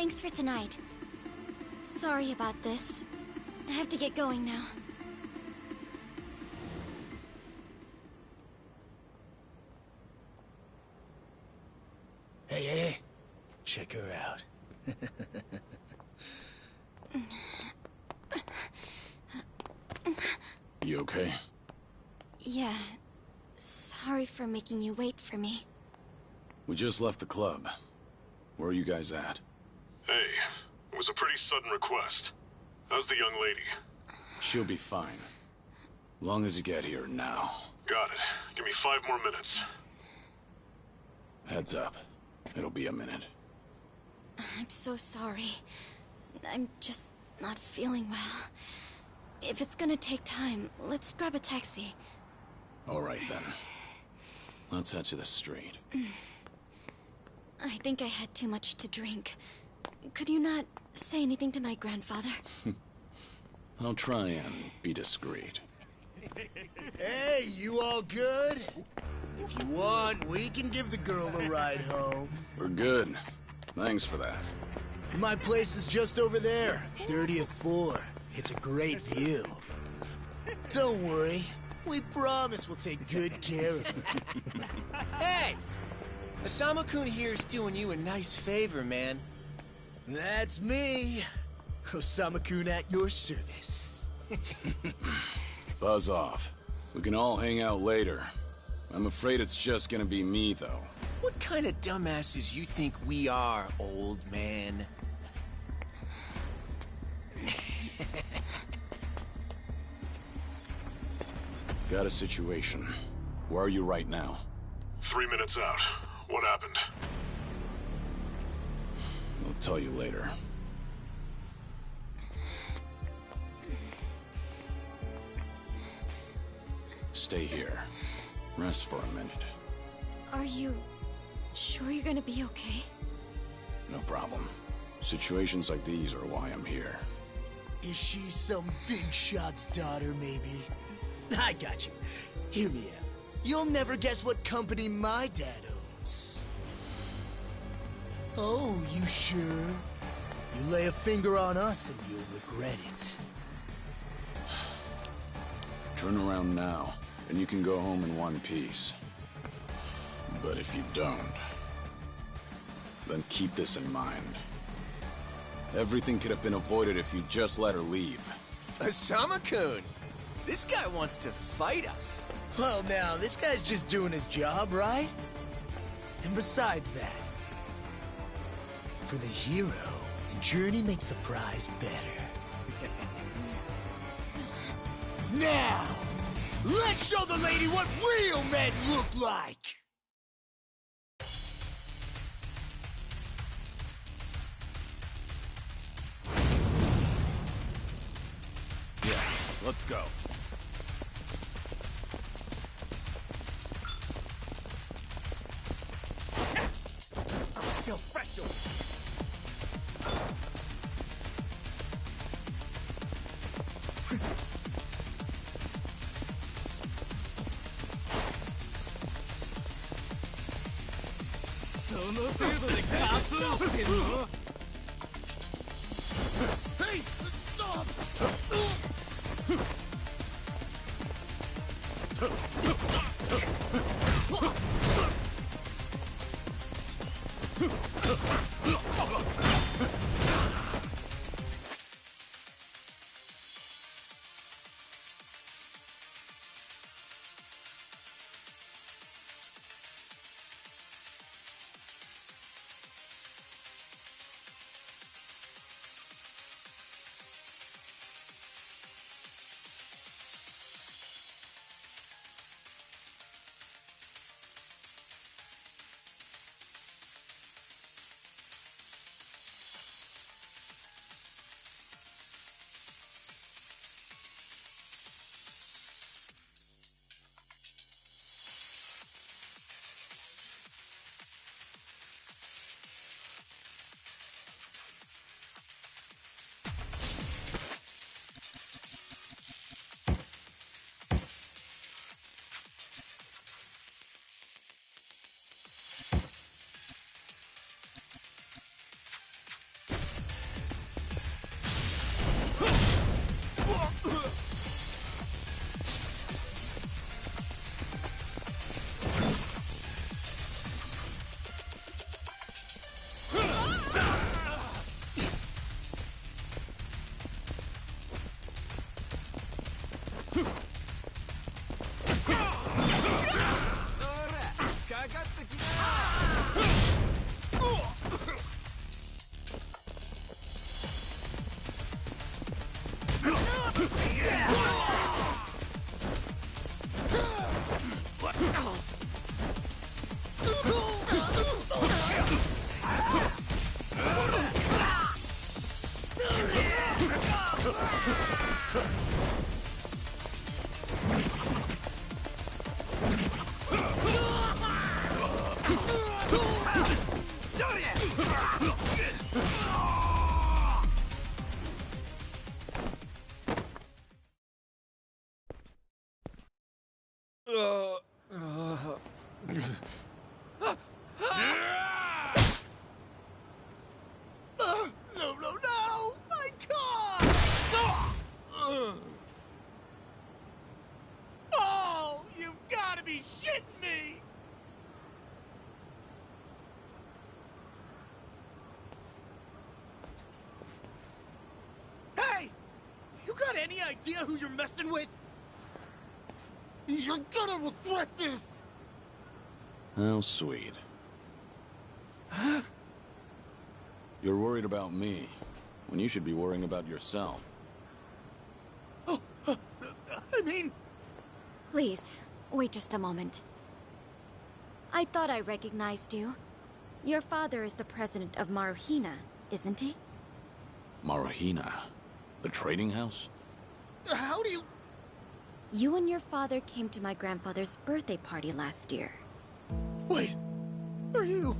Thanks for tonight. Sorry about this. I have to get going now. Hey. Check her out. You okay? Yeah. Sorry for making you wait for me. We just left the club. Where are you guys at? Hey, it was a pretty sudden request. How's the young lady? She'll be fine. Long as you get here now. Got it. Give me 5 more minutes. Heads up. It'll be a minute. I'm so sorry. I'm just not feeling well. If it's gonna take time, let's grab a taxi. All right, then. Let's head to the street. I think I had too much to drink. Could you not say anything to my grandfather? I'll try and be discreet. Hey, you all good? If you want, we can give the girl a ride home. We're good. Thanks for that. My place is just over there, 30th floor. It's a great view. Don't worry. We promise we'll take good care of her. Hey! Osama-kun here's doing you a nice favor, man. That's me. Osama-kun at your service. Buzz off. We can all hang out later. I'm afraid it's just gonna be me, though. What kind of dumbasses you think we are, old man? Got a situation. Where are you right now? 3 minutes out. What happened? I'll tell you later. Stay here. Rest for a minute. Are you sure you're gonna be okay? No problem. Situations like these are why I'm here. Is she some big shot's daughter, maybe? I got you. Hear me out. You'll never guess what company my dad owns. Oh, you sure? You lay a finger on us and you'll regret it. Turn around now, and you can go home in one piece. But if you don't, then keep this in mind. Everything could have been avoided if you just let her leave. Osama-kun! This guy wants to fight us. Well, now, this guy's just doing his job, right? And besides that, for the hero, the journey makes the prize better. Now, let's show the lady what real men look like! Yeah, let's go. I'm still fresh on Hey! Stop! No, no, no! My car! Oh, you've got to be shitting me! Hey! You got any idea who you're messing with? You're gonna regret this! How sweet. You're worried about me, when you should be worrying about yourself. I mean... Please, wait just a moment. I thought I recognized you. Your father is the president of Maruhina, isn't he? Maruhina? The trading house? How do you... You and your father came to my grandfather's birthday party last year. Wait, are you...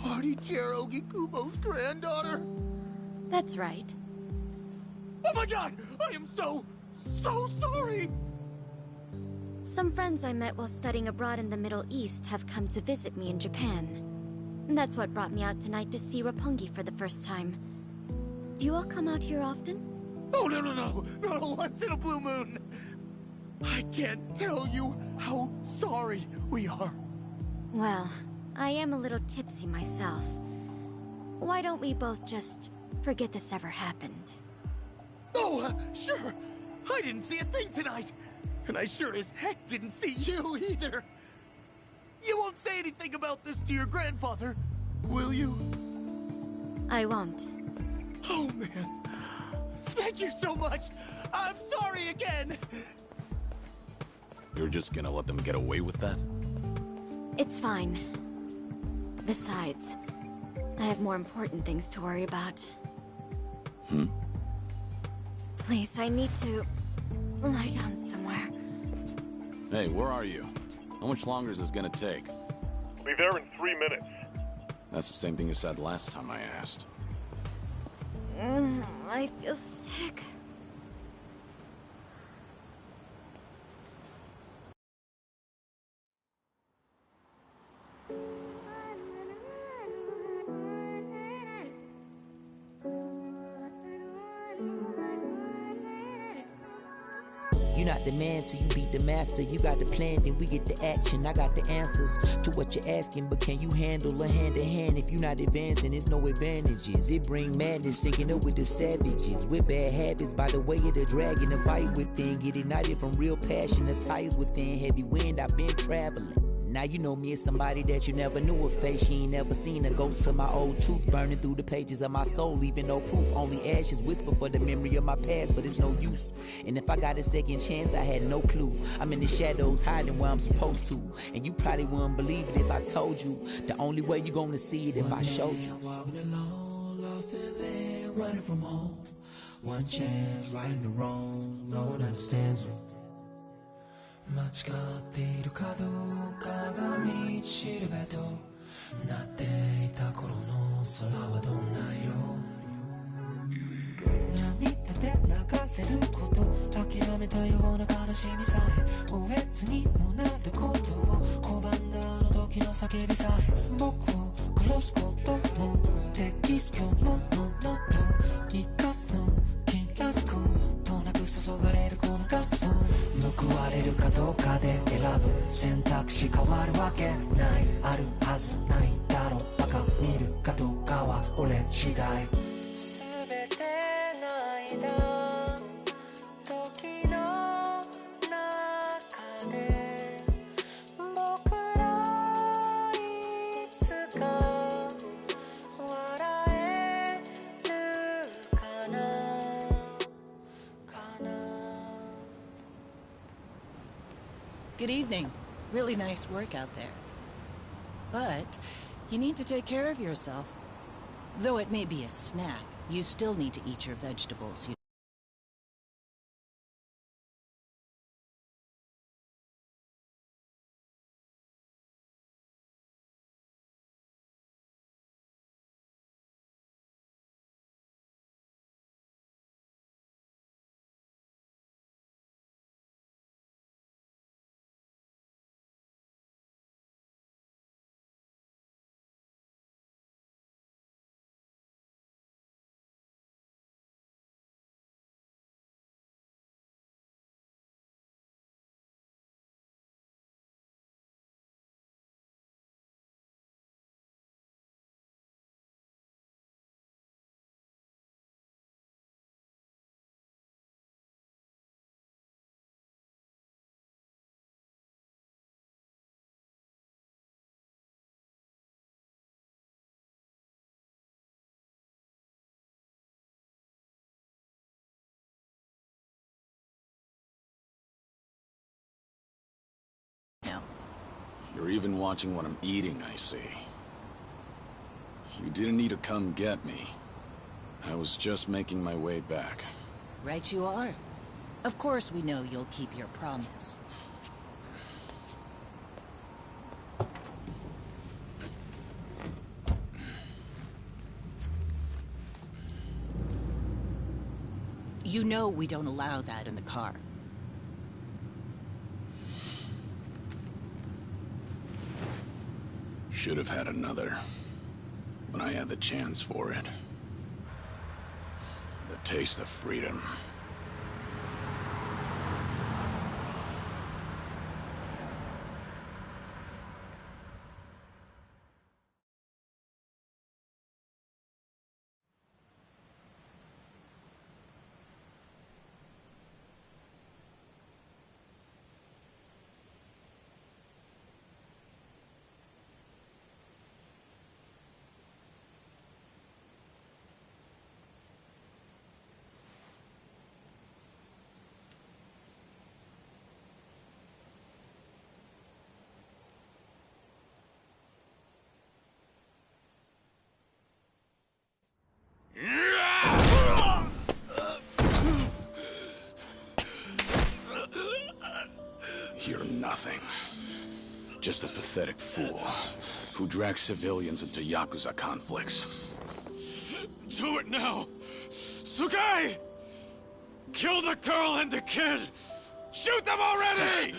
Artie-chair Ogikubo's granddaughter? That's right. Oh my god! I am so sorry! Some friends I met while studying abroad in the Middle East have come to visit me in Japan. That's what brought me out tonight to see Roppongi for the first time. Do you all come out here often? Oh, no, once in a blue moon! I can't tell you how sorry we are. Well, I am a little tipsy myself. Why don't we both just forget this ever happened? Oh, sure. I didn't see a thing tonight. And I sure as heck didn't see you either. You won't say anything about this to your grandfather, will you? I won't. Oh, man. Thank you so much. I'm sorry again. You're just gonna let them get away with that? It's fine. Besides, I have more important things to worry about. Please, I need to lie down somewhere. Hey, where are you? How much longer is this gonna take? I'll be there in 3 minutes. That's the same thing you said last time I asked. I feel sick. You're not the man till you beat the master. You got the plan, then we get the action. I got the answers to what you're asking, but can you handle a hand to hand? If you're not advancing, there's no advantages. It bring madness, sinking up with the savages. With bad habits, by the way of the dragon, the fight within. Get ignited from real passion, the tires within. Heavy wind, I've been traveling. Now you know me as somebody that you never knew a face. You ain't never seen a ghost to my old truth burning through the pages of my soul, leaving no proof. Only ashes whisper for the memory of my past, but it's no use. And if I got a second chance, I had no clue. I'm in the shadows hiding where I'm supposed to. And you probably wouldn't believe it if I told you. The only way you gonna see it if I showed you. Walking alone, lost in land, running from home. One chance, righting the wrongs, no one understands them. 間違っているかどうかが道しるべとなっていた頃の空はどんな色涙で流れること諦めたような悲しみさえおえつにもなることを拒んだあの時の叫びさえ僕を殺すことも適す今日ののと生かすの切らすことなく注がれるこのガスを報われるかどうかで選ぶ選択肢変わるわけないあるはずないだろうバカ見るかどうかは俺次第全ての間時の Good evening. Really nice work out there. But you need to take care of yourself. Though it may be a snack, you still need to eat your vegetables. You're even watching what I'm eating, I see. You didn't need to come get me. I was just making my way back. Right you are. Of course we know you'll keep your promise. You know we don't allow that in the car. Should have had another, when I had the chance for it. The taste of freedom. You're nothing. Just a pathetic fool who drags civilians into Yakuza conflicts. Do it now! Sugai! Kill the girl and the kid! Shoot them already!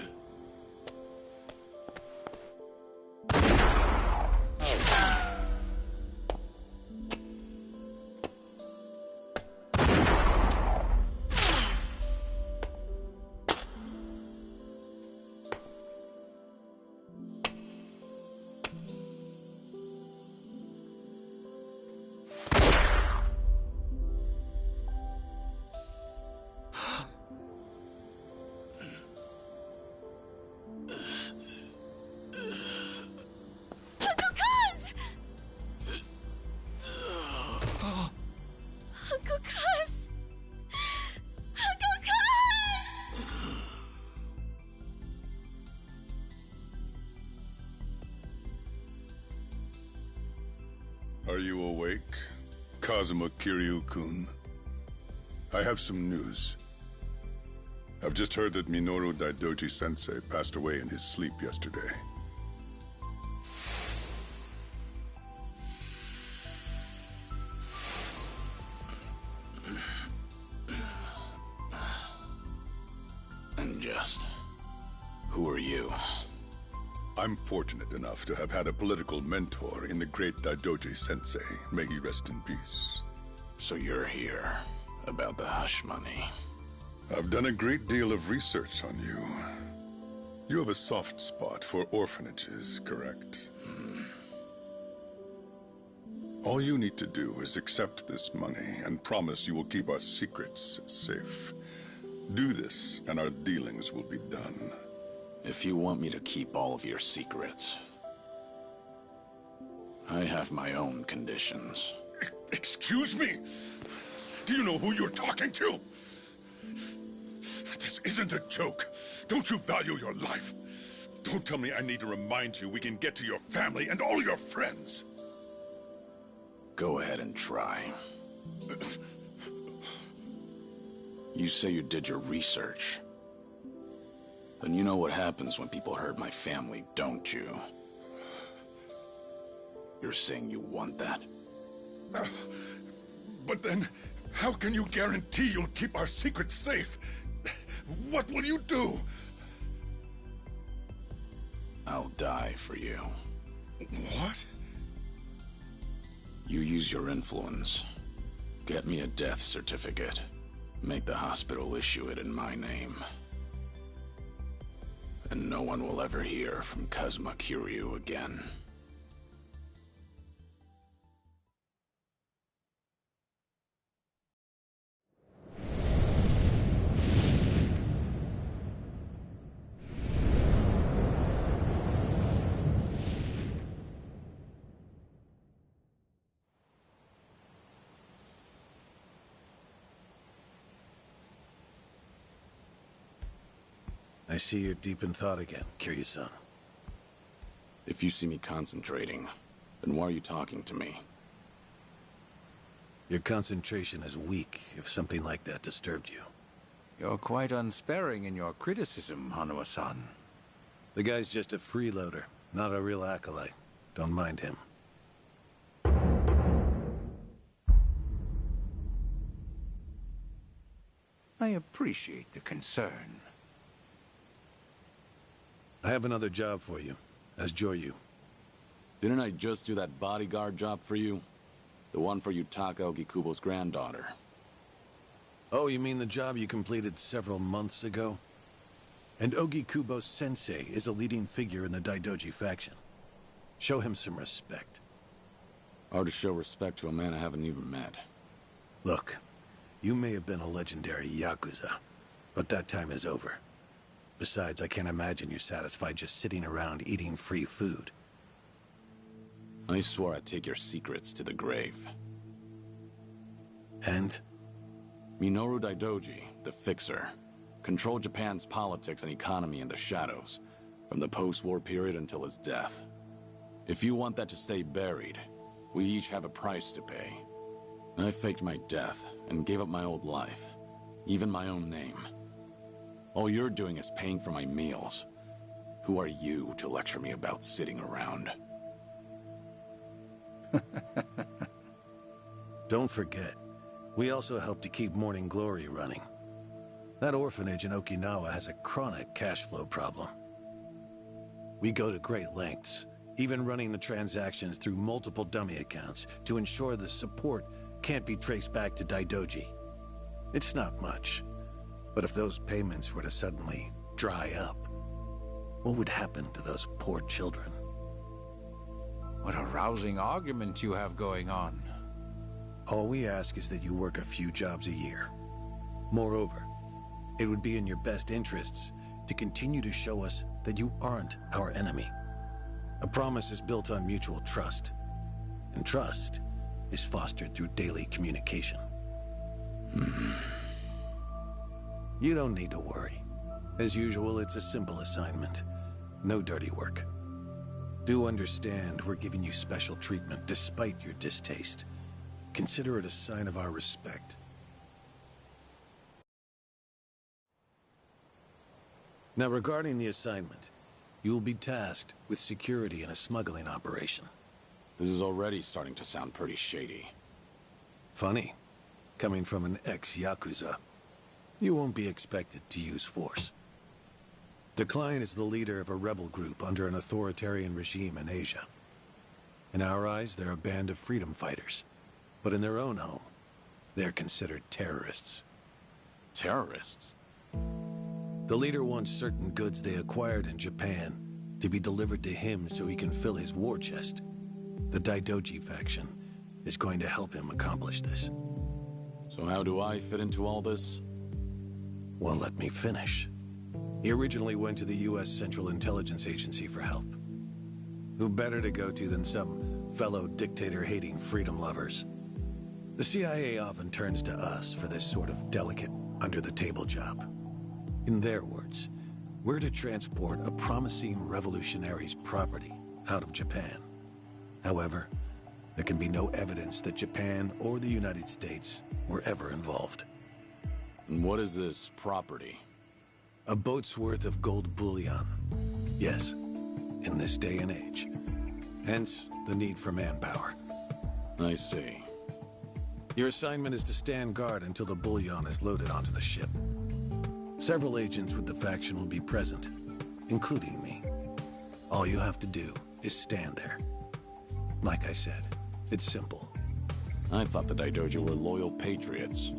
Are you awake, Kazuma Kiryu-kun? I have some news. I've just heard that Minoru Daidoji-sensei passed away in his sleep yesterday. And just... who are you? I'm fortunate enough to have had a political mentor in the great Daidoji-sensei. May he rest in peace. So you're here about the hush money. I've done a great deal of research on you. You have a soft spot for orphanages, correct? All you need to do is accept this money and promise you will keep our secrets safe. Do this, and our dealings will be done. If you want me to keep all of your secrets, I have my own conditions. Excuse me? Do you know who you're talking to? This isn't a joke. Don't you value your life? Don't tell me I need to remind you we can get to your family and all your friends. Go ahead and try. You say you did your research. Then you know what happens when people hurt my family, don't you? You're saying you want that? But then, how can you guarantee you'll keep our secret safe? What will you do? I'll die for you. What? You use your influence. Get me a death certificate. Make the hospital issue it in my name. And no one will ever hear from Kazuma Kiryu again. I see you're deep in thought again, Kiryu-san. If you see me concentrating, then why are you talking to me? Your concentration is weak if something like that disturbed you. You're quite unsparing in your criticism, Hanuma-san. The guy's just a freeloader, not a real acolyte. Don't mind him. I appreciate the concern. I have another job for you, as Joryu. Didn't I just do that bodyguard job for you? The one for Yutaka Ogikubo's granddaughter. Oh, you mean the job you completed several months ago? And Ogikubo's sensei is a leading figure in the Daidoji faction. Show him some respect. Hard to show respect to a man I haven't even met. Look, you may have been a legendary Yakuza, but that time is over. Besides, I can't imagine you're satisfied just sitting around eating free food. I swore I'd take your secrets to the grave. And? Minoru Daidoji, the Fixer, controlled Japan's politics and economy in the shadows, from the post-war period until his death. If you want that to stay buried, we each have a price to pay. I faked my death and gave up my old life, even my own name. All you're doing is paying for my meals. Who are you to lecture me about sitting around? Don't forget, we also help to keep Morning Glory running. That orphanage in Okinawa has a chronic cash flow problem. We go to great lengths, even running the transactions through multiple dummy accounts to ensure the support can't be traced back to Daidoji. It's not much. But if those payments were to suddenly dry up, what would happen to those poor children? What a rousing argument you have going on. All we ask is that you work a few jobs a year. Moreover, it would be in your best interests to continue to show us that you aren't our enemy. A promise is built on mutual trust, and trust is fostered through daily communication. You don't need to worry. As usual, it's a simple assignment. No dirty work. Do understand we're giving you special treatment despite your distaste. Consider it a sign of our respect. Now, regarding the assignment, you'll be tasked with security in a smuggling operation. This is already starting to sound pretty shady. Funny, coming from an ex-Yakuza. You won't be expected to use force. The client is the leader of a rebel group under an authoritarian regime in Asia. In our eyes, they're a band of freedom fighters. But in their own home, they're considered terrorists. Terrorists? The leader wants certain goods they acquired in Japan to be delivered to him so he can fill his war chest. The Daidoji faction is going to help him accomplish this. So how do I fit into all this? Well, let me finish. He originally went to the U.S. Central Intelligence Agency for help. Who better to go to than some fellow dictator-hating freedom lovers? The CIA often turns to us for this sort of delicate, under-the-table job. In their words, We're to transport a promising revolutionary's property out of Japan. However, there can be no evidence that Japan or the United States were ever involved. And what is this property? A boat's worth of gold bullion. Yes, in this day and age. Hence, the need for manpower. I see. Your assignment is to stand guard until the bullion is loaded onto the ship. Several agents with the faction will be present, including me. All you have to do is stand there. Like I said, it's simple. I thought the Daidoji were loyal patriots.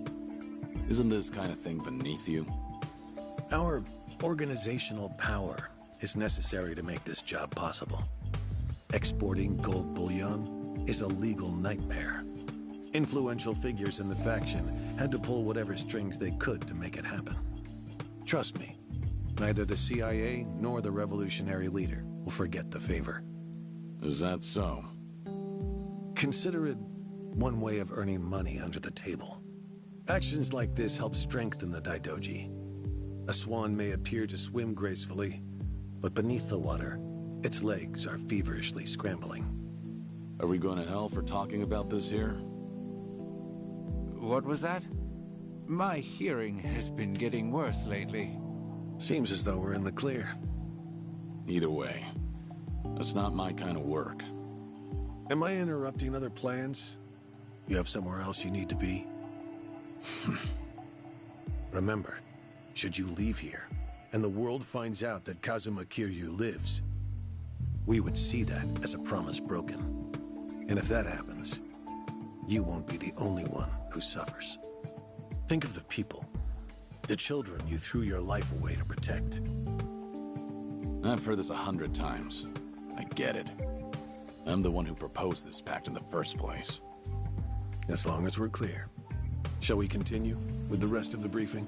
Isn't this kind of thing beneath you? Our organizational power is necessary to make this job possible. Exporting gold bullion is a legal nightmare. Influential figures in the faction had to pull whatever strings they could to make it happen. Trust me, neither the CIA nor the revolutionary leader will forget the favor. Is that so? Consider it one way of earning money under the table. Actions like this help strengthen the Daidoji. A swan may appear to swim gracefully, but beneath the water, its legs are feverishly scrambling. Are we going to hell for talking about this here? What was that? My hearing has been getting worse lately. Seems as though we're in the clear. Either way, that's not my kind of work. Am I interrupting other plans? You have somewhere else you need to be? Remember, should you leave here, and the world finds out that Kazuma Kiryu lives, we would see that as a promise broken. And if that happens, you won't be the only one who suffers. Think of the people, the children you threw your life away to protect. I've heard this 100 times. I get it. I'm the one who proposed this pact in the first place. As long as we're clear. Shall we continue with the rest of the briefing?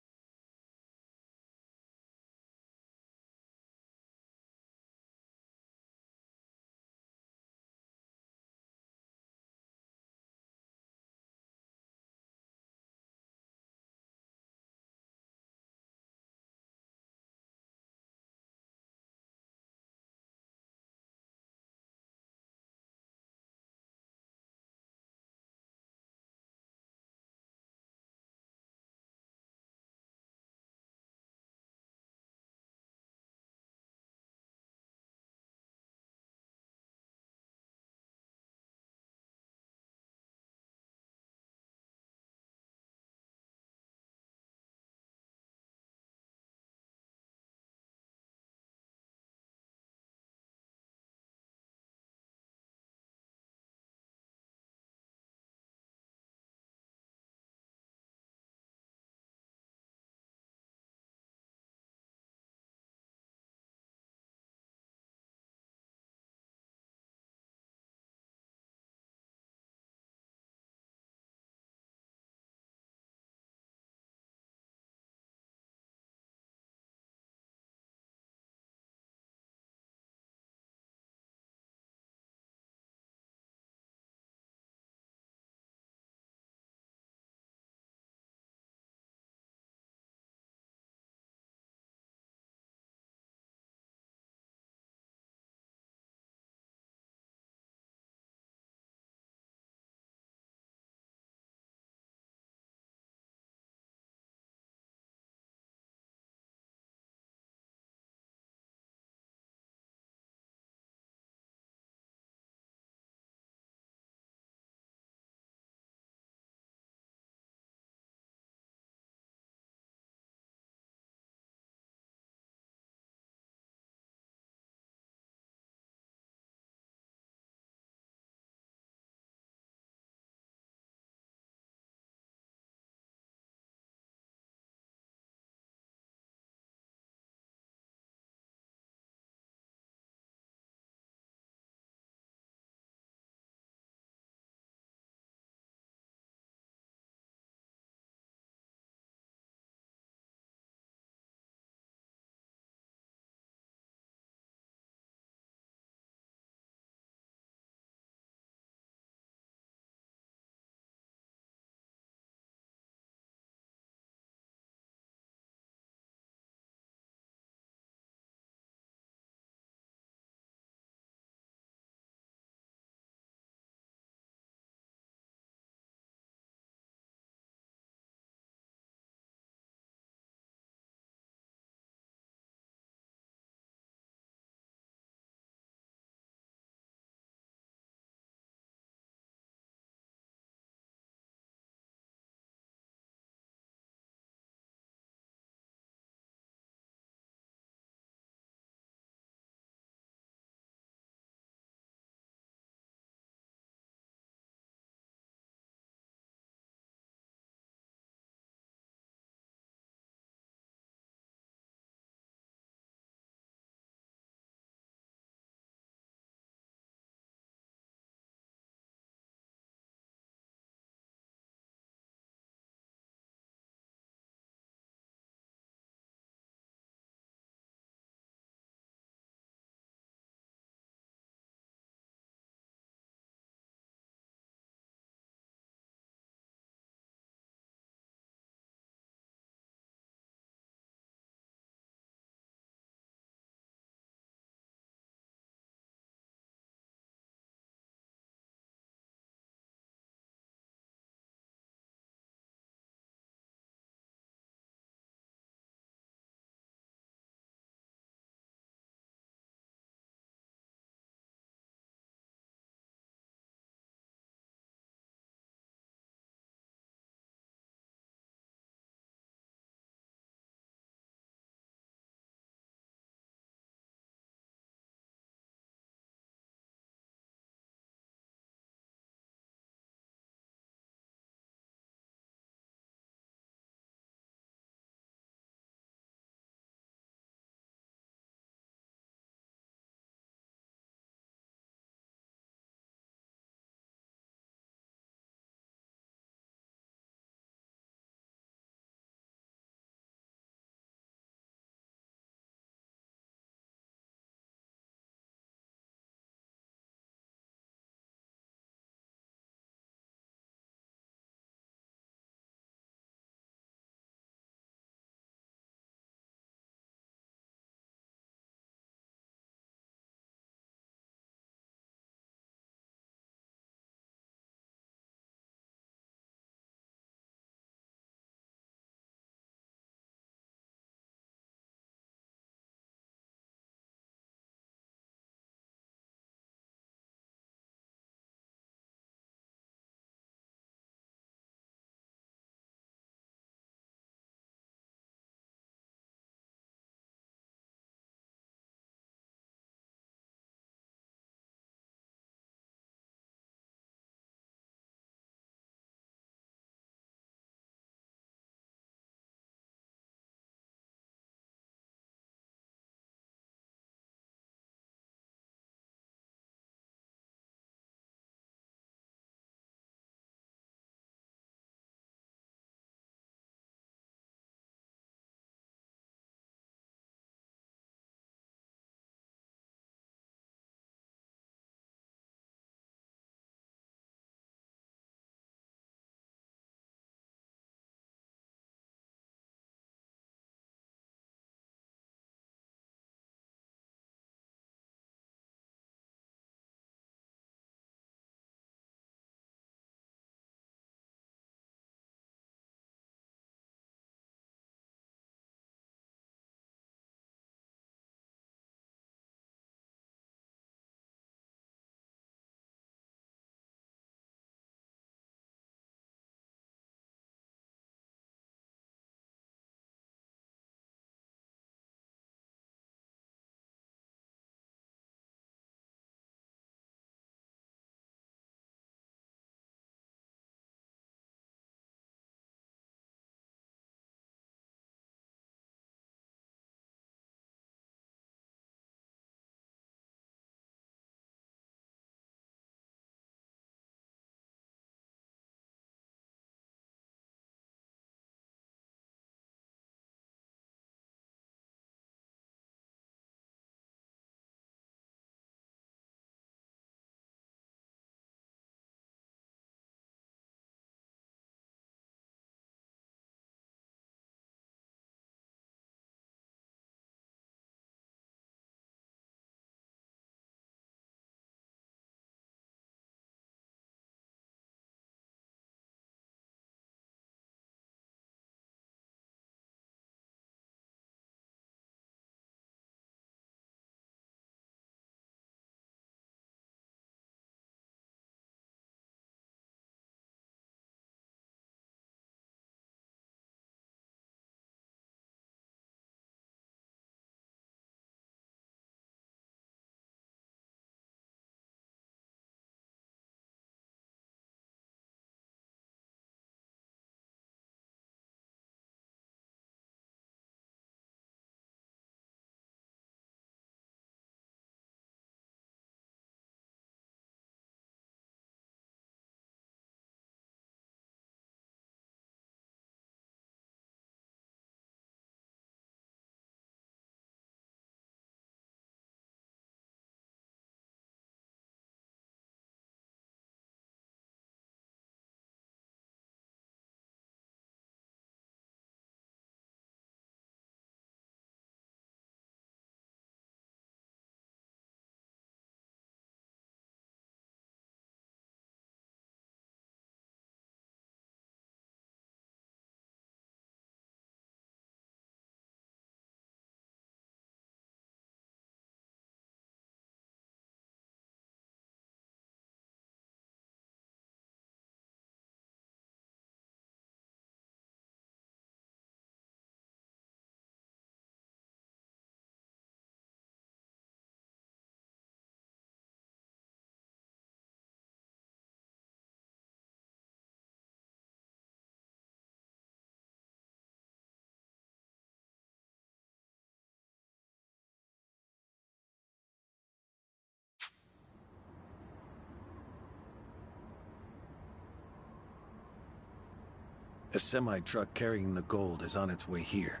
A semi-truck carrying the gold is on its way here.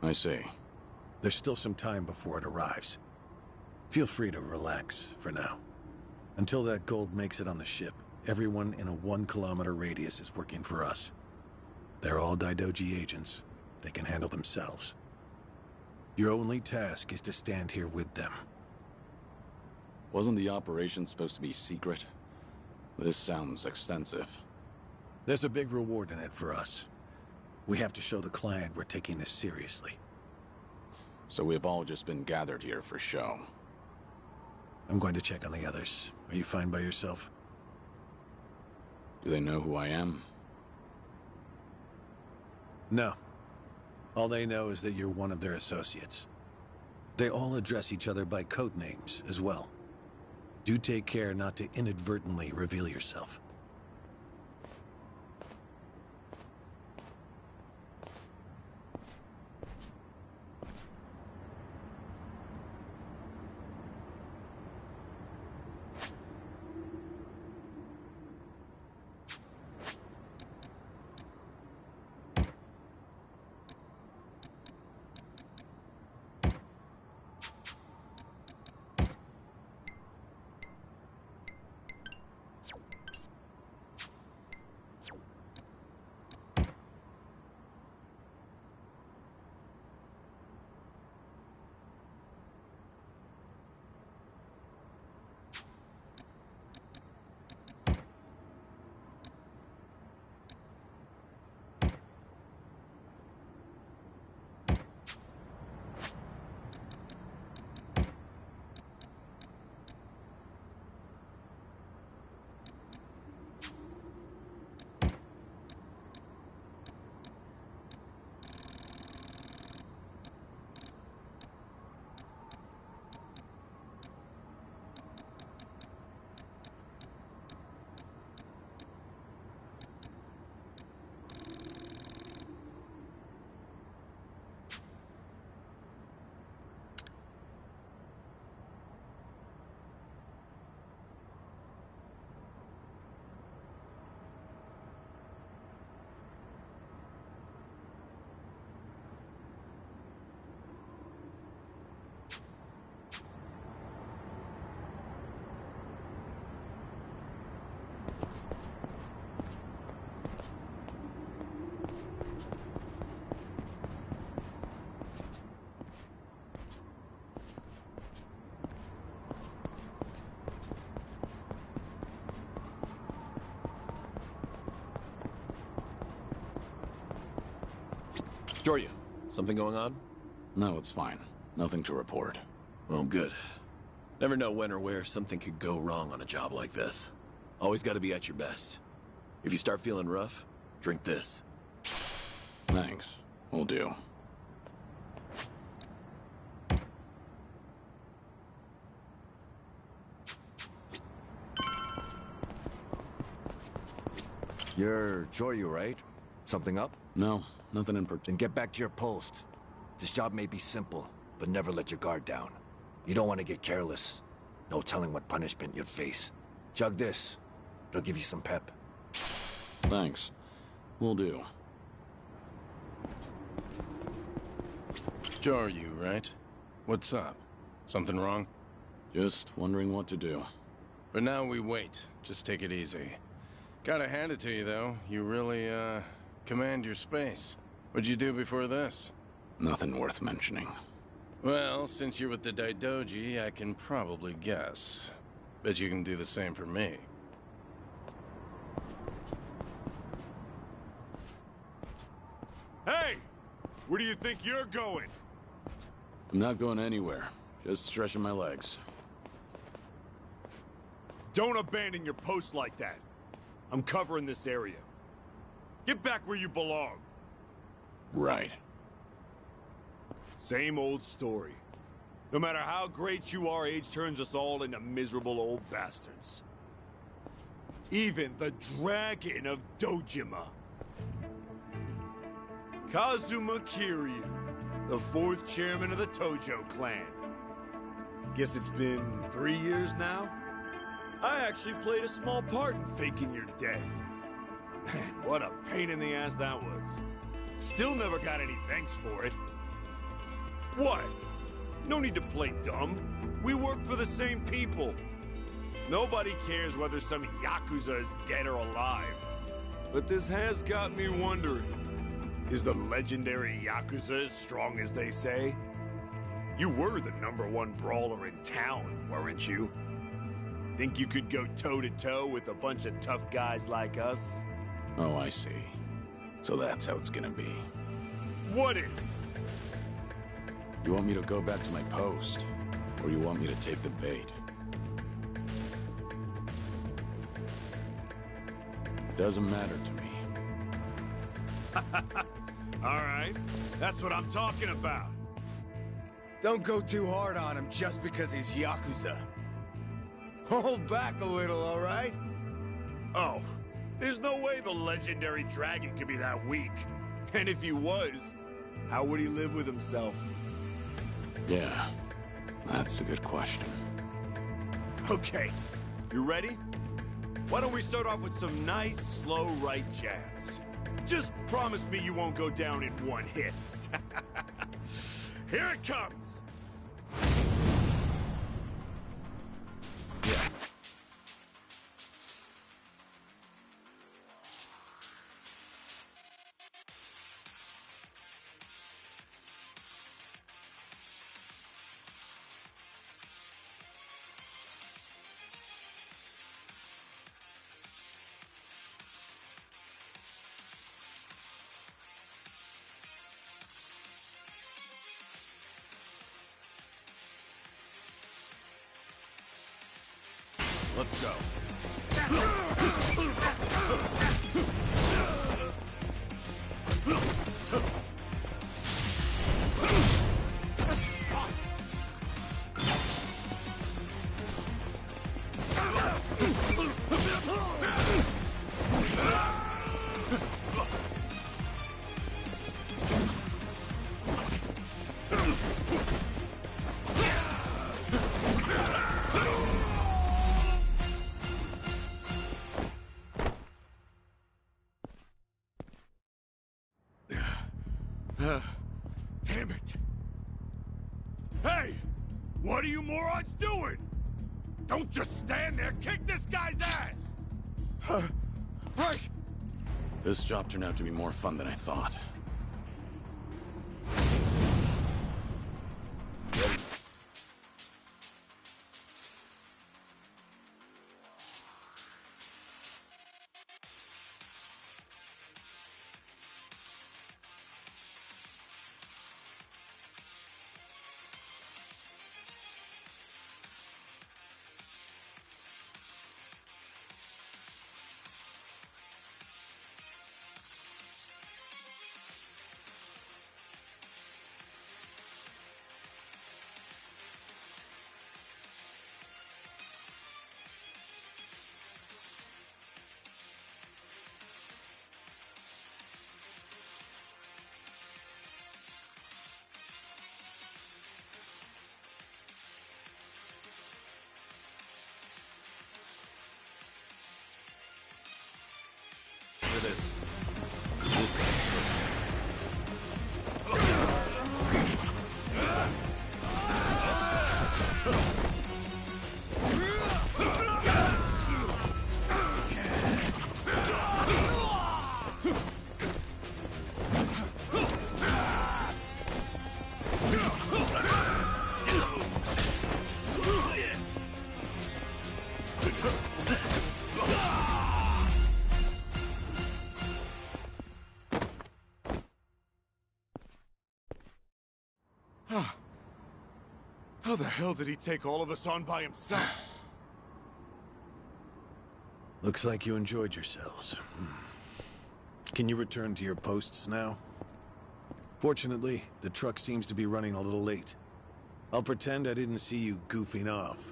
I see. There's still some time before it arrives. Feel free to relax for now. Until that gold makes it on the ship, everyone in a 1-kilometer radius is working for us. They're all Daidoji agents. They can handle themselves. Your only task is to stand here with them. Wasn't the operation supposed to be secret? This sounds extensive. There's a big reward in it for us. We have to show the client we're taking this seriously. So we've all just been gathered here for show. I'm going to check on the others. Are you fine by yourself? Do they know who I am? No. All they know is that you're one of their associates. They all address each other by code names as well. Do take care not to inadvertently reveal yourself. Joryu, something going on? No, it's fine. Nothing to report. Oh, good. Never know when or where something could go wrong on a job like this. Always gotta be at your best. If you start feeling rough, drink this. Thanks. Will do. You're Joryu, right? Something up? No, nothing in particular. Then get back to your post. This job may be simple, but never let your guard down. You don't want to get careless. No telling what punishment you'd face. Chug this. It'll give you some pep. Thanks. Will do. Joryu, right? What's up? Something wrong? Just wondering what to do. For now, we wait. Just take it easy. Gotta hand it to you, though. You really, command your space. What'd you do before this? Nothing worth mentioning. Well, since you're with the Daidoji, I can probably guess. Bet you can do the same for me. Hey! Where do you think you're going? I'm not going anywhere. Just stretching my legs. Don't abandon your post like that. I'm covering this area. Get back where you belong. Right. Same old story. No matter how great you are, age turns us all into miserable old bastards. Even the Dragon of Dojima. Kazuma Kiryu, the 4th chairman of the Tojo clan. Guess it's been 3 years now? I actually played a small part in faking your death. Man, what a pain in the ass that was. Still never got any thanks for it. What? No need to play dumb. We work for the same people. Nobody cares whether some Yakuza is dead or alive. But this has got me wondering. Is the legendary Yakuza as strong as they say? You were the #1 brawler in town, weren't you? Think you could go toe-to-toe with a bunch of tough guys like us? Oh, I see. So that's how it's gonna be. What is? You want me to go back to my post? Or you want me to take the bait? Doesn't matter to me. Alright, that's what I'm talking about. Don't go too hard on him just because he's Yakuza. Hold back a little, alright? Oh, there's no way the legendary dragon could be that weak. And if he was, how would he live with himself? Yeah, that's a good question. Okay, you ready? Why don't we start off with some nice, slow right jabs? Just promise me you won't go down in one hit. Here it comes! Yeah. Let's go. Damn it! Hey! What are you morons doing? Don't just stand there! Kick this guy's ass! Right! This job turned out to be more fun than I thought. For this. How the hell did he take all of us on by himself? Looks like you enjoyed yourselves. Can you return to your posts now? Fortunately, the truck seems to be running a little late. I'll pretend I didn't see you goofing off.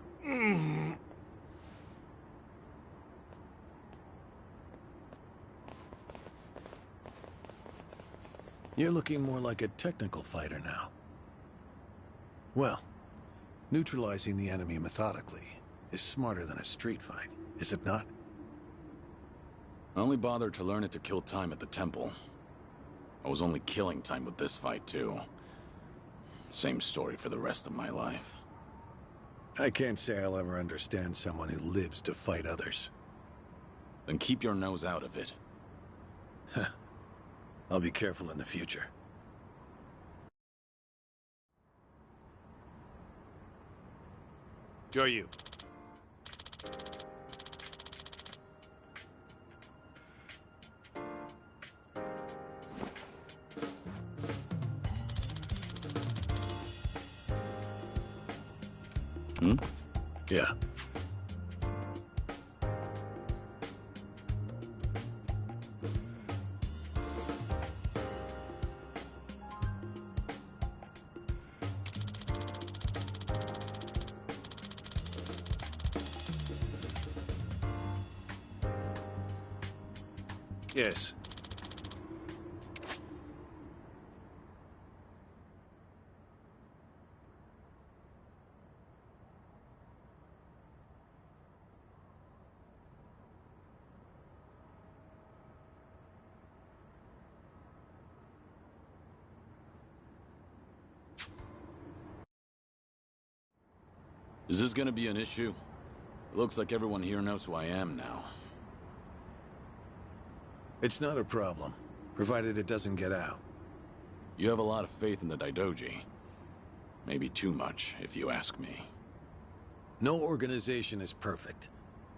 You're looking more like a technical fighter now. Well, neutralizing the enemy methodically is smarter than a street fight, is it not? I only bothered to learn it to kill time at the temple. I was only killing time with this fight, too. Same story for the rest of my life. I can't say I'll ever understand someone who lives to fight others. Then keep your nose out of it. I'll be careful in the future. Go you. Hmm? Yeah. Yes. Is this gonna be an issue? It looks like everyone here knows who I am now. It's not a problem, provided it doesn't get out. You have a lot of faith in the Daidoji. Maybe too much, if you ask me. No organization is perfect,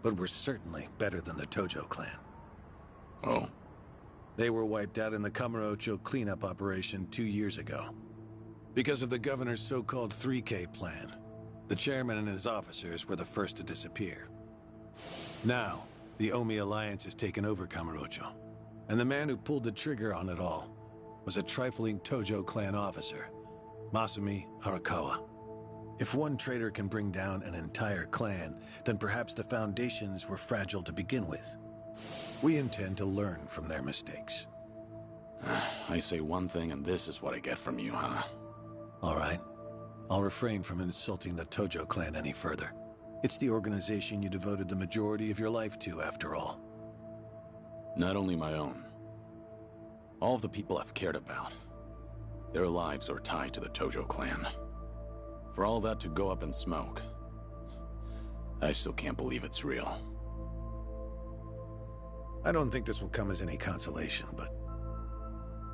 but we're certainly better than the Tojo clan. Oh? They were wiped out in the Kamurocho cleanup operation 2 years ago. Because of the governor's so-called 3K plan, the chairman and his officers were the first to disappear. Now, the Omi Alliance has taken over Kamurocho, and the man who pulled the trigger on it all was a trifling Tojo clan officer, Masumi Arakawa. If one traitor can bring down an entire clan, then perhaps the foundations were fragile to begin with. We intend to learn from their mistakes. I say one thing and this is what I get from you, huh? All right. I'll refrain from insulting the Tojo clan any further. It's the organization you devoted the majority of your life to, after all. Not only my own. All of the people I've cared about. Their lives are tied to the Tojo clan. For all that to go up in smoke, I still can't believe it's real. I don't think this will come as any consolation, but...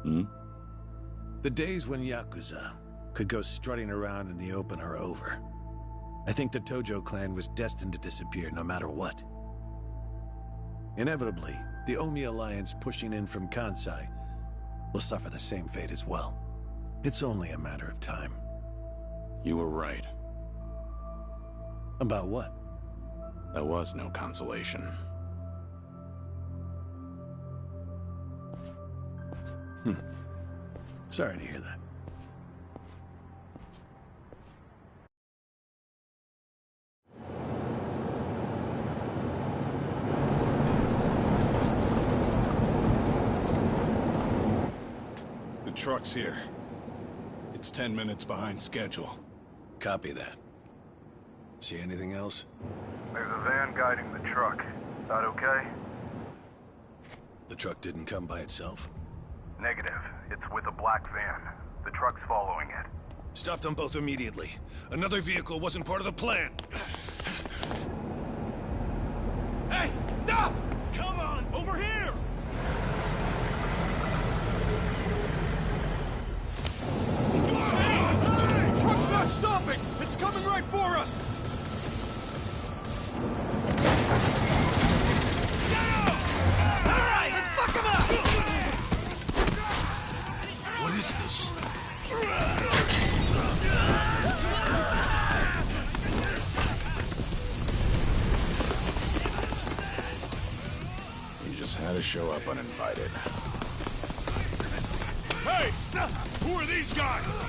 Hmm? The days when Yakuza could go strutting around in the open are over. I think the Tojo clan was destined to disappear no matter what. Inevitably, the Omi Alliance pushing in from Kansai will suffer the same fate as well. It's only a matter of time. You were right. About what? That was no consolation. Sorry to hear that. The truck's here. It's 10 minutes behind schedule. Copy that. See anything else? There's a van guiding the truck. That okay? The truck didn't come by itself? Negative. It's with a black van. The truck's following it. Stop them both immediately. Another vehicle wasn't part of the plan. Hey, stop! Come on, over here! Hey! Truck's not stopping! It's coming right for us! Alright, let's fuck him up! What is this? You just had to show up uninvited. Hey! Who are these guys?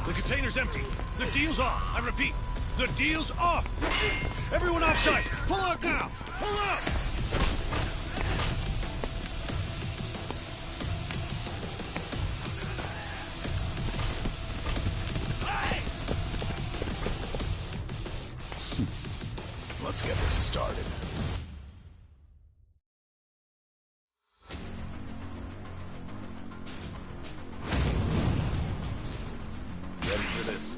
The container's empty. The deal's off. I repeat, the deal's off. Everyone offside, pull out now. Pull up! Let's get this started. Ready for this?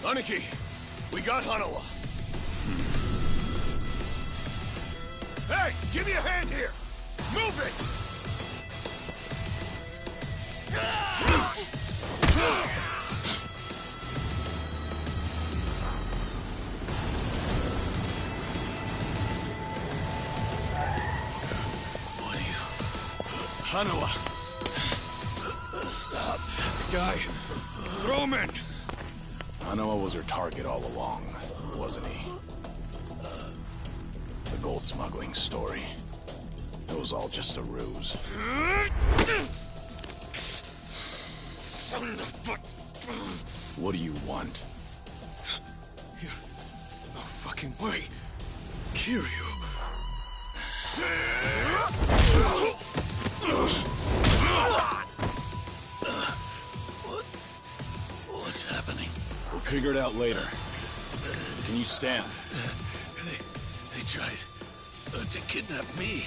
Aniki, we got Hanawa. Hey, give me a hand here! Move it! What are you... Hanawa! Stop. The guy. Throw him in! Hanawa was her target all along, wasn't he? The gold smuggling story. It was all just a ruse. Son of a... What do you want? You're... no fucking way. Kiryu. What's happening? We'll figure it out later. Can you stand? They tried to kidnap me.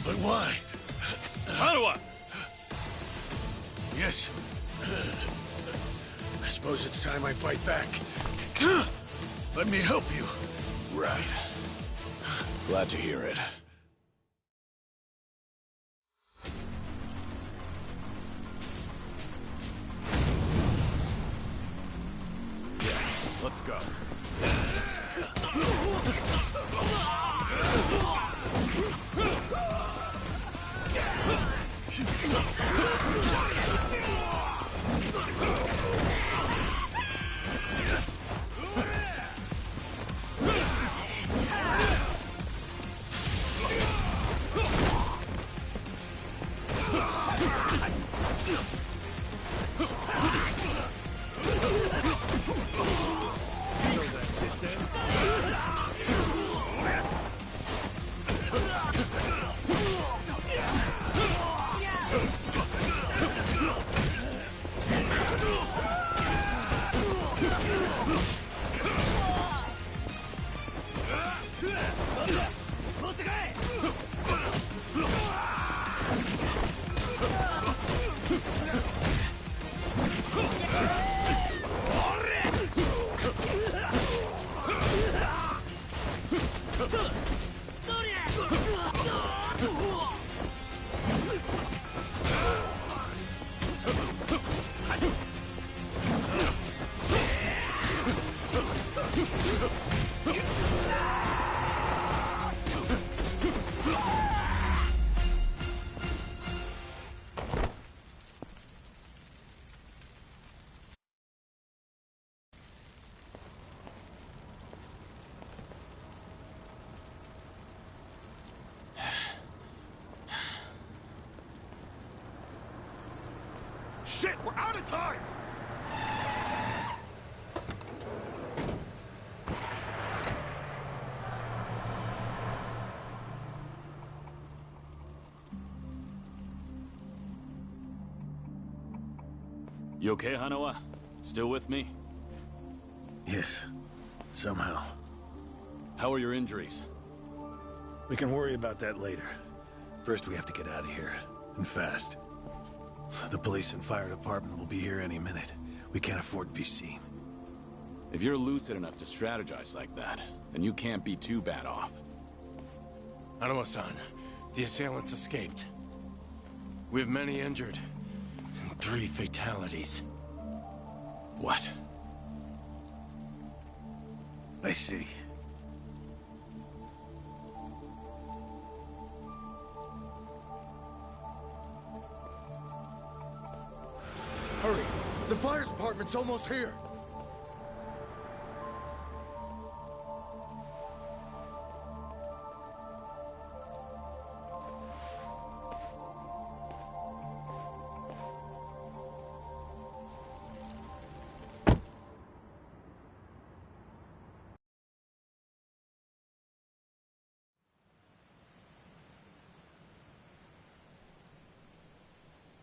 But why? Hanawa! Yes. I suppose it's time I fight back. Let me help you. Right. Glad to hear it. Let's go. Shit, we're out of time! You okay, Hanawa? Still with me? Yes. Somehow. How are your injuries? We can worry about that later. First, we have to get out of here. And fast. The police and fire department will be here any minute. We can't afford to be seen. If you're lucid enough to strategize like that, then you can't be too bad off. Hanawa-san, the assailants escaped. We have many injured. And 3 fatalities. What? I see. Hurry! The fire department's almost here!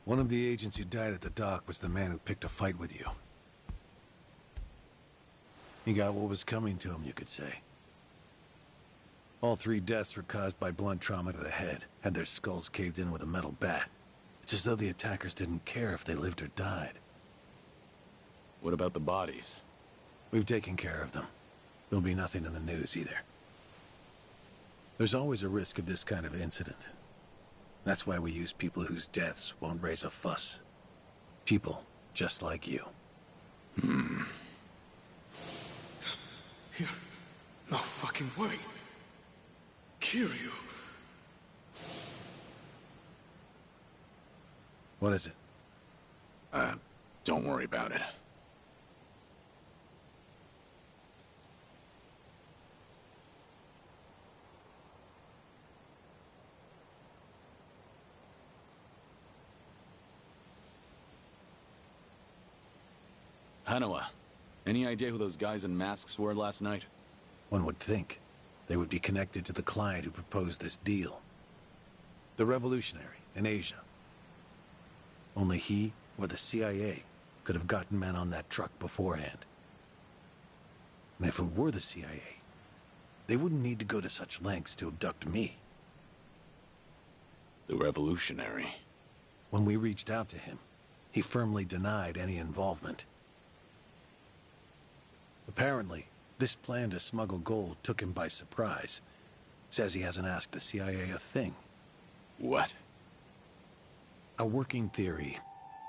One of the agents who died at the dock was the man who picked a fight with you. He got what was coming to him, you could say. All 3 deaths were caused by blunt trauma to the head, had their skulls caved in with a metal bat. It's as though the attackers didn't care if they lived or died. What about the bodies? We've taken care of them. There'll be nothing in the news either. There's always a risk of this kind of incident. That's why we use people whose deaths won't raise a fuss. People just like you. No fucking way. Kiryu. What is it? Don't worry about it. Hanawa, any idea who those guys in masks were last night? One would think they would be connected to the client who proposed this deal. The revolutionary in Asia. Only he or the CIA could have gotten men on that truck beforehand. And if it were the CIA, they wouldn't need to go to such lengths to abduct me. The revolutionary. When we reached out to him, he firmly denied any involvement. Apparently, this plan to smuggle gold took him by surprise. Says he hasn't asked the CIA a thing. What? A working theory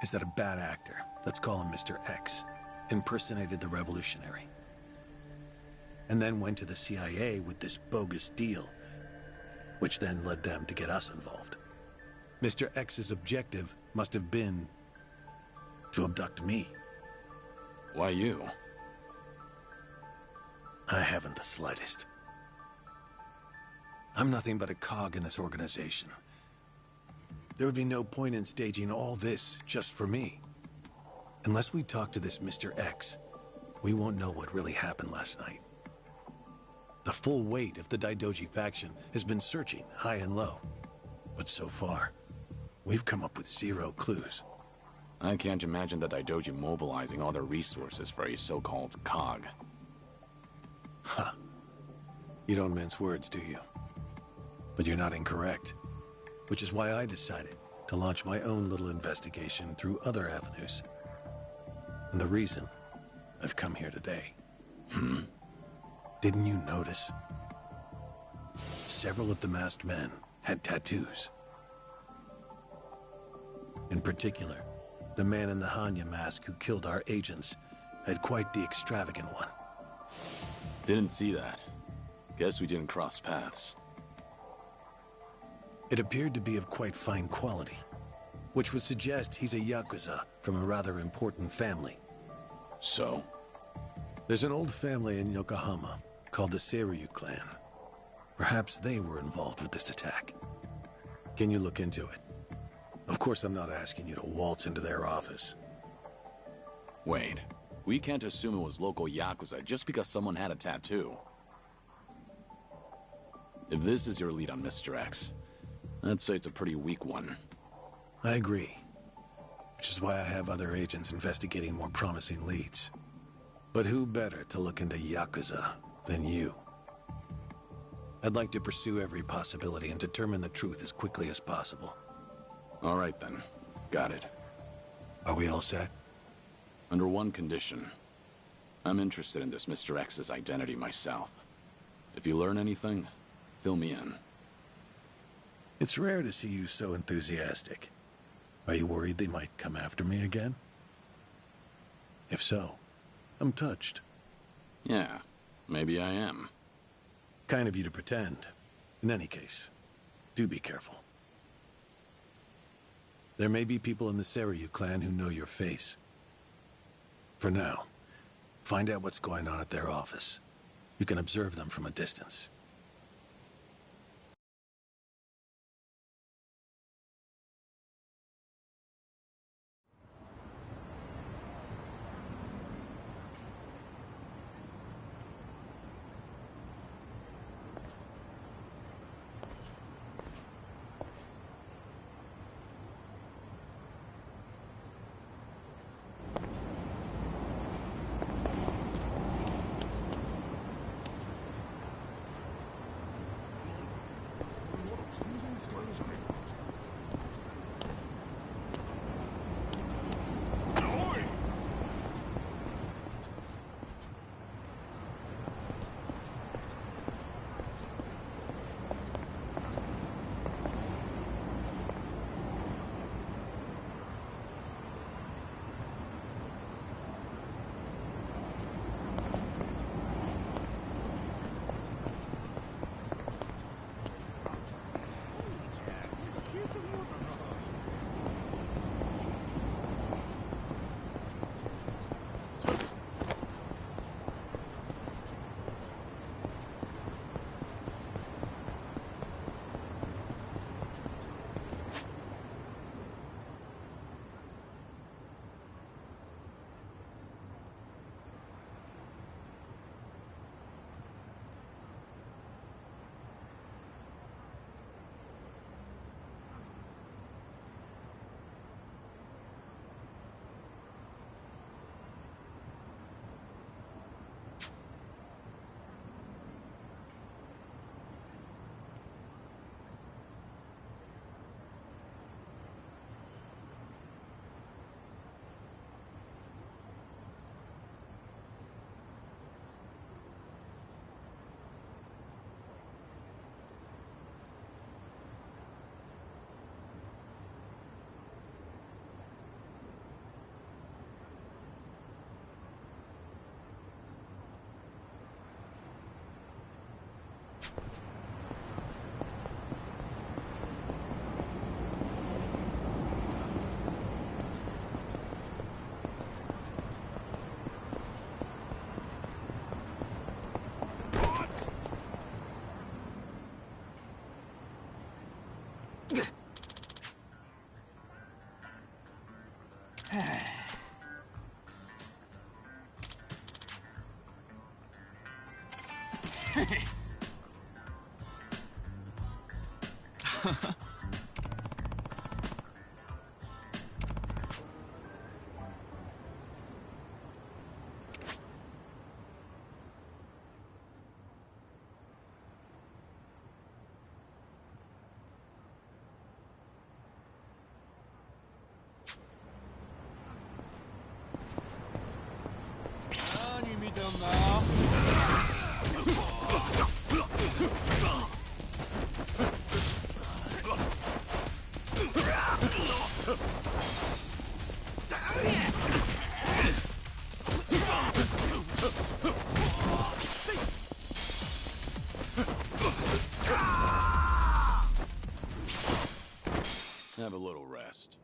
is that a bad actor, let's call him Mr. X, impersonated the revolutionary. And then went to the CIA with this bogus deal, which then led them to get us involved. Mr. X's objective must have been to abduct me. Why you? I haven't the slightest. I'm nothing but a cog in this organization. There would be no point in staging all this just for me. Unless we talk to this Mr. X, we won't know what really happened last night. The full weight of the Daidoji faction has been searching high and low. But so far, we've come up with 0 clues. I can't imagine the Daidoji mobilizing all their resources for a so-called cog. Huh. You don't mince words, do you? But you're not incorrect. Which is why I decided to launch my own little investigation through other avenues. And the reason I've come here today. Didn't you notice? Several of the masked men had tattoos. In particular, the man in the Hanya mask who killed our agents had quite the extravagant one. Didn't see that. Guess we didn't cross paths. It appeared to be of quite fine quality, which would suggest he's a Yakuza from a rather important family. So? There's an old family in Yokohama called the Seiryu clan. Perhaps they were involved with this attack. Can you look into it? Of course, I'm not asking you to waltz into their office. Wait, we can't assume it was local Yakuza just because someone had a tattoo. If this is your lead on Mr. X, I'd say it's a pretty weak one. I agree. Which is why I have other agents investigating more promising leads. But who better to look into Yakuza than you? I'd like to pursue every possibility and determine the truth as quickly as possible. All right then. Got it. Are we all set? Under one condition. I'm interested in this Mr. X's identity myself. If you learn anything, fill me in. It's rare to see you so enthusiastic. Are you worried they might come after me again? If so, I'm touched. Yeah, maybe I am. Kind of you to pretend. In any case, do be careful. There may be people in the Seiryu clan who know your face. For now, find out what's going on at their office. You can observe them from a distance. Have a little rest.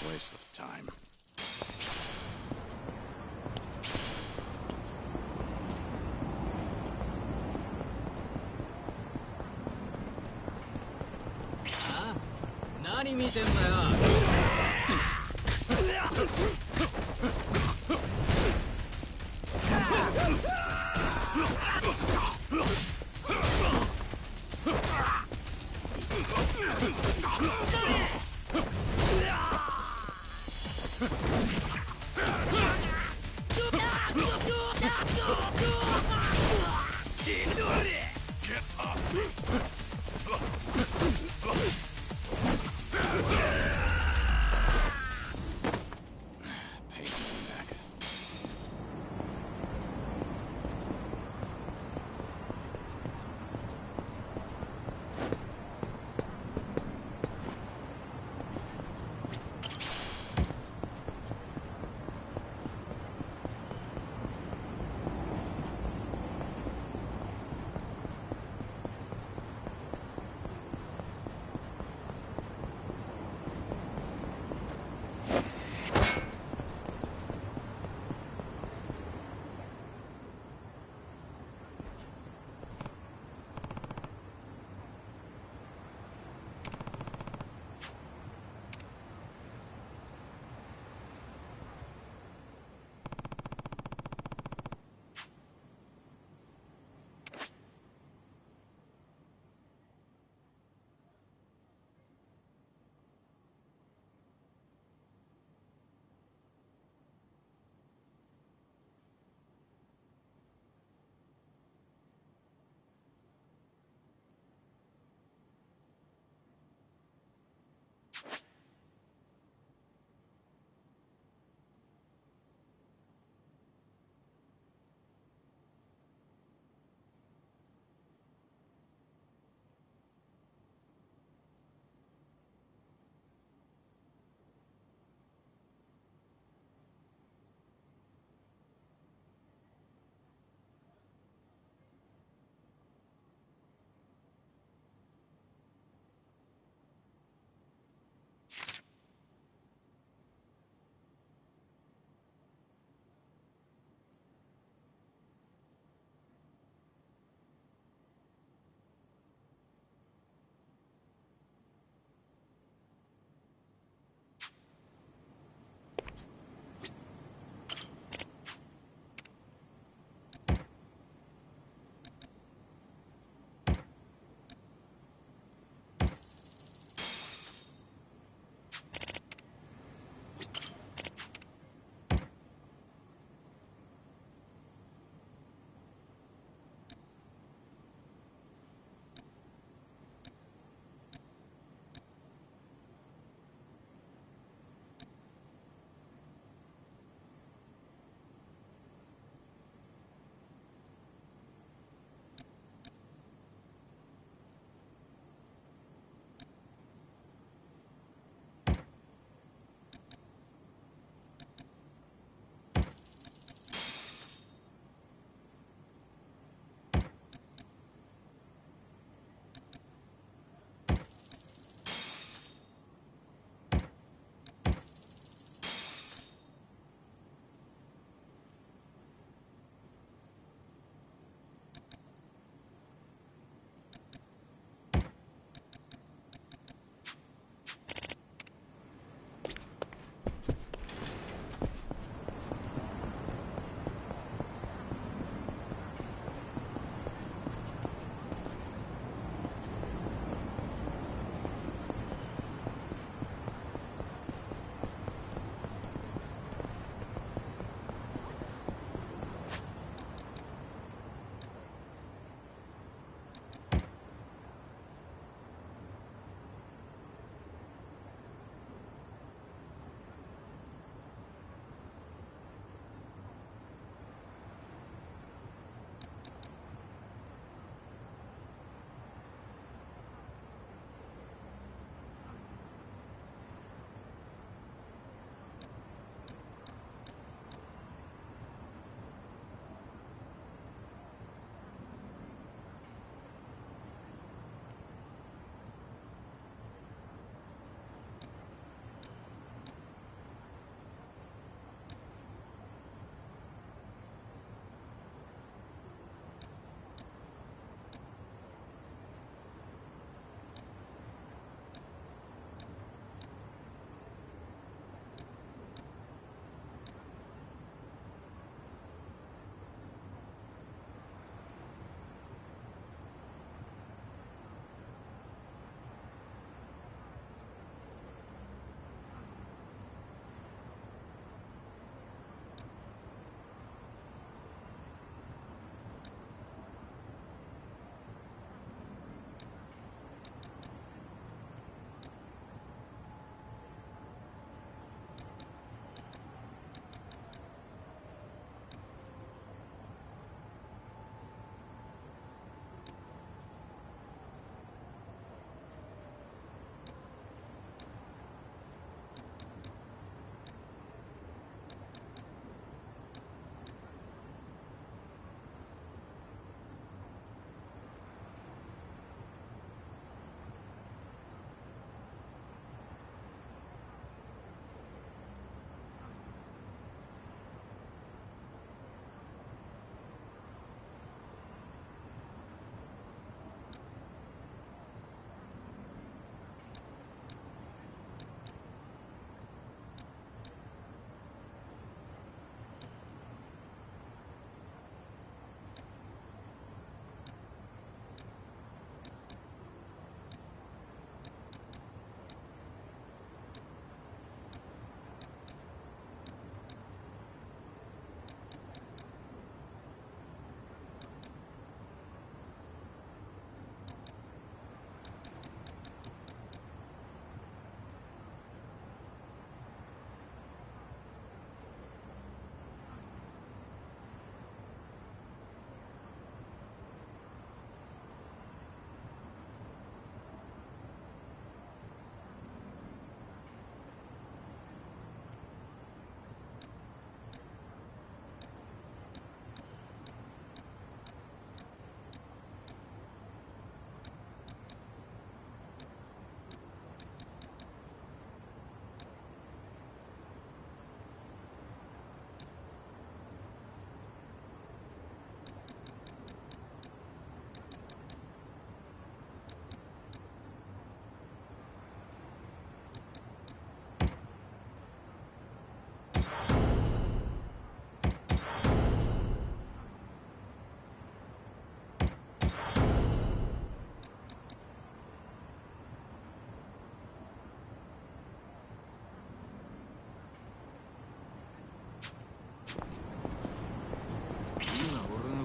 Waste of time. Ah? 何見てんだよ。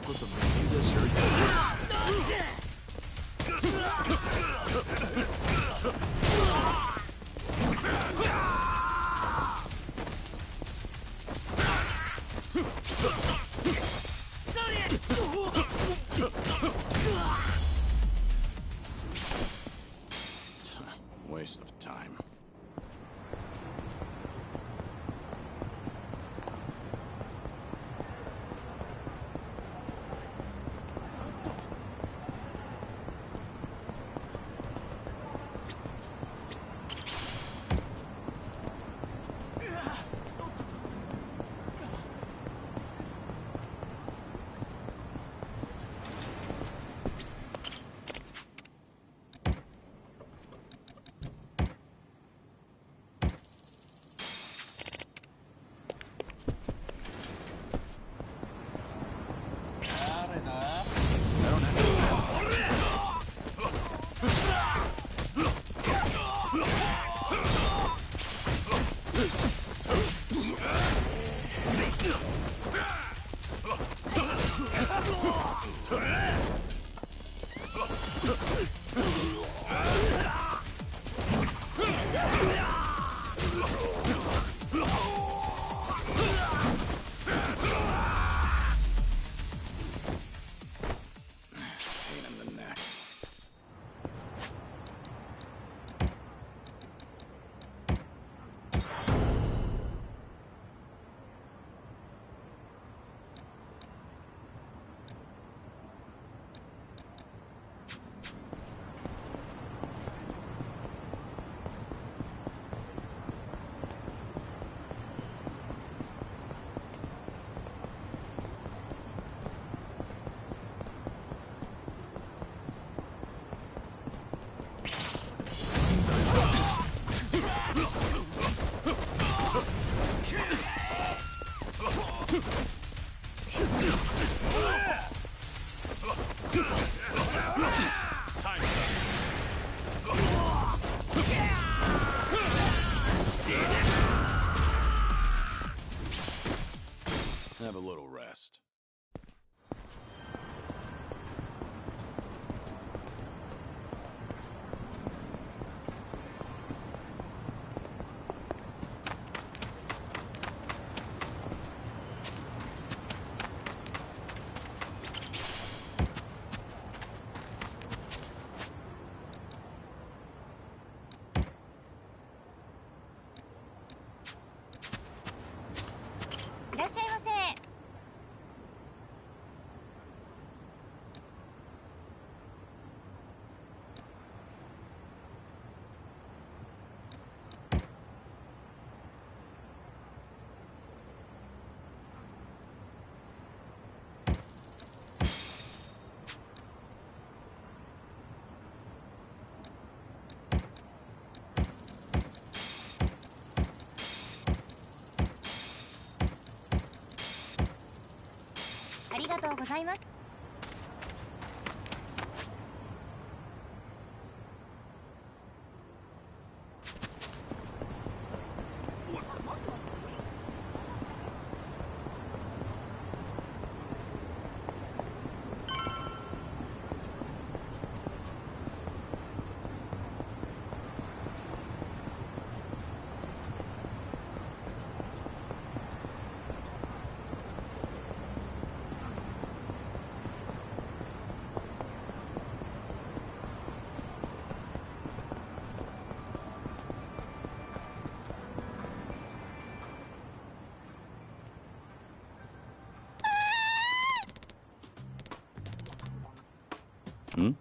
こそ無理でしょうよ。Waste of time. Have a little rest. Hmm?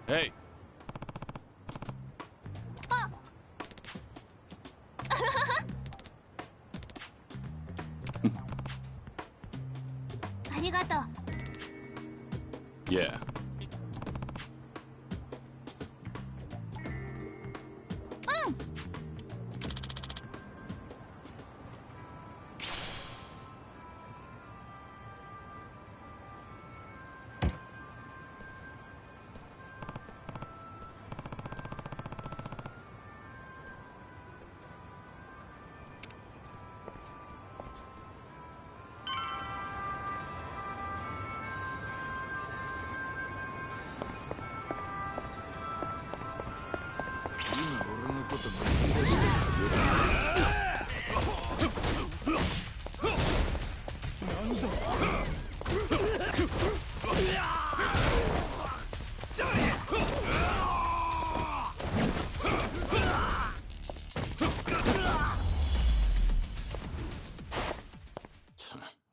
Hey. あありがとう。 Yeah.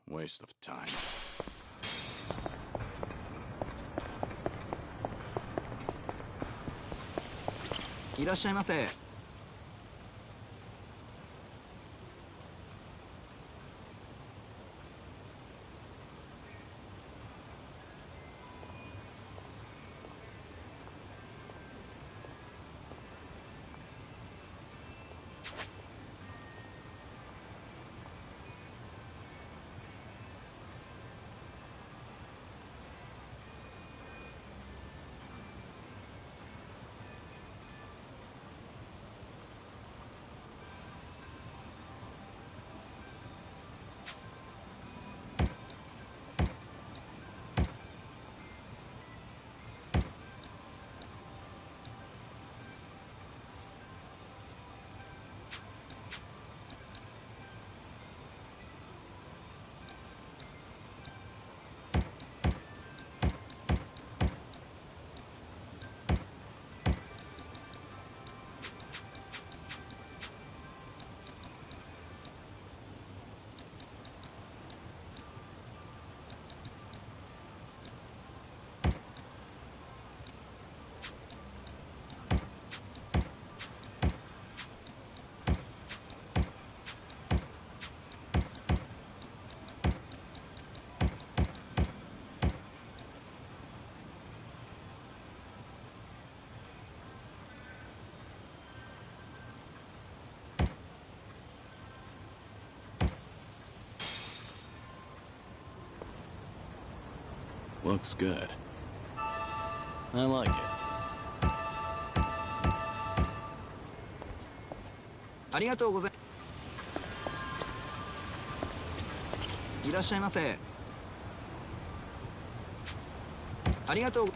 Waste of time. いらっしゃいませ。Looks good. I like it. ありがとうございます。いらっしゃいませ。ありがとう。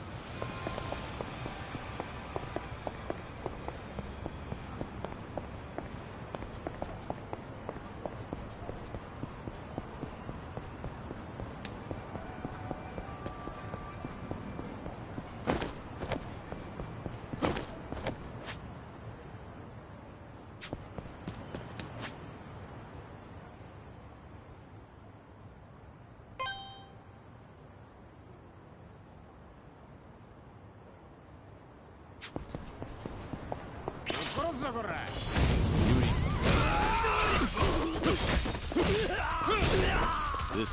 This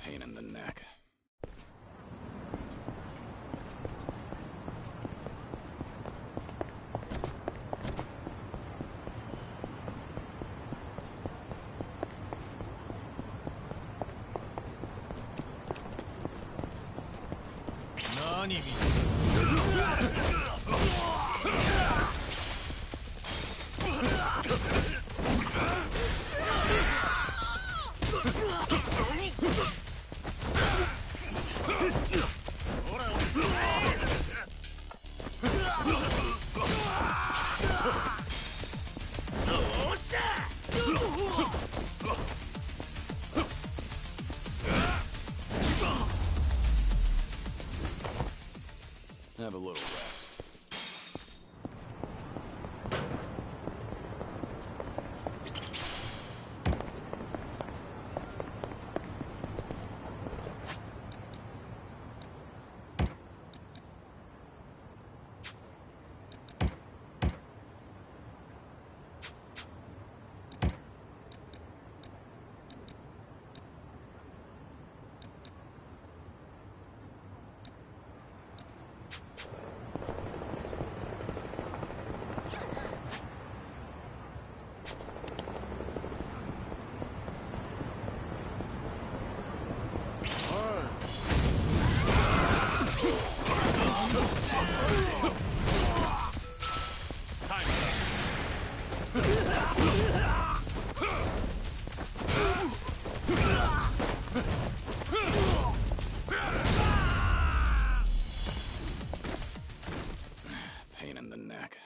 pain in the neck. Have a little rest. Pain in the neck.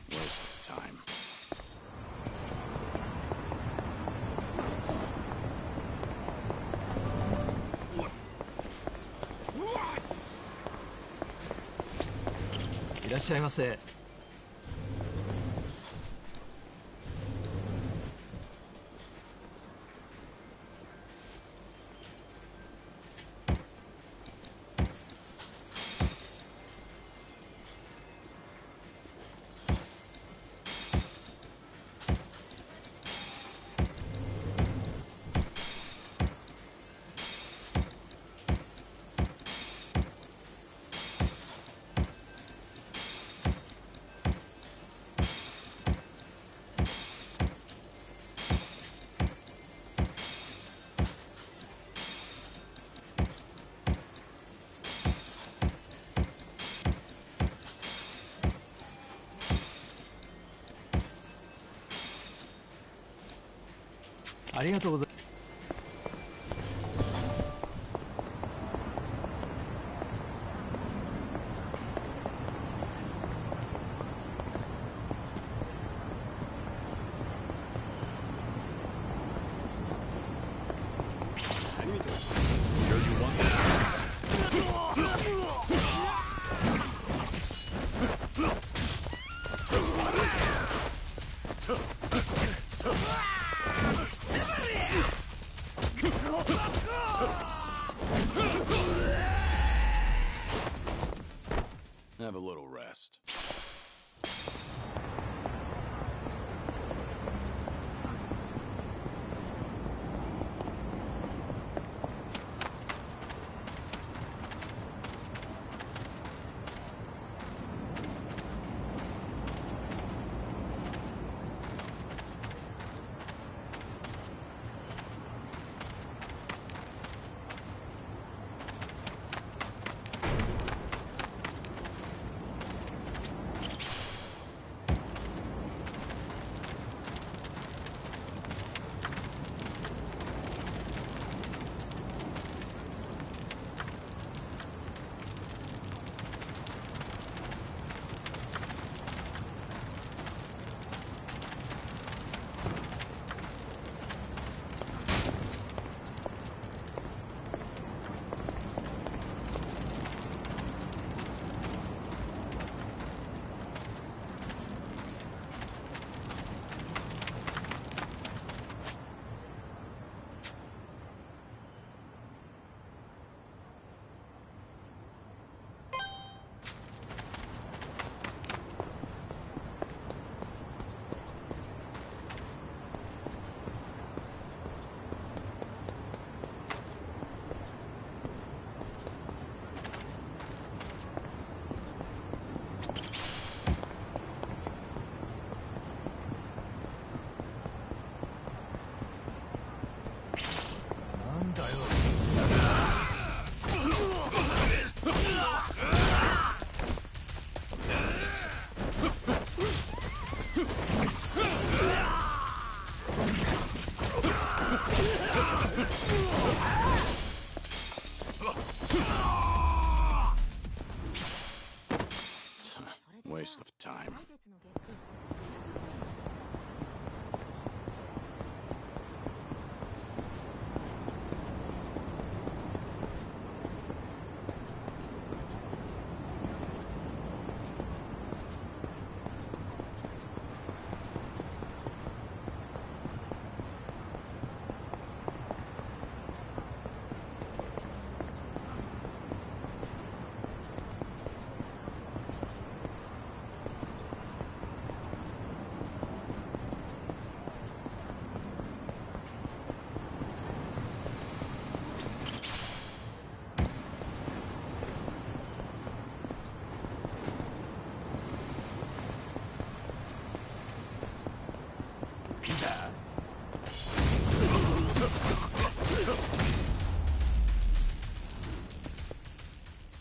Waste of time.いらっしゃいませ。ありがとうございます。Sure you want that? Have a little rest. Waste of time.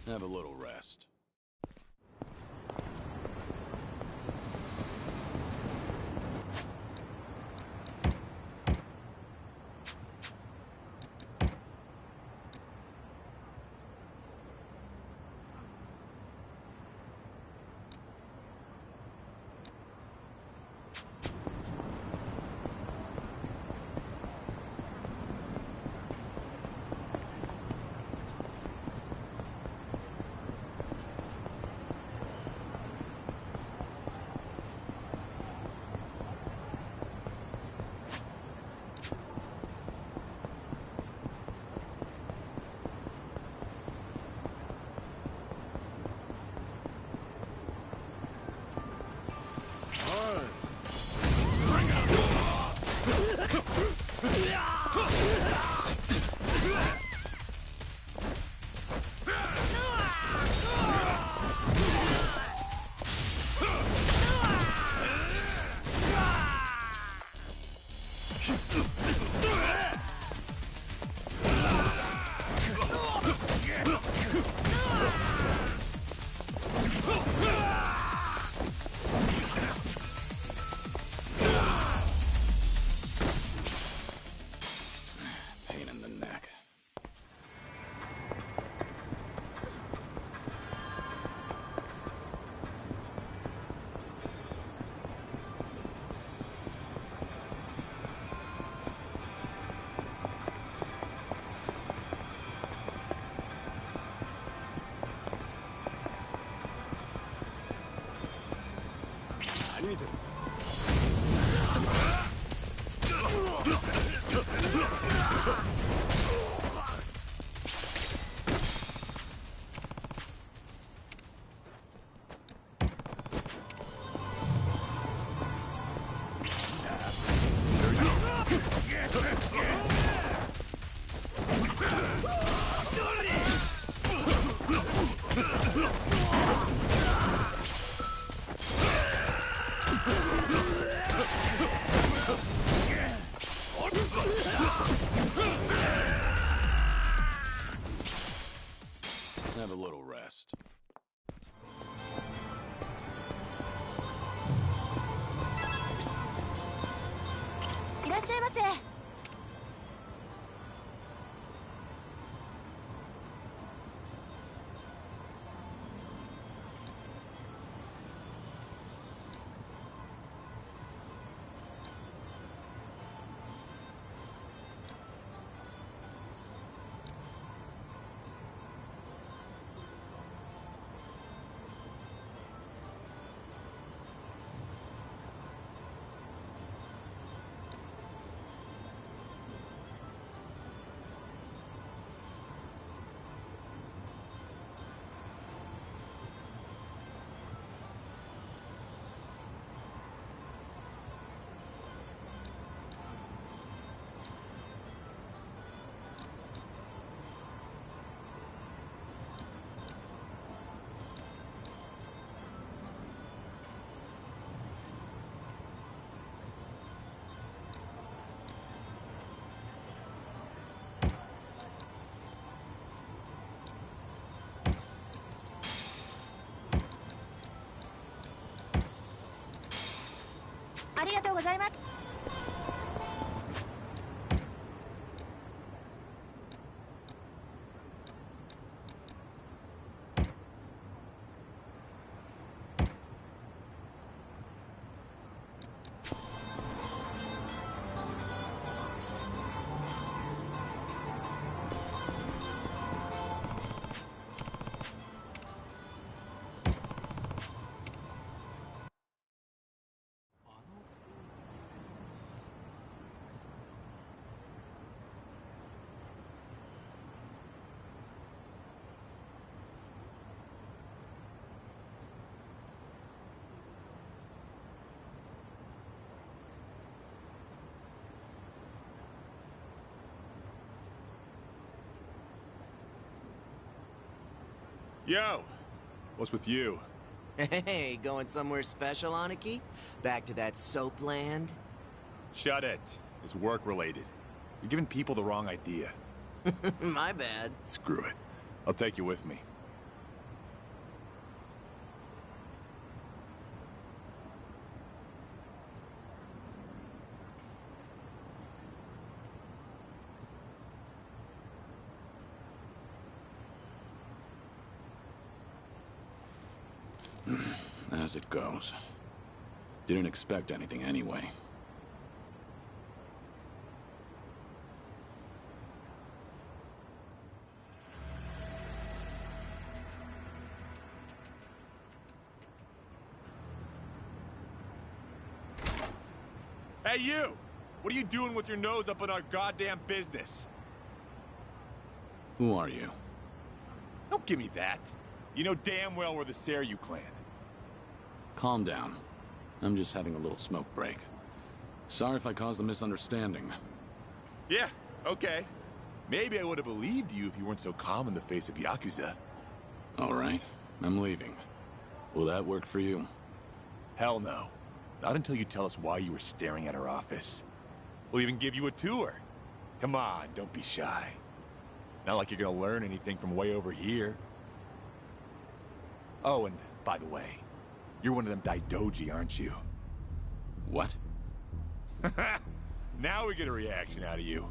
Have a little rest. Pain in the neck. best. いらっしゃいませ。ありがとうございます。Yo, what's with you? Hey, going somewhere special, Aniki? Back to that soap land? Shut it. It's work-related. You're giving people the wrong idea. My bad. Screw it. I'll take you with me. As it goes. Didn't expect anything anyway. Hey, you! What are you doing with your nose up in our goddamn business? Who are you? Don't give me that. You know damn well we're the Seryu clan. Calm down. I'm just having a little smoke break. Sorry if I caused a misunderstanding. Yeah, okay. Maybe I would have believed you if you weren't so calm in the face of Yakuza. All right, I'm leaving. Will that work for you? Hell no. Not until you tell us why you were staring at our office. We'll even give you a tour. Come on, don't be shy. Not like you're gonna learn anything from way over here. Oh, and by the way, you're one of them Daidoji, aren't you? What? Now we get a reaction out of you.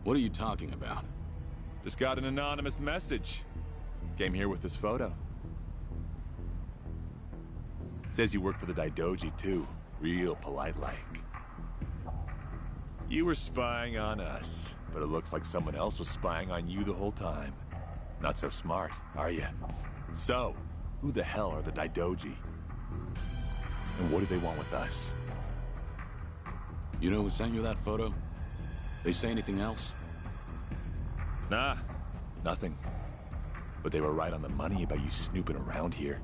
What are you talking about? Just got an anonymous message. Came here with this photo. Says you work for the Daidoji, too. Real polite-like. You were spying on us, but it looks like someone else was spying on you the whole time. Not so smart, are you? So, who the hell are the Daidoji? And what do they want with us? You know who sent you that photo? They say anything else? Nah, nothing. But they were right on the money about you snooping around here.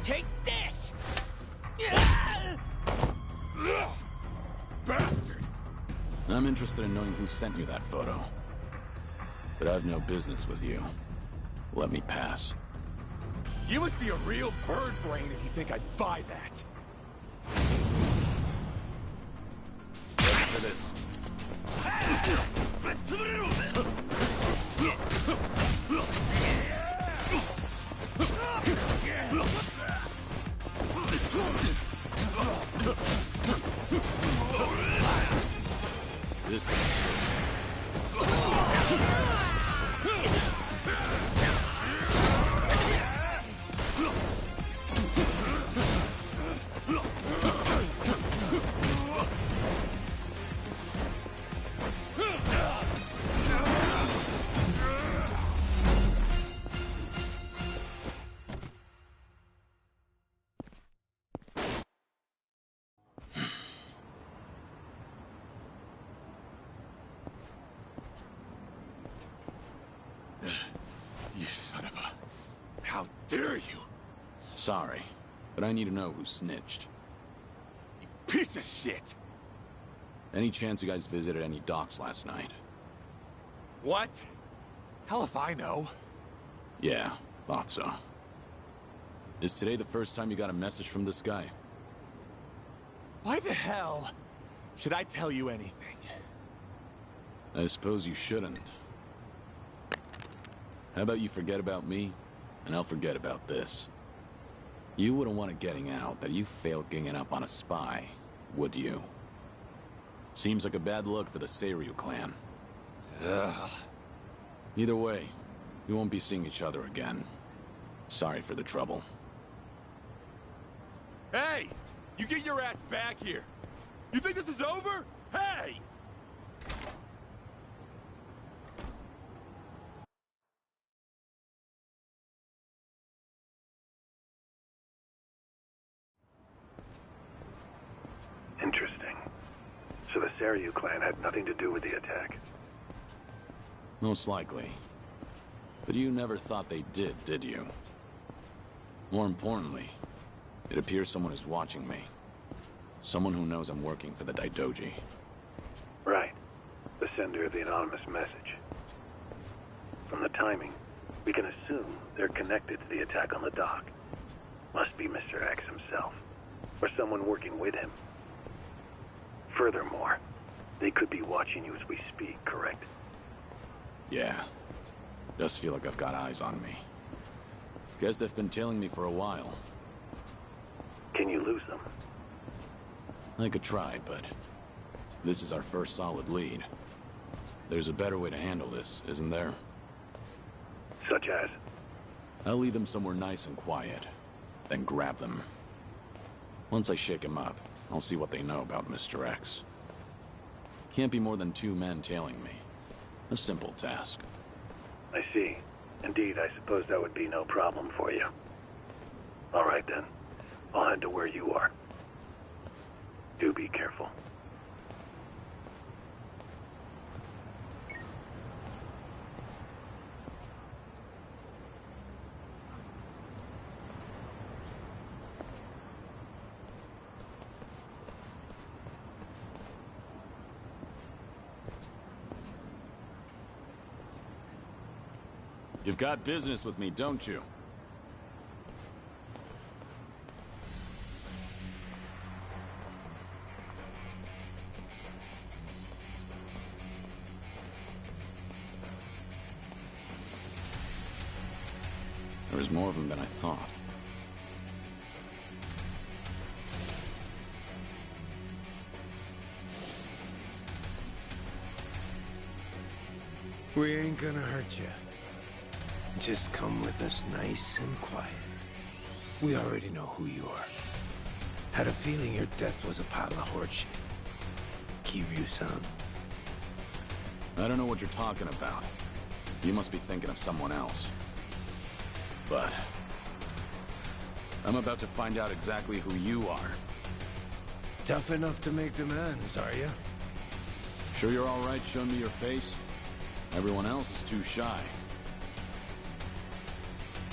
Take this! Bastard! I'm interested in knowing who sent you that photo. But I've no business with you. Let me pass. You must be a real bird brain if you think I'd buy that. Ready for this. This... You son of a... How dare you? Sorry, but I need to know who snitched. Piece of shit! Any chance you guys visited any docks last night? What? Hell if I know. Yeah, thought so. Is today the first time you got a message from this guy? Why the hell should I tell you anything? I suppose you shouldn't. How about you forget about me, and I'll forget about this. You wouldn't want it getting out that you failed ganging up on a spy, would you? Seems like a bad look for the Seiryu clan. Ugh. Either way, we won't be seeing each other again. Sorry for the trouble. Hey! You get your ass back here! You think this is over? Hey! Interesting. So the Seiryu clan had nothing to do with the attack? Most likely. But you never thought they did you? More importantly, it appears someone is watching me. Someone who knows I'm working for the Daidoji. Right. The sender of the anonymous message. From the timing, we can assume they're connected to the attack on the dock. Must be Mr. X himself, or someone working with him. Furthermore, they could be watching you as we speak, correct? Yeah. Does feel like I've got eyes on me. Guess they've been tailing me for a while. Can you lose them? I could try, but this is our first solid lead. There's a better way to handle this, isn't there? Such as? I'll lead them somewhere nice and quiet, then grab them. Once I shake them up, I'll see what they know about Mr. X. Can't be more than 2 men tailing me. A simple task. I see. Indeed, I suppose that would be no problem for you. All right then. I'll head to where you are. Do be careful. You've got business with me, don't you? There was more of them than I thought. We ain't gonna hurt you. Just come with us nice and quiet. We already know who you are. Had a feeling your death was a pile of horseshit. Kiryu-san. I don't know what you're talking about. You must be thinking of someone else. But I'm about to find out exactly who you are. Tough enough to make demands, are you? Sure you're all right showing me your face? Everyone else is too shy.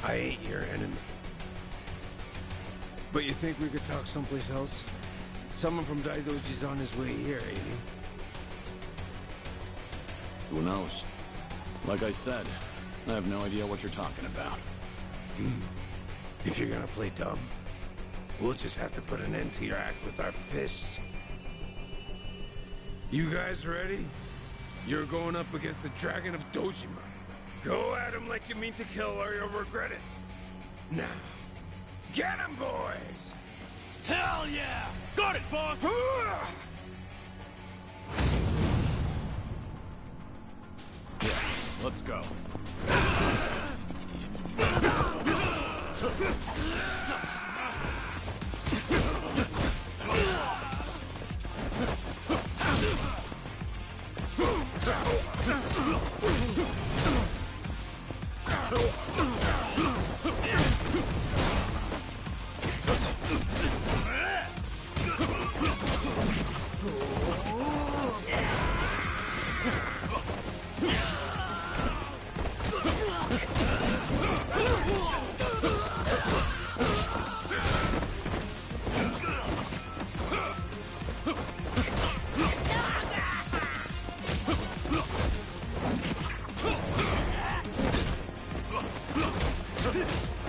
I ain't your enemy. But you think we could talk someplace else? Someone from Daidoji's on his way here, ain't he? Who knows? Like I said, I have no idea what you're talking about. If you're gonna play dumb, we'll just have to put an end to your act with our fists. You guys ready? You're going up against the Dragon of Dojima. Go at him like you mean to kill or you'll regret it. Now, get him, boys! Hell yeah! Got it, boss! Let's go.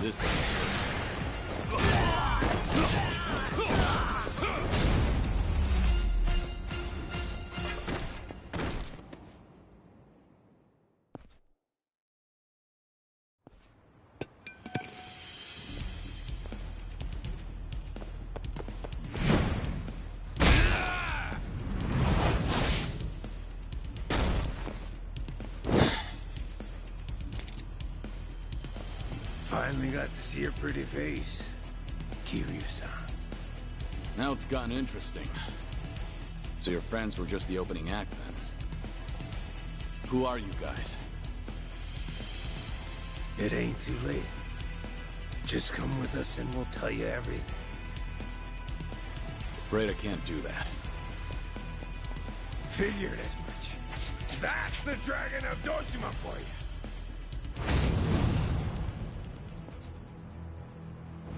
This Finally got to see your pretty face, Kiryu-san. Now it's gotten interesting. So your friends were just the opening act, then? Who are you guys? It ain't too late. Just come with us and we'll tell you everything. Afraid I can't do that. Figured as much. That's the Dragon of Dojima for you.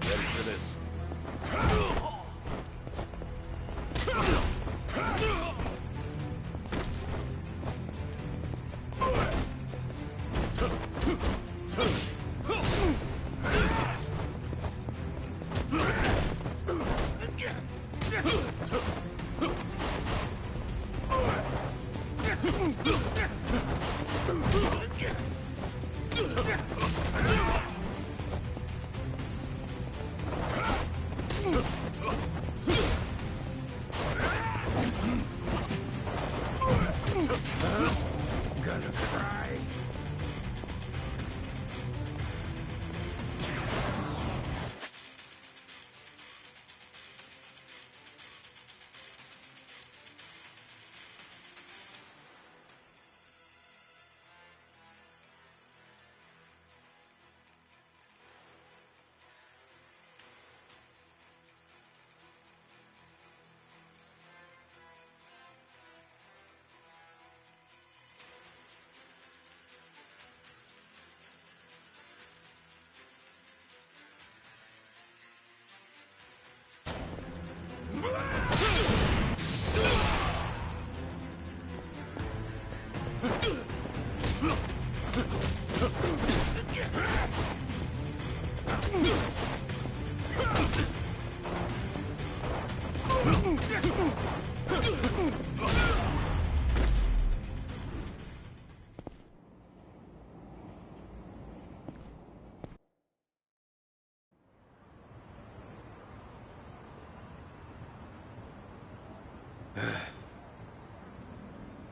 Ready for this? Gonna cry?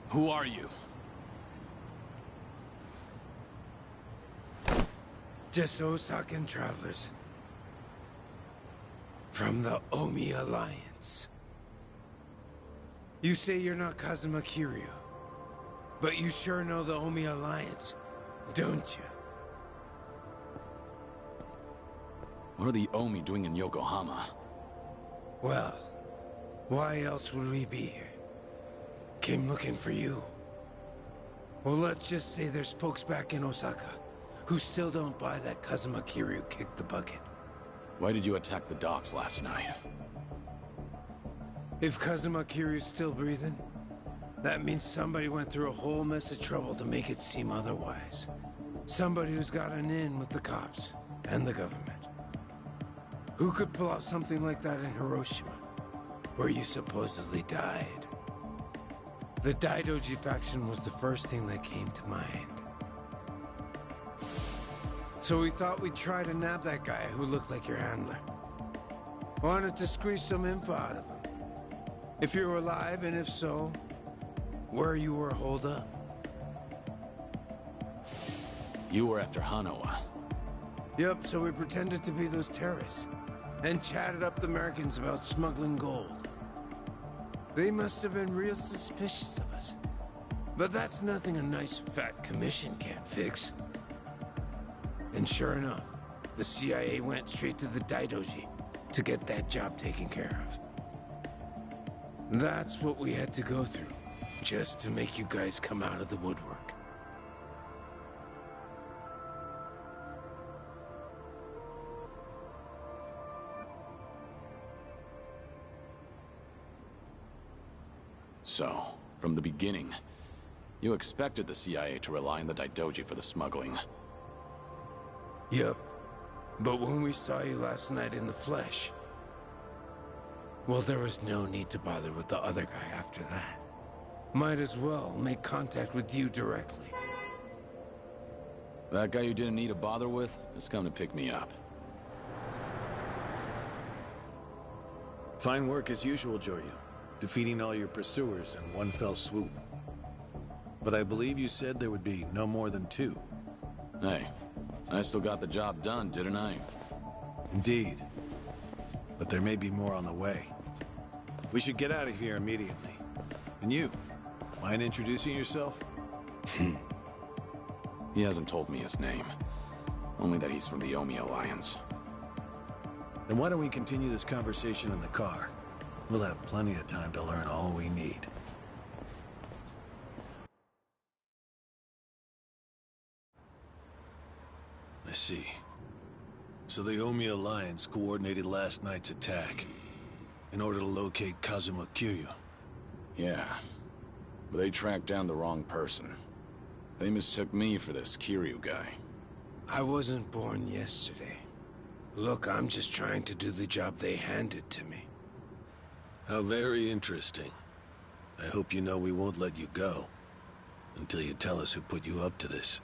Who are you? Just Osakan travelers. From the Omi Alliance. You say you're not Kazuma Kiryu, but you sure know the Omi Alliance, don't you? What are the Omi doing in Yokohama? Well, why else would we be here? Came looking for you. Well, let's just say there's folks back in Osaka who still don't buy that Kazuma Kiryu kicked the bucket. Why did you attack the docks last night? If Kazuma Kiryu's still breathing, that means somebody went through a whole mess of trouble to make it seem otherwise. Somebody who's got an in with the cops and the government. Who could pull off something like that in Hiroshima, where you supposedly died? The Daidoji faction was the first thing that came to mind. So we thought we'd try to nab that guy who looked like your handler. Wanted to squeeze some info out of him. If you were alive, and if so, where you were holed up. You were after Hanawa. Yep, so we pretended to be those terrorists and chatted up the Americans about smuggling gold. They must have been real suspicious of us. But that's nothing a nice fat commission can't fix. And sure enough, the CIA went straight to the Daidoji to get that job taken care of. That's what we had to go through, just to make you guys come out of the woodwork. So, from the beginning, you expected the CIA to rely on the Daidoji for the smuggling. Yep. But when we saw you last night in the flesh, well, there was no need to bother with the other guy after that. Might as well make contact with you directly. That guy you didn't need to bother with has come to pick me up. Fine work as usual, Joryu. Defeating all your pursuers in one fell swoop. But I believe you said there would be no more than 2. Hey, I still got the job done, didn't I? Indeed. But there may be more on the way. We should get out of here immediately. And you, mind introducing yourself? He hasn't told me his name. Only that he's from the Omi Alliance. Then why don't we continue this conversation in the car? We'll have plenty of time to learn all we need. I see. So the Omi Alliance coordinated last night's attack in order to locate Kazuma Kiryu. Yeah, but they tracked down the wrong person. They mistook me for this Kiryu guy. I wasn't born yesterday. Look, I'm just trying to do the job they handed to me. How very interesting. I hope you know we won't let you go until you tell us who put you up to this.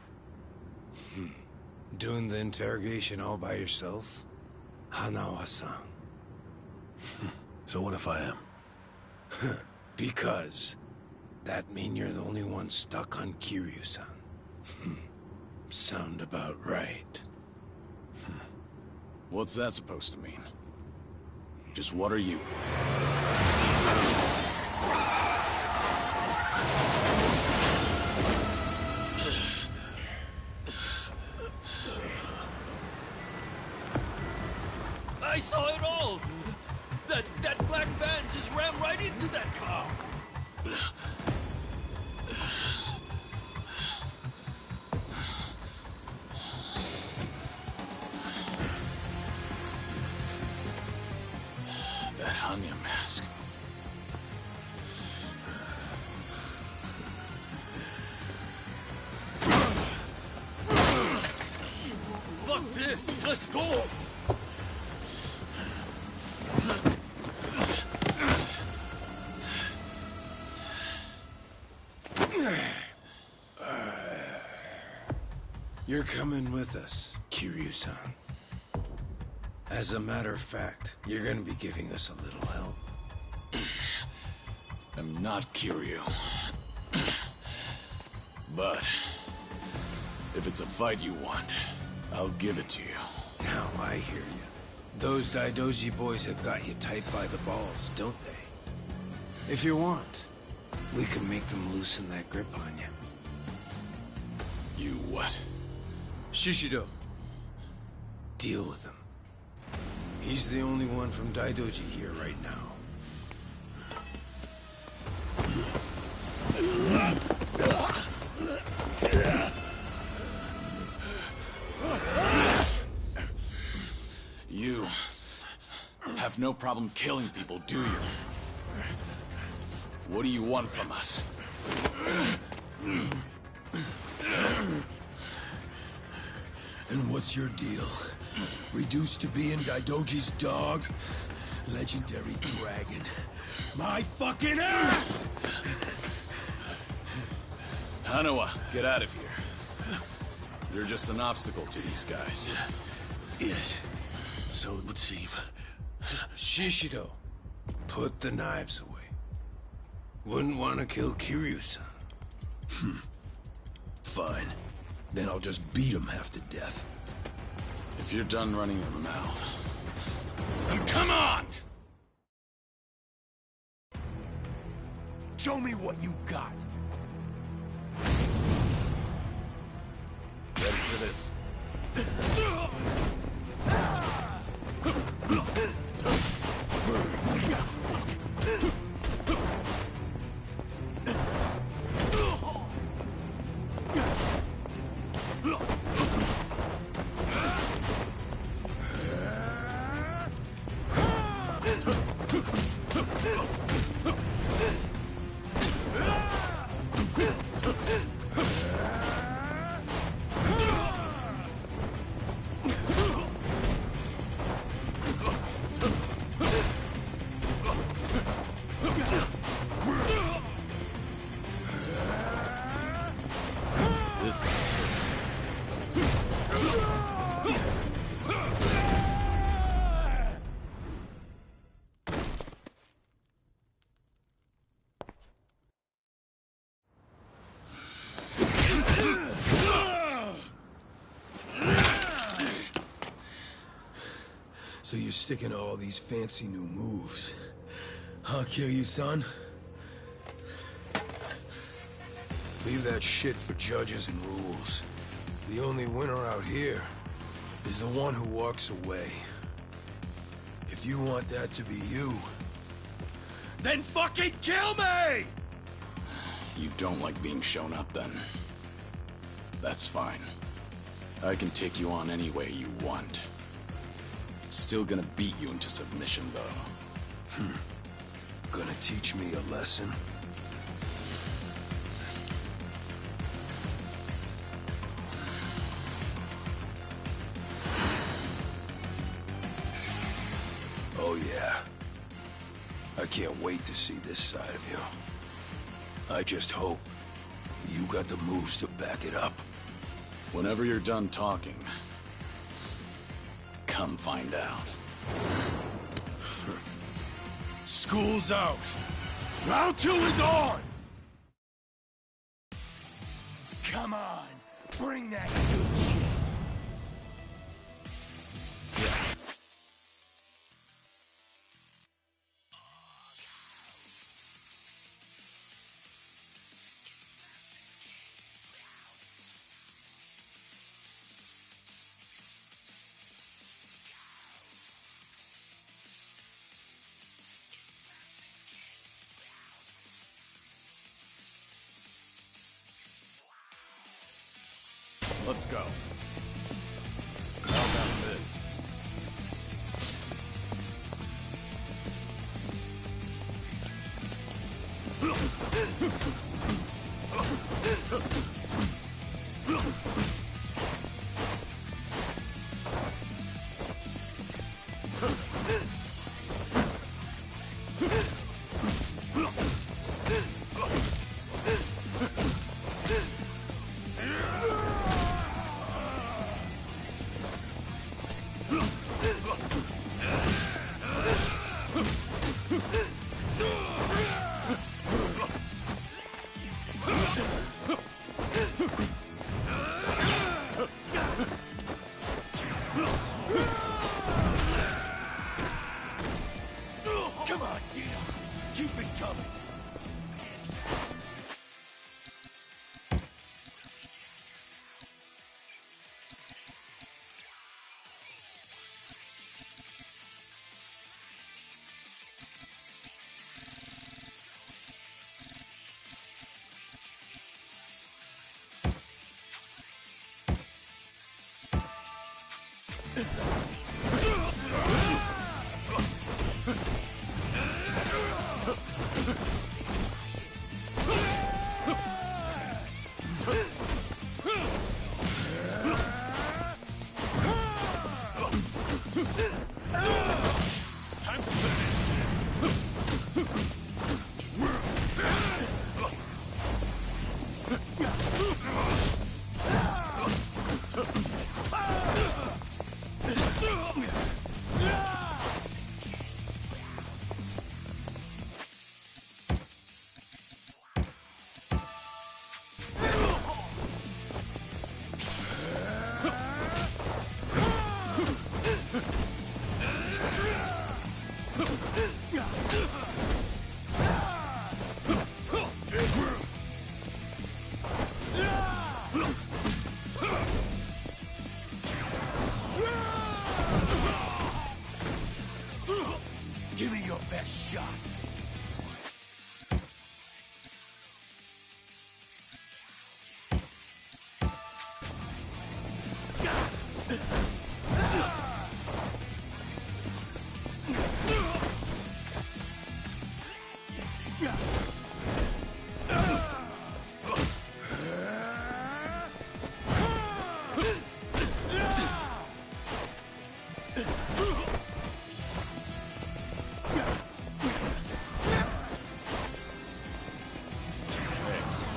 Doing the interrogation all by yourself? Hanawa-san. So what if I am? Because that mean you're the only one stuck on Kiryu-san. Sound about right. What's that supposed to mean? Just what are you? I saw it all! That black van just rammed right into that car! That Hanya mask. Fuck this! Let's go! You're coming with us, Kiryu-san. As a matter of fact, you're gonna be giving us a little help. I'm not Kiryu. But if it's a fight you want, I'll give it to you. Now I hear you. Those Daidoji boys have got you tight by the balls, don't they? If you want, we can make them loosen that grip on you. You what? Shishido. Deal with him. He's the only one from Daidoji here right now. You have no problem killing people, do you? What do you want from us? And what's your deal? Reduced to being Daidoji's dog? Legendary dragon. My fucking ass! Hanawa, get out of here. You're just an obstacle to these guys. Yes, so it would seem. Shishido, put the knives away. Wouldn't want to kill Kiryu-san. Fine. Then I'll just beat him half to death. If you're done running your mouth, then come on! Show me what you got. Ready for this? So you're sticking to all these fancy new moves. Huh, Kiryu-san? Leave that shit for judges and rules. The only winner out here is the one who walks away. If you want that to be you, then fucking kill me! you don't like being shown up then. That's fine. I can take you on any way you want. Still gonna beat you into submission, though. Gonna teach me a lesson? Oh yeah. I can't wait to see this side of you. I just hope you got the moves to back it up. Whenever you're done talking, come find out. School's out. Round 2 is on! Come on, bring that good shit. Let's go. How about this? Come on, keep it coming.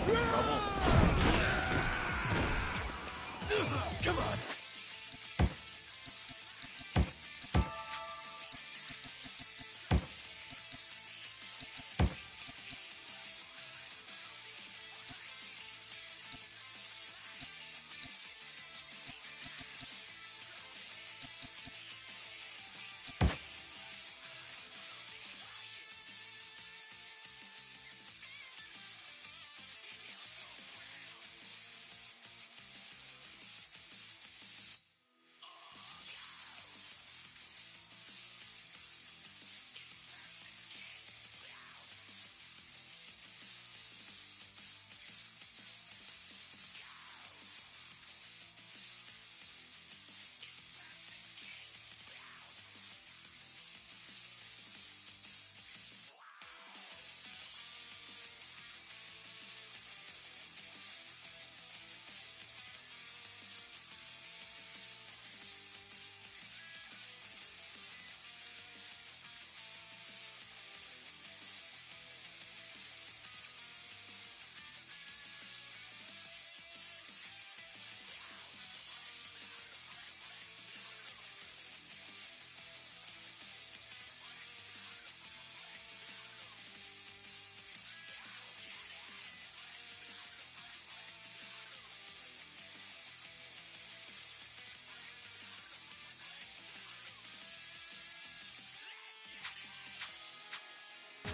Trouble? Come on.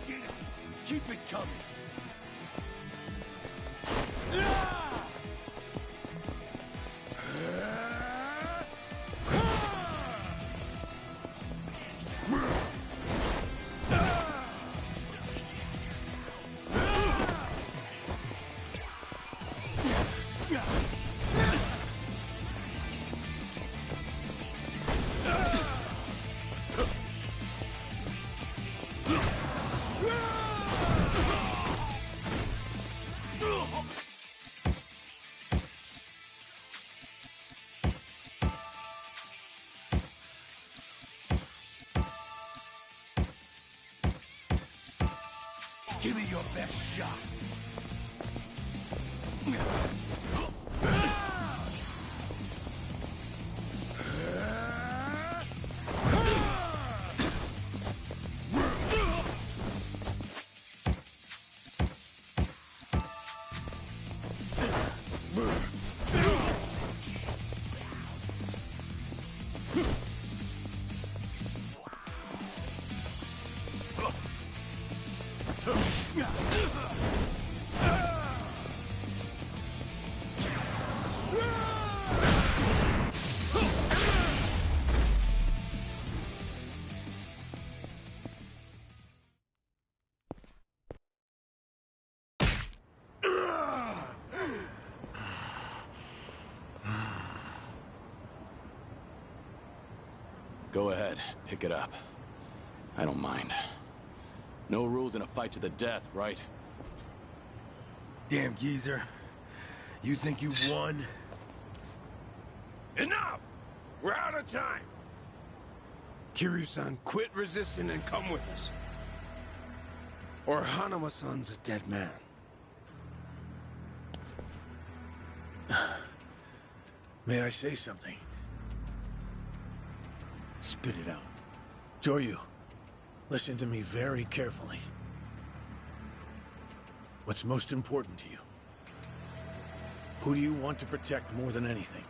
Get it! Keep it coming! Give me your best shot. Go ahead, pick it up. I don't mind. No rules in a fight to the death, right? Damn geezer. You think you've won? Enough! We're out of time! Kiryu-san, quit resisting and come with us. Or Hanama-san's a dead man. May I say something? Spit it out. Joryu, listen to me very carefully. What's most important to you? Who do you want to protect more than anything?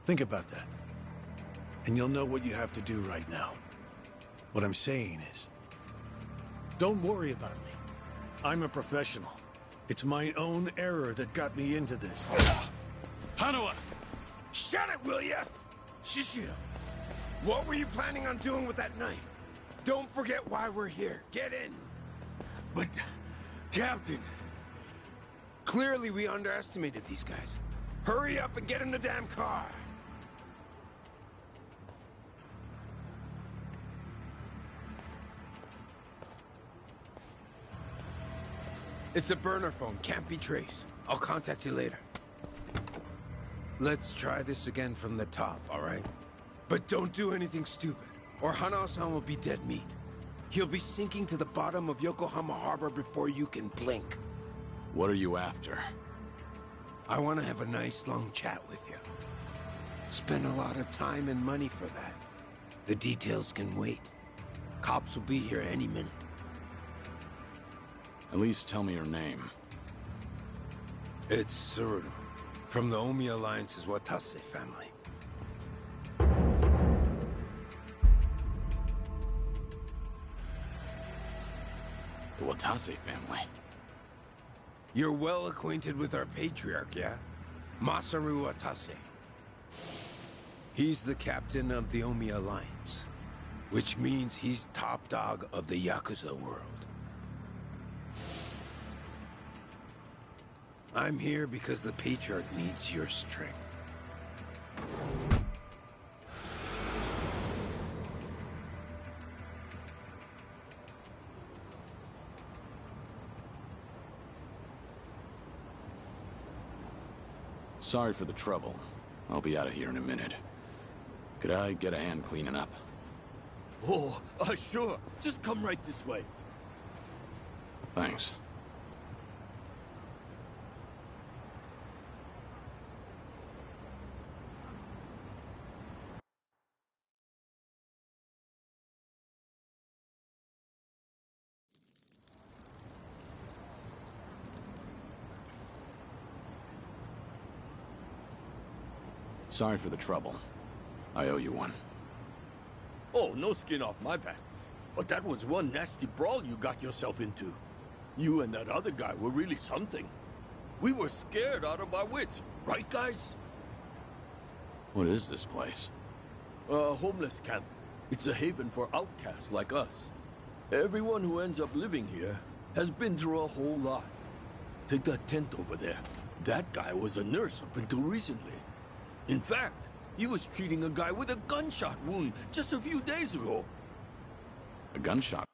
Think about that. And you'll know what you have to do right now. What I'm saying is, don't worry about me. I'm a professional. It's my own error that got me into this. Hanawa! Shut it, will ya? Shishio! What were you planning on doing with that knife? Don't forget why we're here. Get in! But, Captain... Clearly we underestimated these guys. Hurry up and get in the damn car! It's a burner phone, can't be traced. I'll contact you later. Let's try this again from the top, all right? But don't do anything stupid, or Hanao-san will be dead meat. He'll be sinking to the bottom of Yokohama Harbor before you can blink. What are you after? I want to have a nice long chat with you. Spend a lot of time and money for that. The details can wait. Cops will be here any minute. At least tell me your name. It's Tsuruno, from the Omi Alliance's Watase family. The Watase family? You're well acquainted with our patriarch, yeah? Masaru Watase. He's the captain of the Omi Alliance, which means he's top dog of the Yakuza world. I'm here because the patriarch needs your strength. Sorry for the trouble. I'll be out of here in a minute. Could I get a hand cleaning up? Oh, sure. Just come right this way. Thanks. Sorry for the trouble. I owe you one. Oh, no skin off my back. But that was one nasty brawl you got yourself into. You and that other guy were really something. We were scared out of our wits, right, guys? What is this place? A homeless camp. It's a haven for outcasts like us. Everyone who ends up living here has been through a whole lot. Take that tent over there. That guy was a nurse up until recently. In fact, he was treating a guy with a gunshot wound just a few days ago. A gunshot?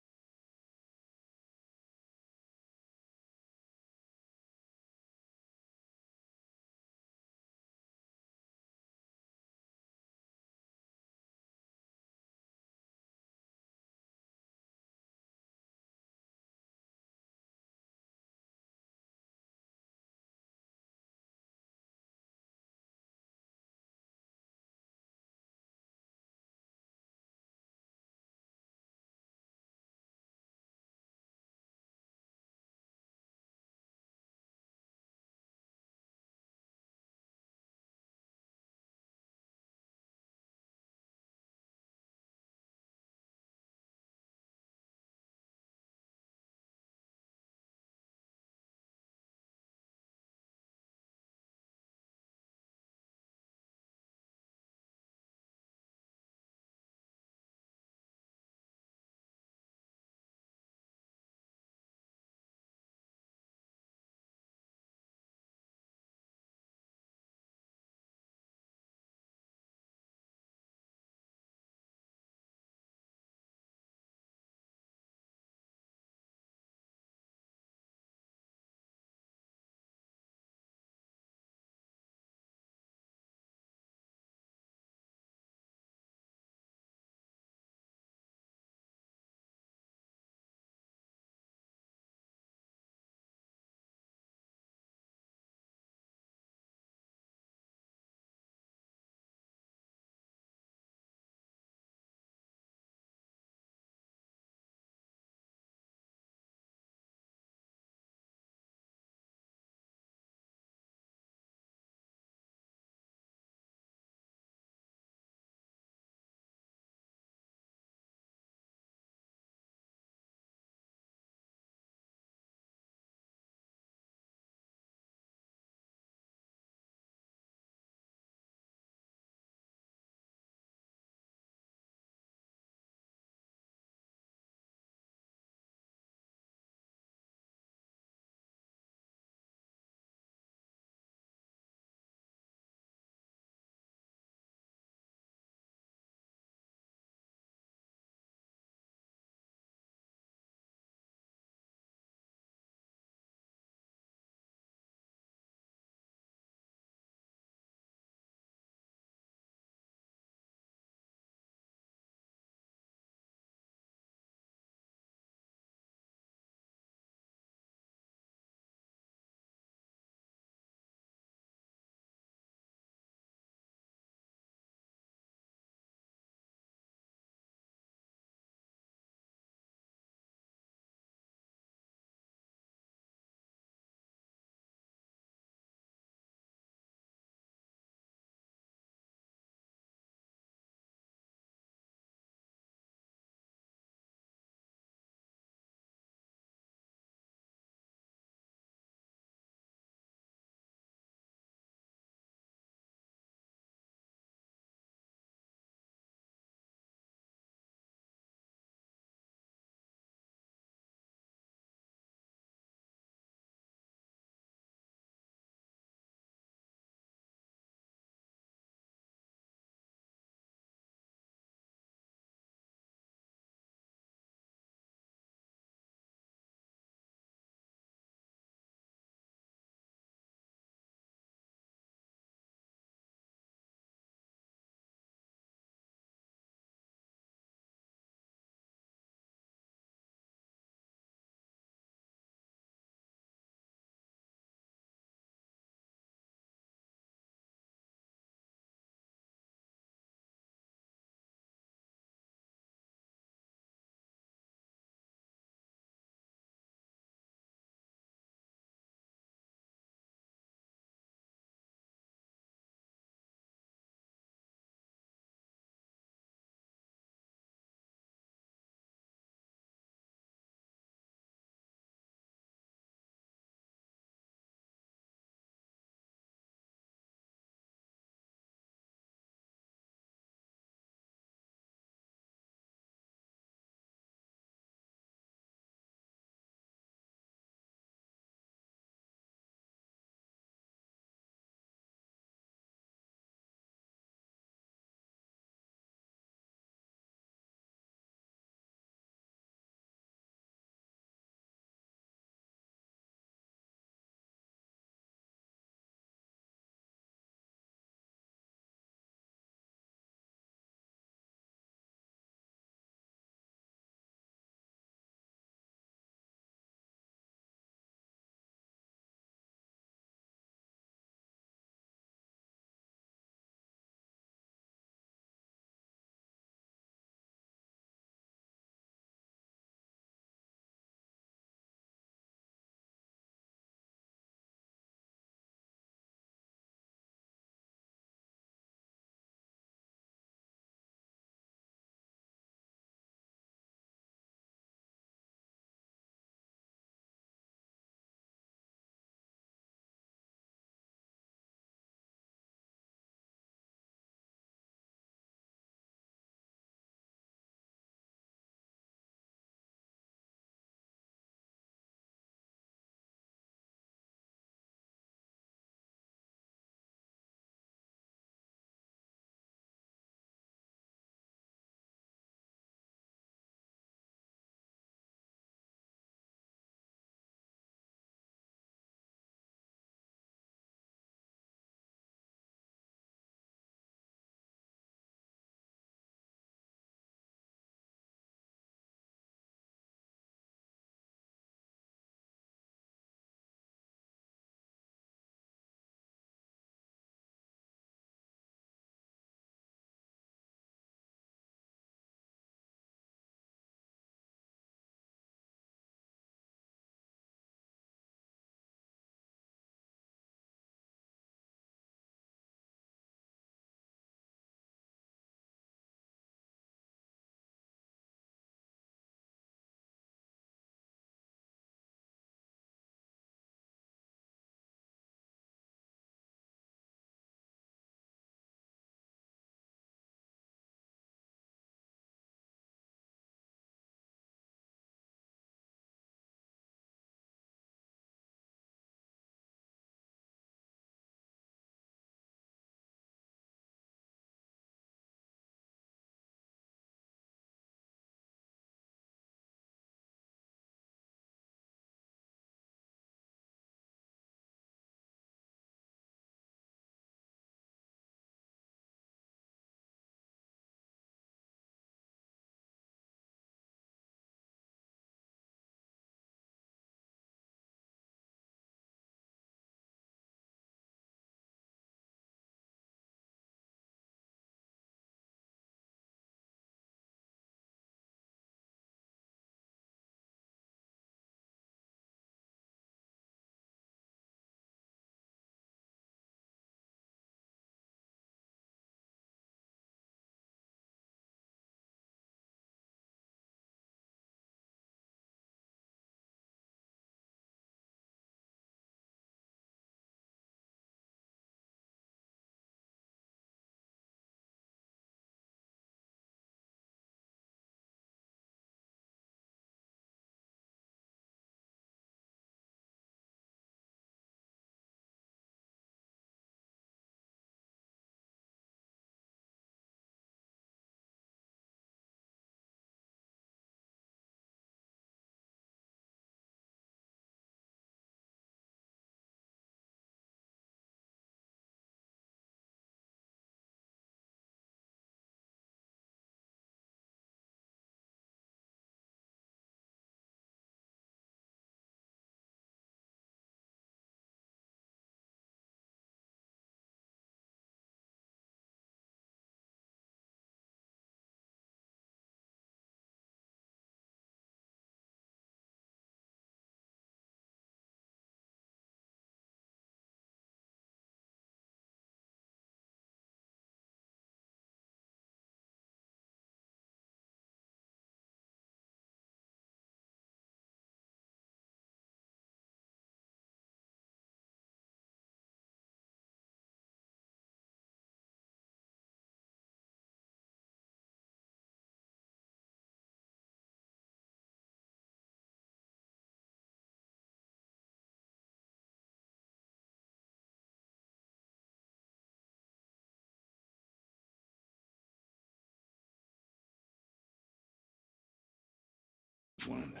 wound.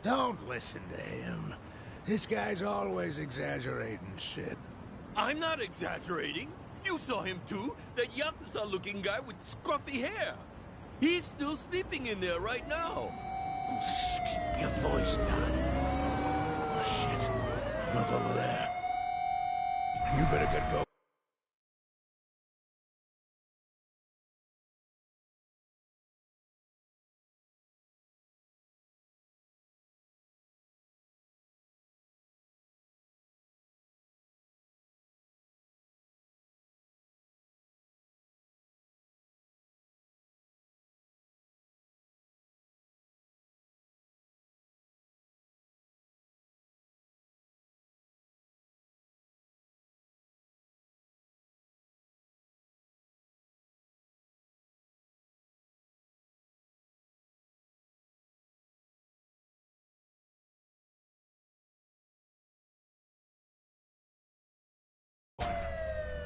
Don't listen to him. This guy's always exaggerating shit. I'm not exaggerating. You saw him too. That Yakuza-looking guy with scruffy hair. He's still sleeping in there right now. Keep your voice down. Oh, shit. Look over there. You better get going.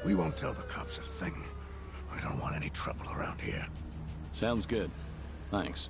We won't tell the cops a thing. I don't want any trouble around here. Sounds good. Thanks.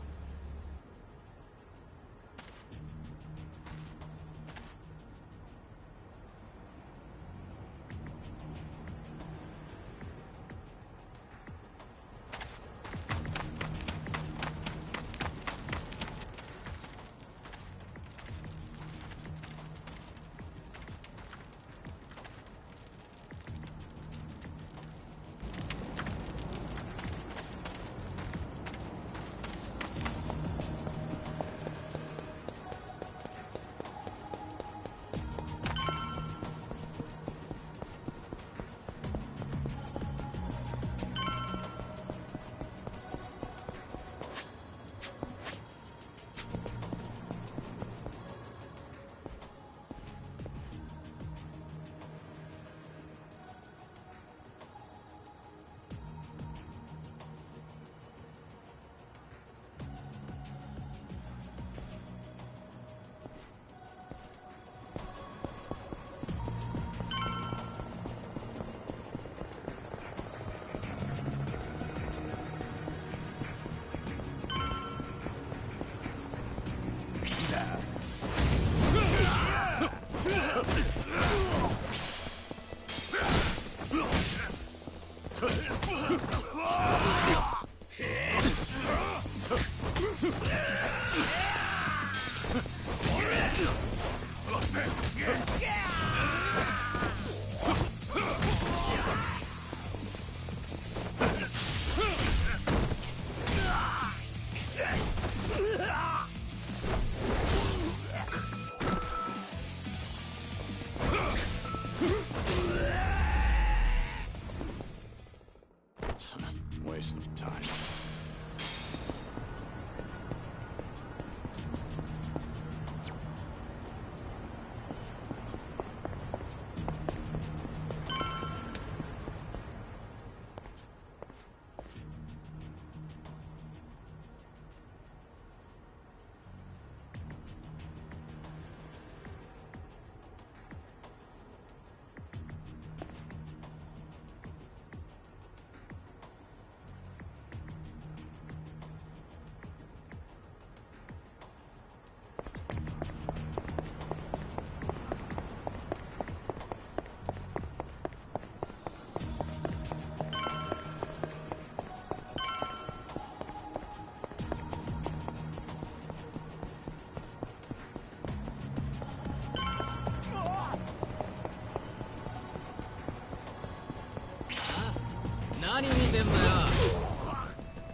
Waste of time.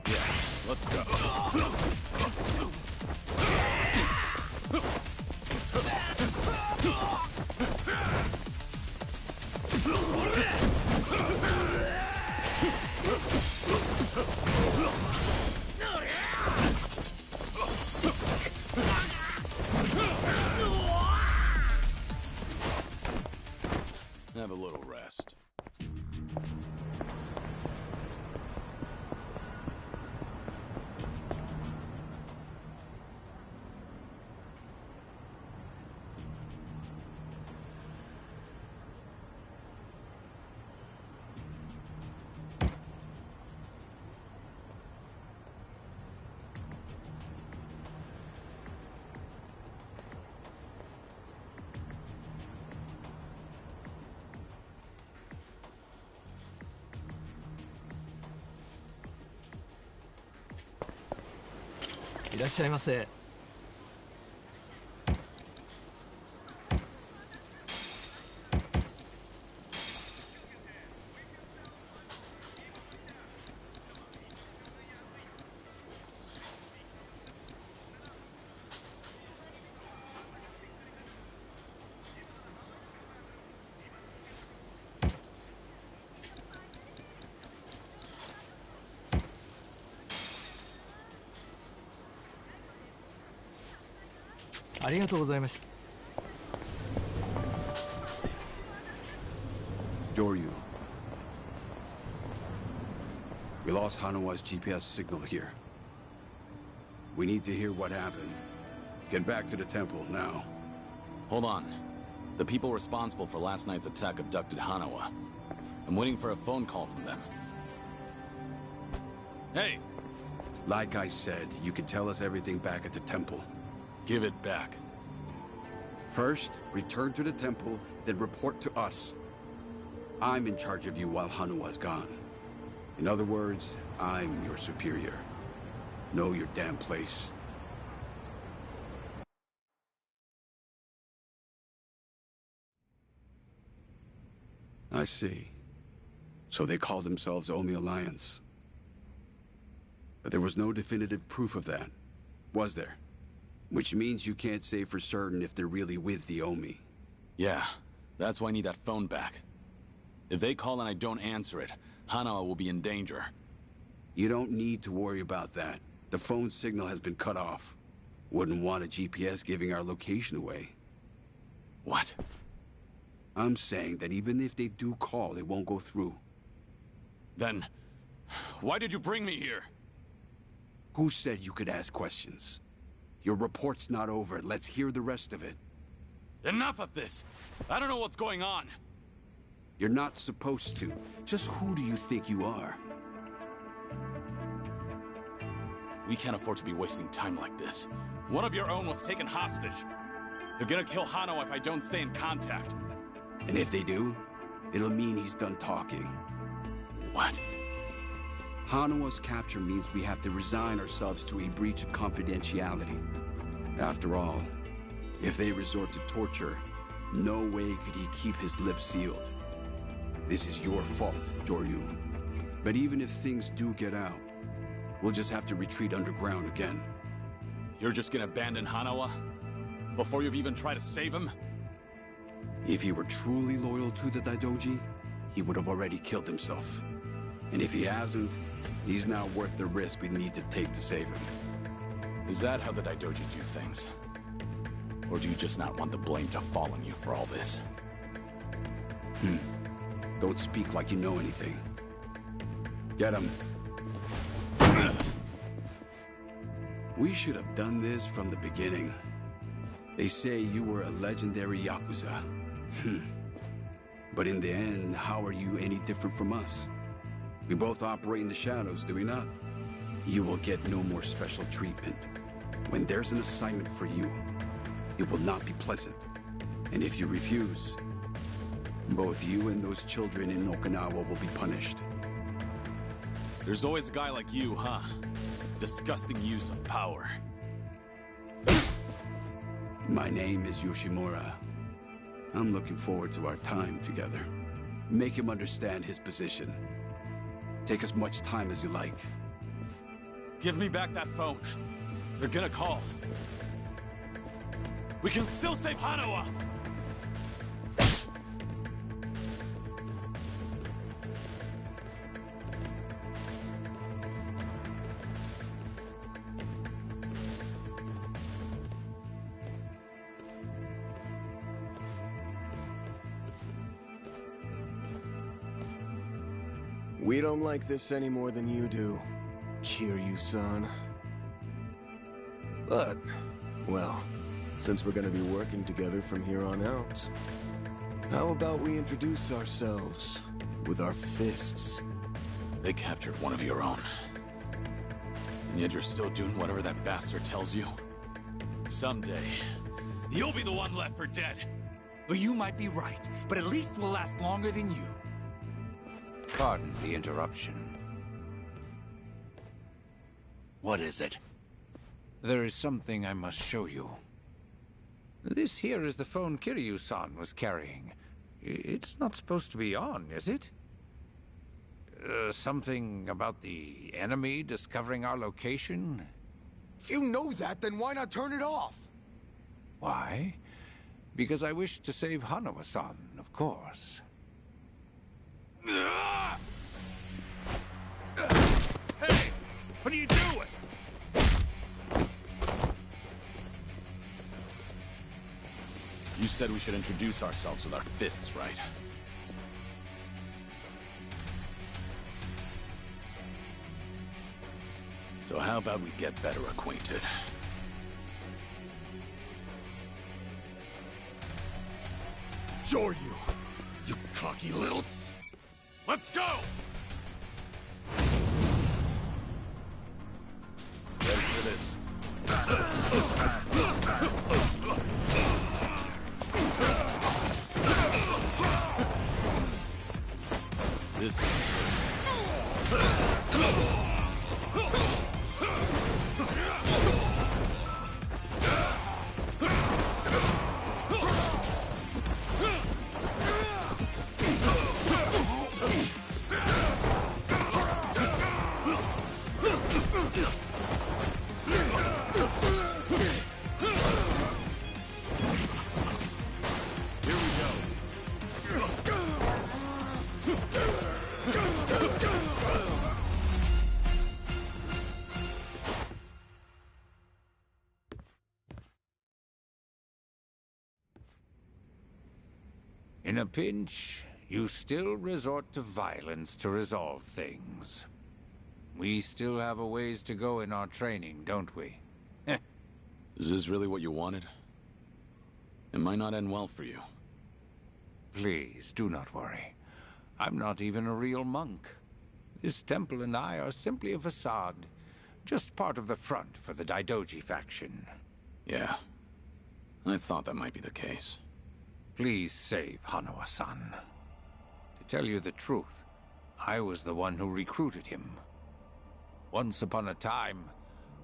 Yeah, let's go. Have a little rest. いらっしゃいませ。ありがとうございました。Joryu. We lost Hanawa's GPS signal here. We need to hear what happened. Get back to the temple now. Hold on. The people responsible for last night's attack abducted Hanawa. I'm waiting for a phone call from them. Hey! Like I said, you can tell us everything back at the temple. Give it back. First, return to the temple, then report to us. I'm in charge of you while Hanawa's gone. In other words, I'm your superior. Know your damn place. I see. So they call themselves Omi Alliance. But there was no definitive proof of that, was there? Which means you can't say for certain if they're really with the Omi. Yeah, that's why I need that phone back. If they call and I don't answer it, Hanawa will be in danger. You don't need to worry about that. The phone signal has been cut off. Wouldn't want a GPS giving our location away. What? I'm saying that even if they do call, it won't go through. Then, why did you bring me here? Who said you could ask questions? Your report's not over. Let's hear the rest of it. Enough of this! I don't know what's going on! You're not supposed to. Just who do you think you are? We can't afford to be wasting time like this. One of your own was taken hostage. They're gonna kill Hanawa if I don't stay in contact. And if they do, it'll mean he's done talking. What? Hanawa's capture means we have to resign ourselves to a breach of confidentiality. After all, if they resort to torture, no way could he keep his lips sealed. This is your fault, Joryu. But even if things do get out, we'll just have to retreat underground again. You're just gonna abandon Hanawa? Before you've even tried to save him? If he were truly loyal to the Daidoji, he would have already killed himself. And if he hasn't, he's not worth the risk we need to take to save him. Is that how the Daidoji do things? Or do you just not want the blame to fall on you for all this? Don't speak like you know anything. Get him. We should have done this from the beginning. They say you were a legendary Yakuza. But in the end, how are you any different from us? We both operate in the shadows, do we not? You will get no more special treatment. When there's an assignment for you, it will not be pleasant. And if you refuse, both you and those children in Okinawa will be punished. There's always a guy like you, huh? Disgusting use of power. My name is Yoshimura. I'm looking forward to our time together. Make him understand his position. Take as much time as you like. Give me back that phone. They're gonna call. We can still save Hanawa! We don't like this any more than you do, Kiryu-san. But, well, since we're gonna be working together from here on out, how about we introduce ourselves with our fists? They captured one of your own. And yet you're still doing whatever that bastard tells you? Someday, you'll be the one left for dead. Well, you might be right, but at least we'll last longer than you. Pardon the interruption. What is it? There is something I must show you. This here is the phone Kiryu-san was carrying. It's not supposed to be on, is it? Something about the enemy discovering our location? If you know that, then why not turn it off? Why? Because I wish to save Hanawa-san, of course. Hey! What are you doing? You said we should introduce ourselves with our fists, right? So how about we get better acquainted? Joryu, you cocky little... Let's go! Ready for this? This In a pinch, you still resort to violence to resolve things. We still have a ways to go in our training, don't we? Is this really what you wanted? It might not end well for you. Please, do not worry. I'm not even a real monk. This temple and I are simply a facade. Just part of the front for the Daidoji faction. Yeah. I thought that might be the case. Please save Hanawa-san. To tell you the truth, I was the one who recruited him. Once upon a time,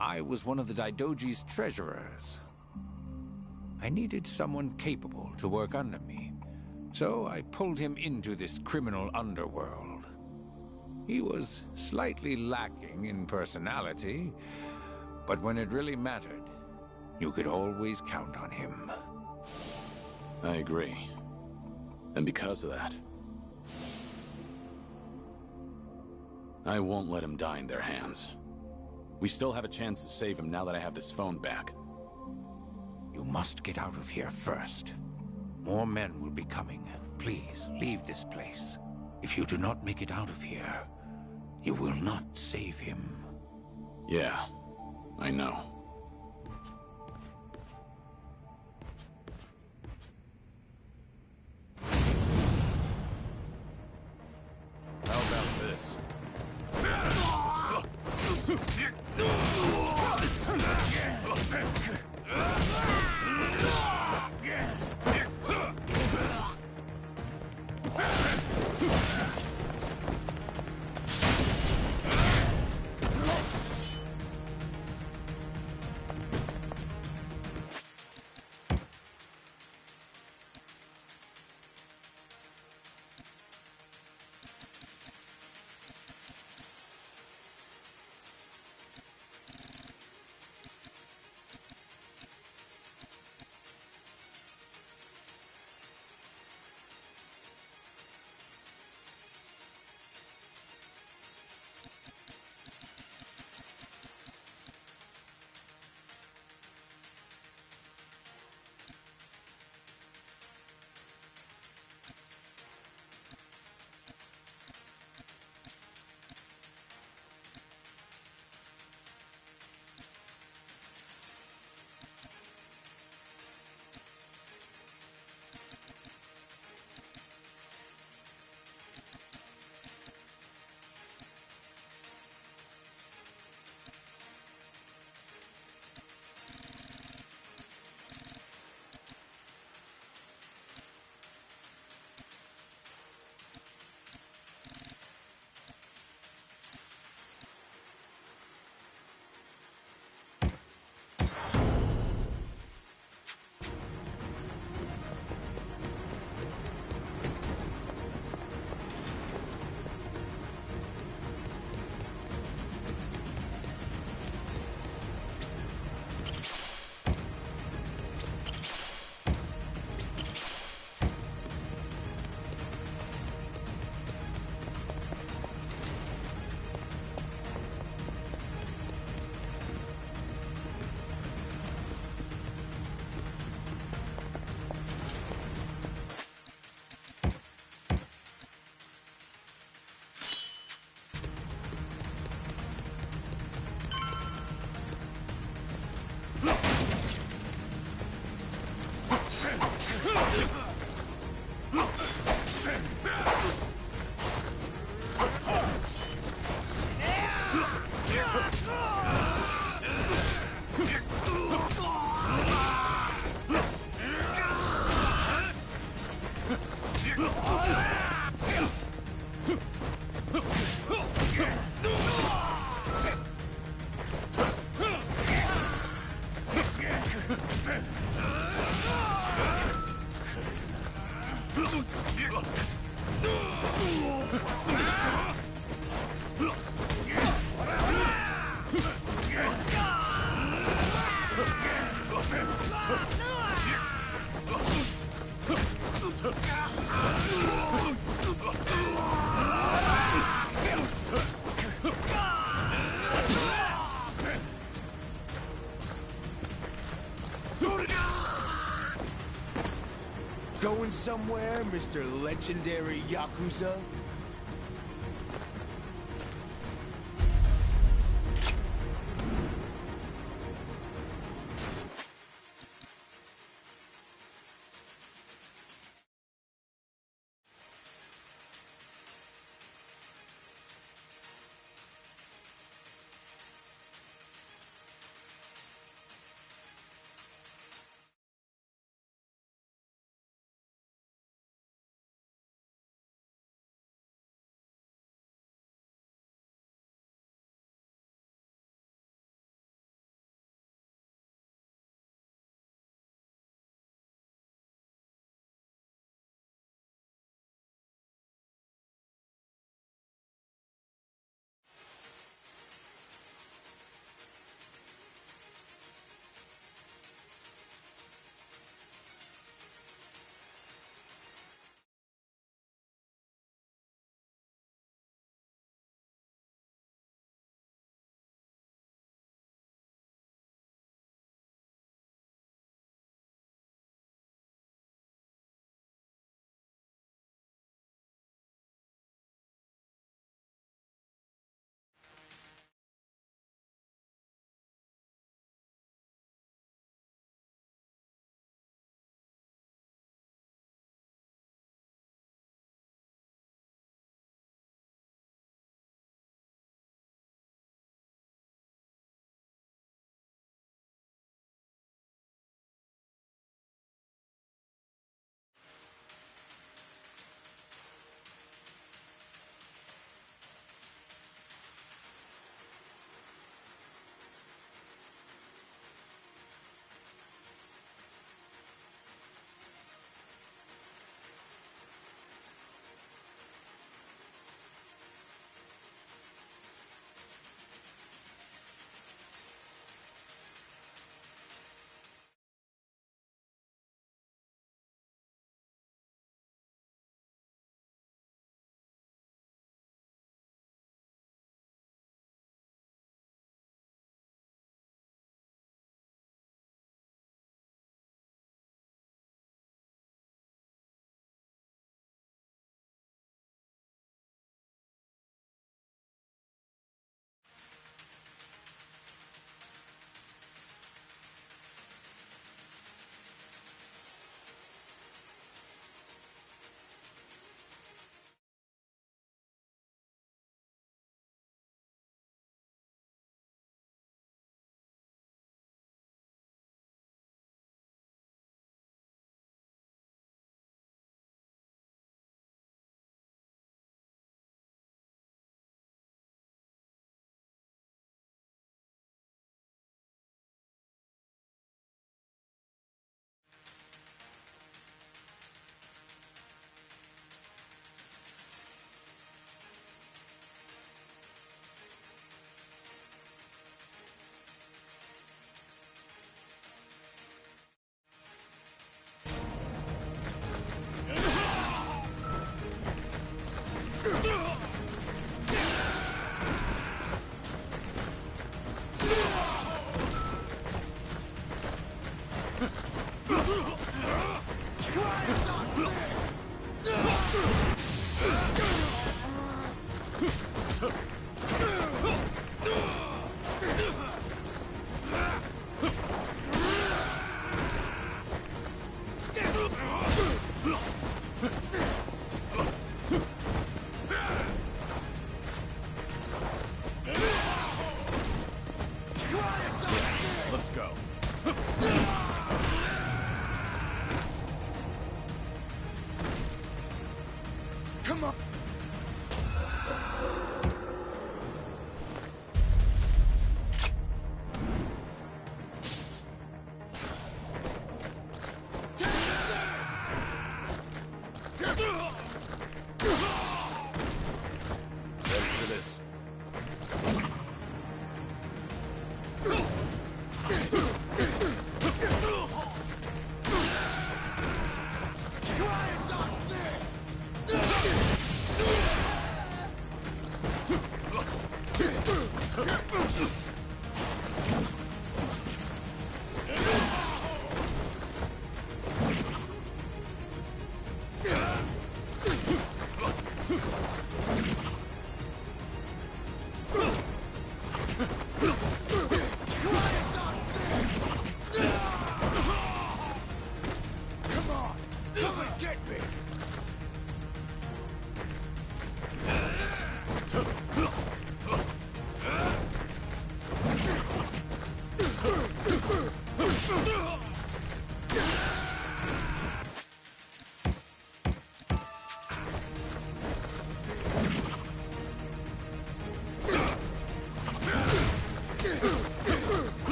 I was one of the Daidoji's treasurers. I needed someone capable to work under me, so I pulled him into this criminal underworld. He was slightly lacking in personality, but when it really mattered, you could always count on him. I agree. And because of that, I won't let him die in their hands. We still have a chance to save him now that I have this phone back. You must get out of here first. More men will be coming. Please, leave this place. If you do not make it out of here, you will not save him. Yeah, I know. How about this? Going somewhere, Mr. Legendary Yakuza?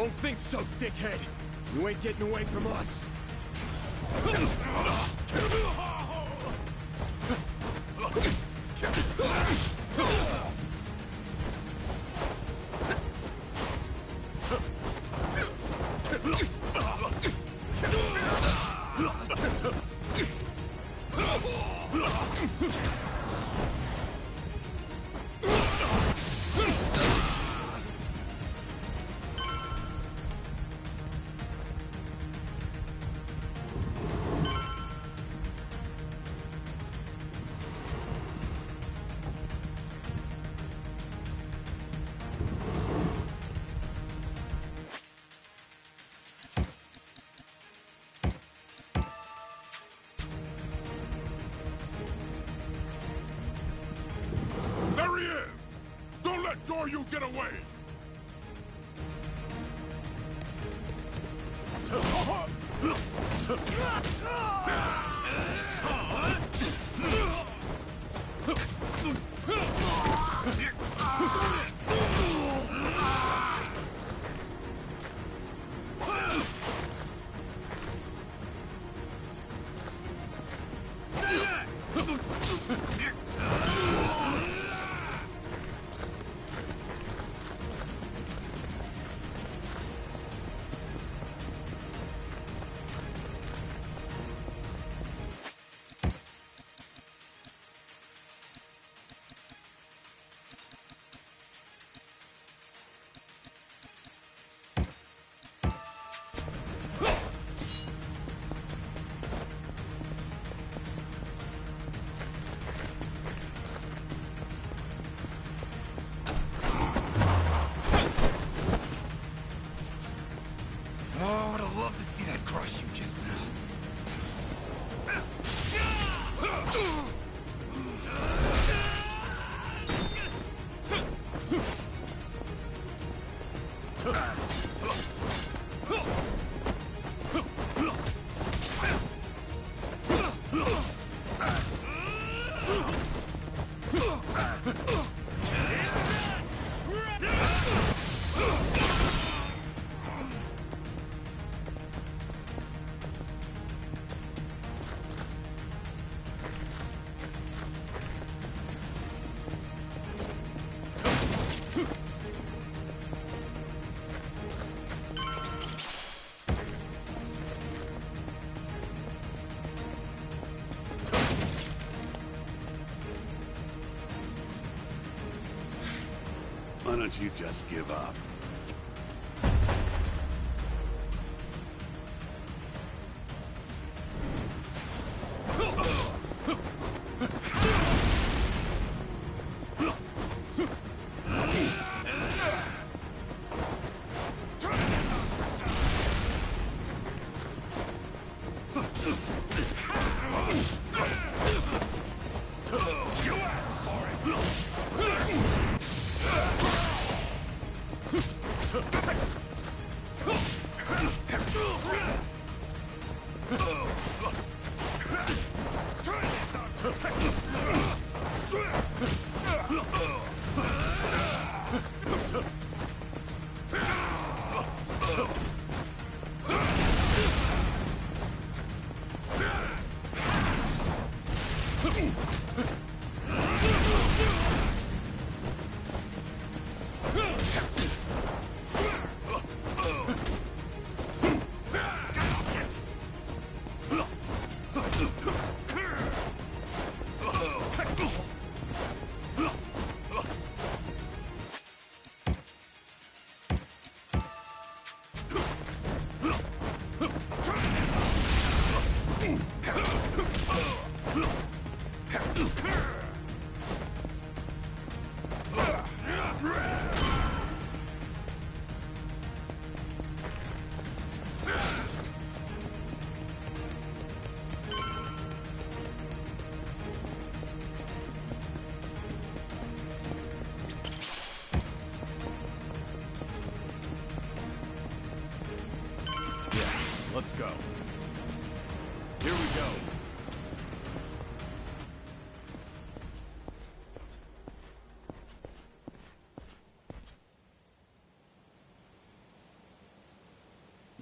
Don't think so, dickhead! You ain't getting away from us! There he is! Don't let Zoryu get away! Oh, I would have loved to see that crush you just now. Why don't you just give up?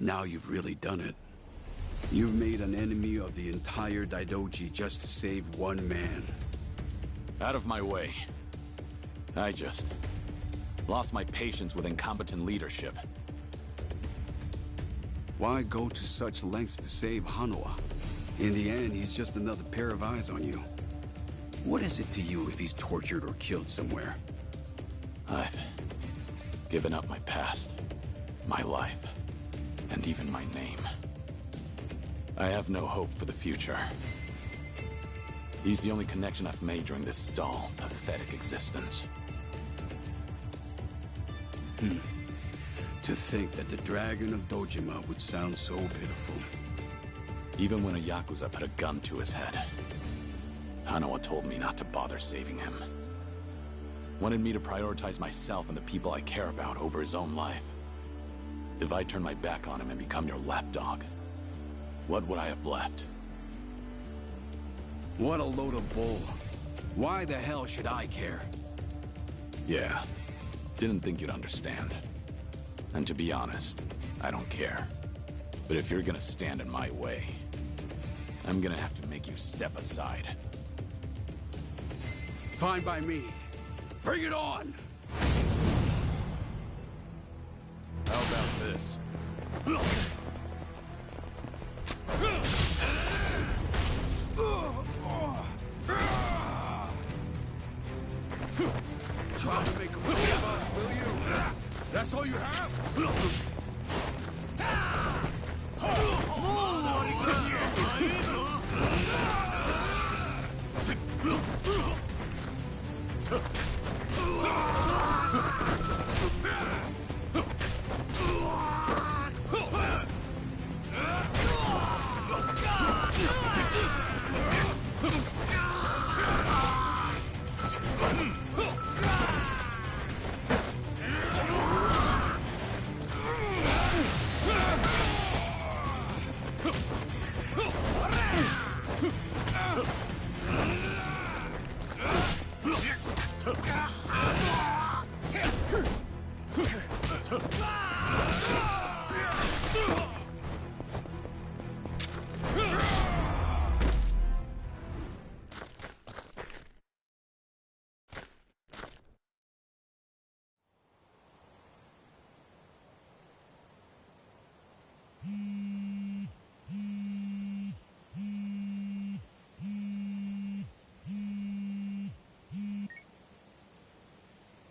Now you've really done it. You've made an enemy of the entire Daidoji just to save one man. Out of my way. I just lost my patience with incompetent leadership. Why go to such lengths to save Hanawa? In the end, he's just another pair of eyes on you. What is it to you if he's tortured or killed somewhere? I've given up my past, my life, and even my name. I have no hope for the future. He's the only connection I've made during this dull, pathetic existence. To think that the Dragon of Dojima would sound so pitiful. Even when a Yakuza put a gun to his head, Hanawa told me not to bother saving him. Wanted me to prioritize myself and the people I care about over his own life. If I turn my back on him and become your lapdog, what would I have left? What a load of bull. Why the hell should I care? Yeah, didn't think you'd understand. And to be honest, I don't care. But if you're gonna stand in my way, I'm gonna have to make you step aside. Fine by me. Bring it on! How about this? Try to make a fool of us, will you? That's all you have?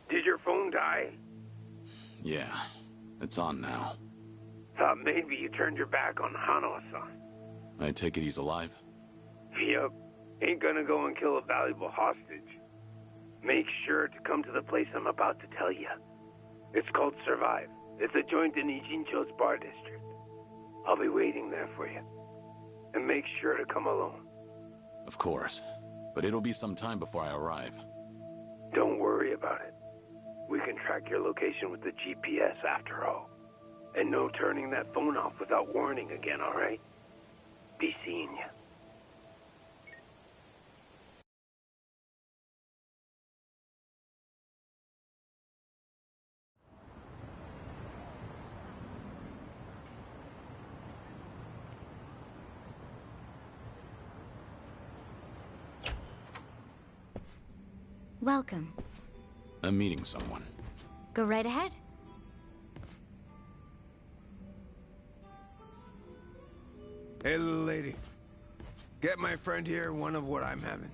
Did your phone die? Yeah, it's on now. Thought maybe you turned your back on Hanawa-san. I take it he's alive? Yup. Ain't gonna go and kill a valuable hostage. Make sure to come to the place I'm about to tell you. It's called Survive. It's a joint in Ijincho's bar district. I'll be waiting there for you. And make sure to come alone. Of course. But it'll be some time before I arrive. Don't worry about it. We can track your location with the GPS after all. And no turning that phone off without warning again, alright? Be seeing you. Welcome. I'm meeting someone. Go right ahead. Hey, little lady. Get my friend here one of what I'm having.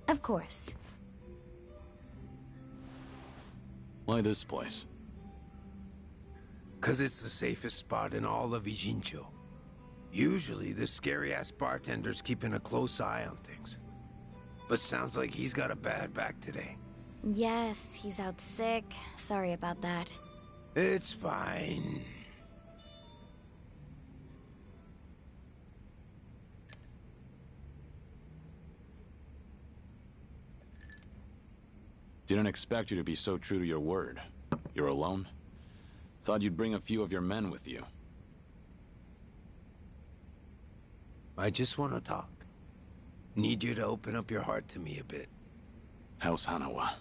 Of course. Why this place? 'Cause it's the safest spot in all of Ijincho. Usually, this scary-ass bartender's keeping a close eye on things. But sounds like he's got a bad back today. Yes, he's out sick. Sorry about that. It's fine. Didn't expect you to be so true to your word. You're alone? Thought you'd bring a few of your men with you. I just want to talk. Need you to open up your heart to me a bit. How's Hanawa?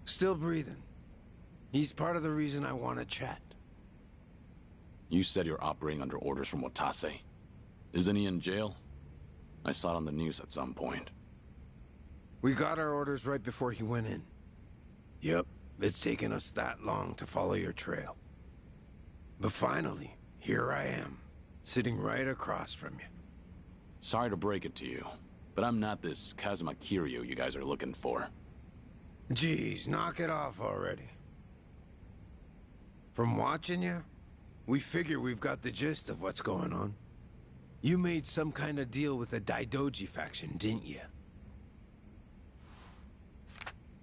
Still breathing. He's part of the reason I want to chat. You said you're operating under orders from Watase. Isn't he in jail? I saw it on the news at some point. We got our orders right before he went in. Yep, it's taken us that long to follow your trail. But finally, here I am, sitting right across from you. Sorry to break it to you, but I'm not this Kazuma Kiryu you guys are looking for. Geez, knock it off already. From watching you, we figure we've got the gist of what's going on. You made some kind of deal with the Daidoji faction, didn't you?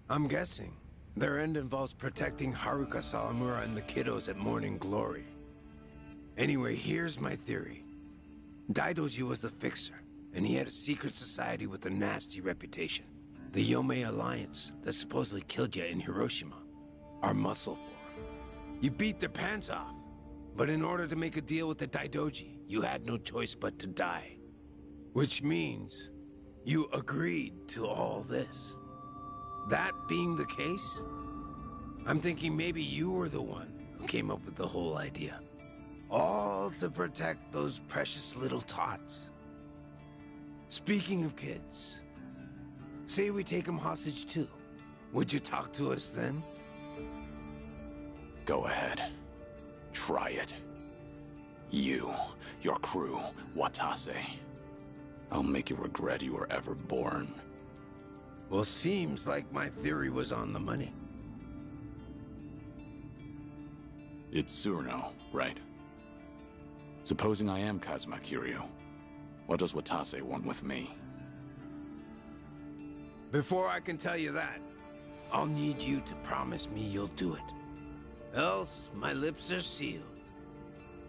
I'm guessing their end involves protecting Haruka Sawamura and the kiddos at Morning Glory. Anyway, here's my theory. Daidoji was the fixer, and he had a secret society with a nasty reputation. The Yomei Alliance that supposedly killed you in Hiroshima. Our muscle for him. You beat their pants off, but in order to make a deal with the Daidoji, you had no choice but to die. Which means you agreed to all this. That being the case, I'm thinking maybe you were the one who came up with the whole idea. All to protect those precious little tots. Speaking of kids, say we take them hostage too. Would you talk to us then? Go ahead. Try it. You, your crew, Watase. I'll make you regret you were ever born. Well, seems like my theory was on the money. It's Tsuruno, right? Supposing I am Kazuma Kiryu, what does Watase want with me? Before I can tell you that, I'll need you to promise me you'll do it. Else, my lips are sealed.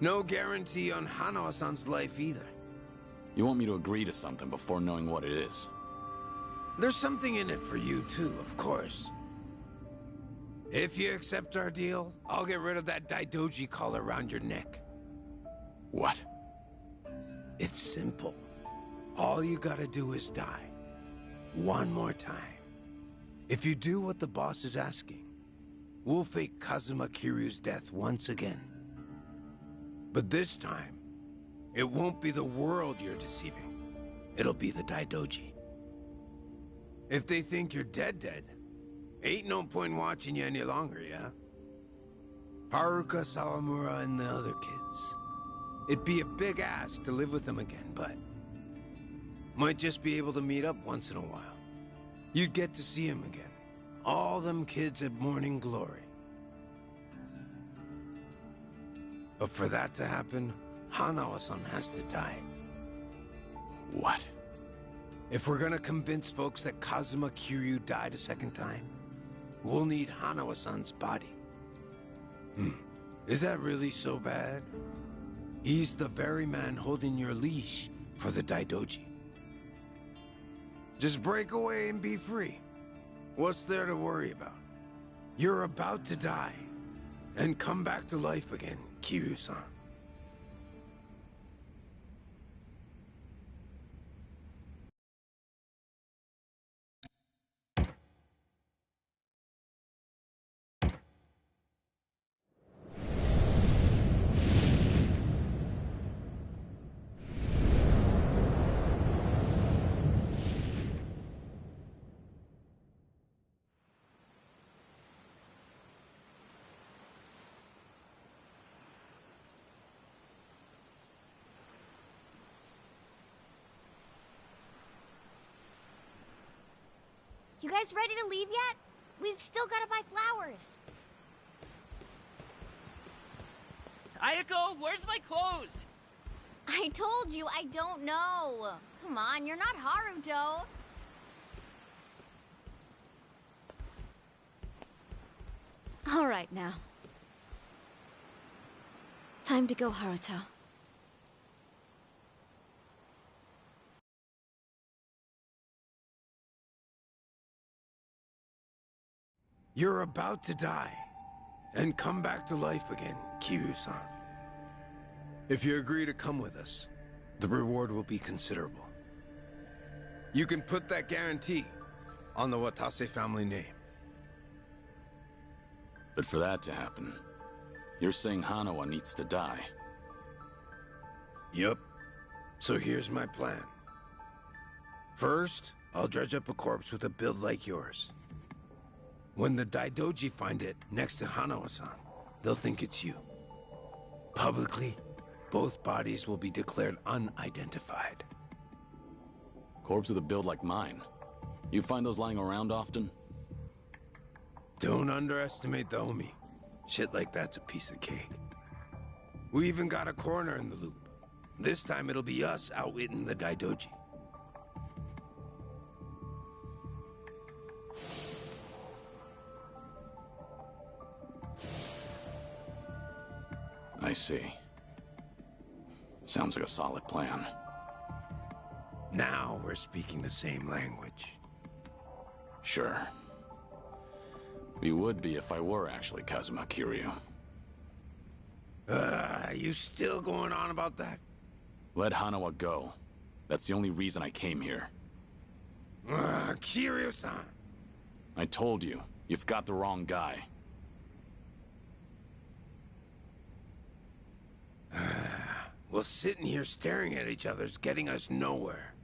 No guarantee on Hanawa-san's life either. You want me to agree to something before knowing what it is? There's something in it for you too, of course. If you accept our deal, I'll get rid of that Daidoji collar around your neck. What? It's simple. All you gotta do is die. One more time. If you do what the boss is asking, we'll fake Kazuma Kiryu's death once again. But this time, it won't be the world you're deceiving. It'll be the Daidoji. If they think you're dead, ain't no point watching you any longer, yeah? Haruka, Sawamura, and the other kids. It'd be a big ask to live with them again, but might just be able to meet up once in a while. You'd get to see them again. All them kids at Morning Glory. But for that to happen, Hanawa-san has to die. What? If we're gonna convince folks that Kazuma Kiryu died a second time, we'll need Hanawa-san's body. Is that really so bad? He's the very man holding your leash for the Daidoji. Just break away and be free. What's there to worry about? You're about to die, and come back to life again, Kiryu-san. You guys ready to leave yet? We've still gotta buy flowers. Ayako, where's my clothes? I told you I don't know. Come on, you're not Haruto. All right now. Time to go, Haruto. You're about to die, and come back to life again, Kiryu-san. If you agree to come with us, the reward will be considerable. You can put that guarantee on the Watase family name. But for that to happen, you're saying Hanawa needs to die. Yup. So here's my plan. First, I'll dredge up a corpse with a build like yours. When the Daidoji find it next to Hanawa-san, they'll think it's you. Publicly, both bodies will be declared unidentified. Corpse with a build like mine. You find those lying around often? Don't underestimate the Omi. Shit like that's a piece of cake. We even got a coroner in the loop. This time it'll be us outwitting the Daidoji. I see. Sounds like a solid plan. Now we're speaking the same language. Sure. We would be if I were actually Kazuma Kiryu. You still going on about that? Let Hanawa go. That's the only reason I came here. Kiryu-san! I told you, you've got the wrong guy. Well, sitting here staring at each other's getting us nowhere.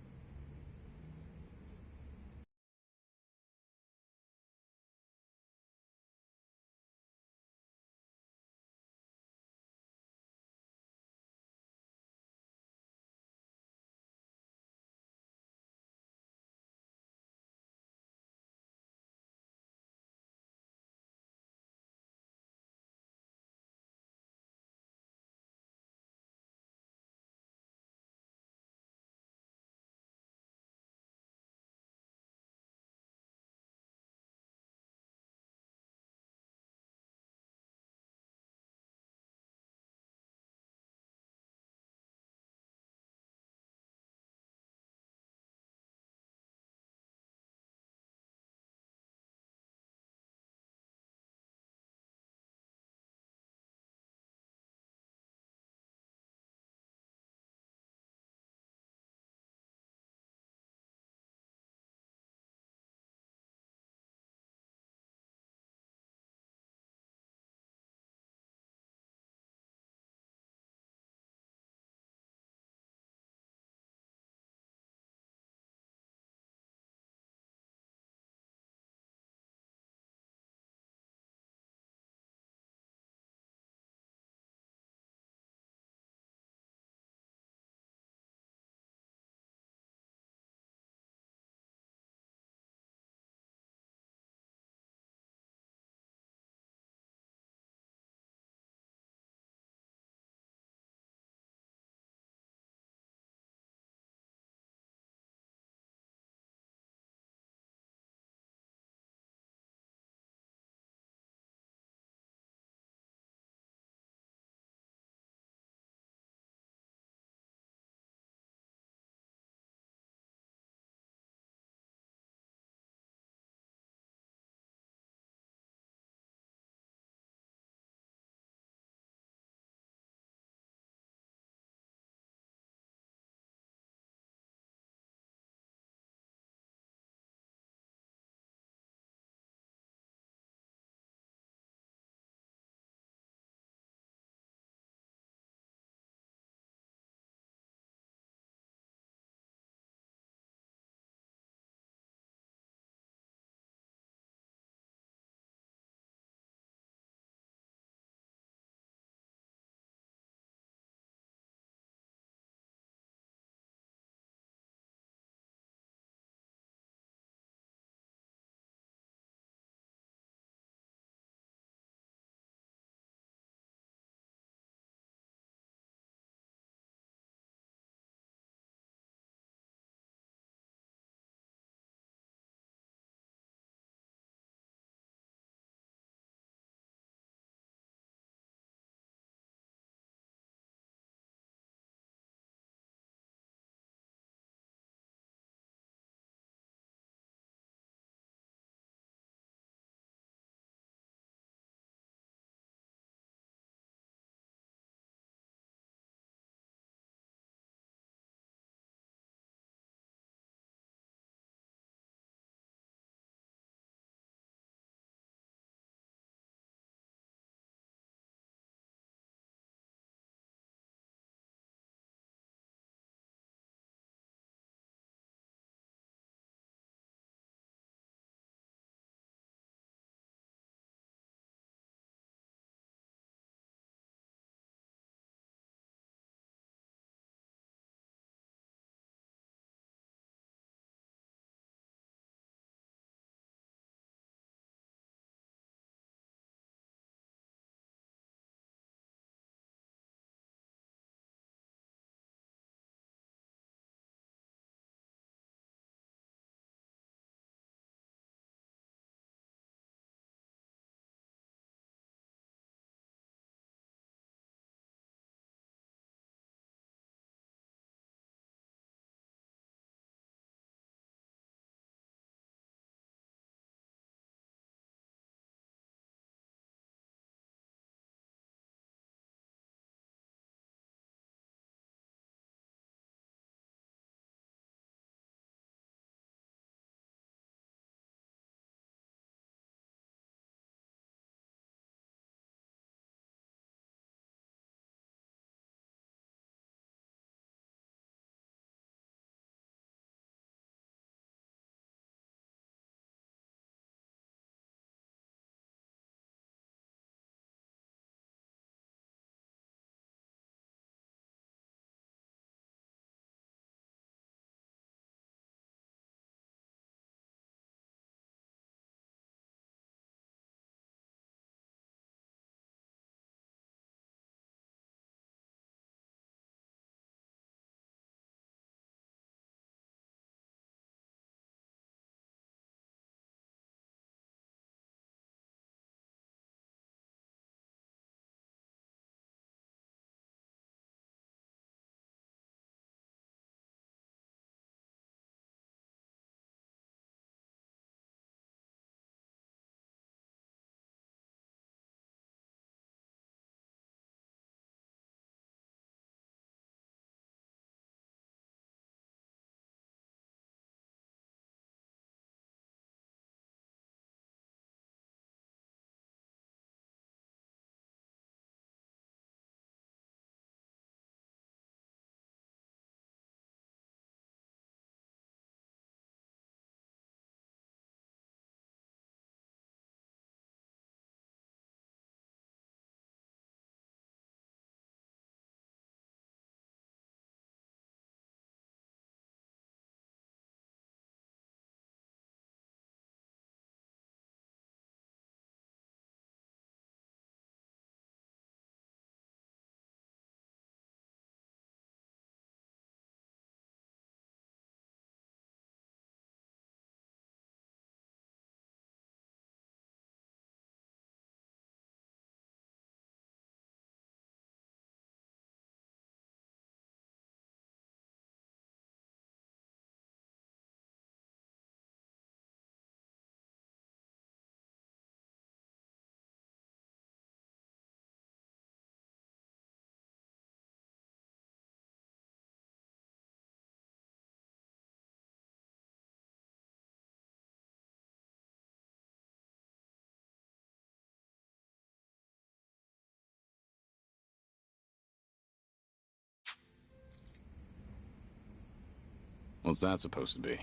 What's that supposed to be?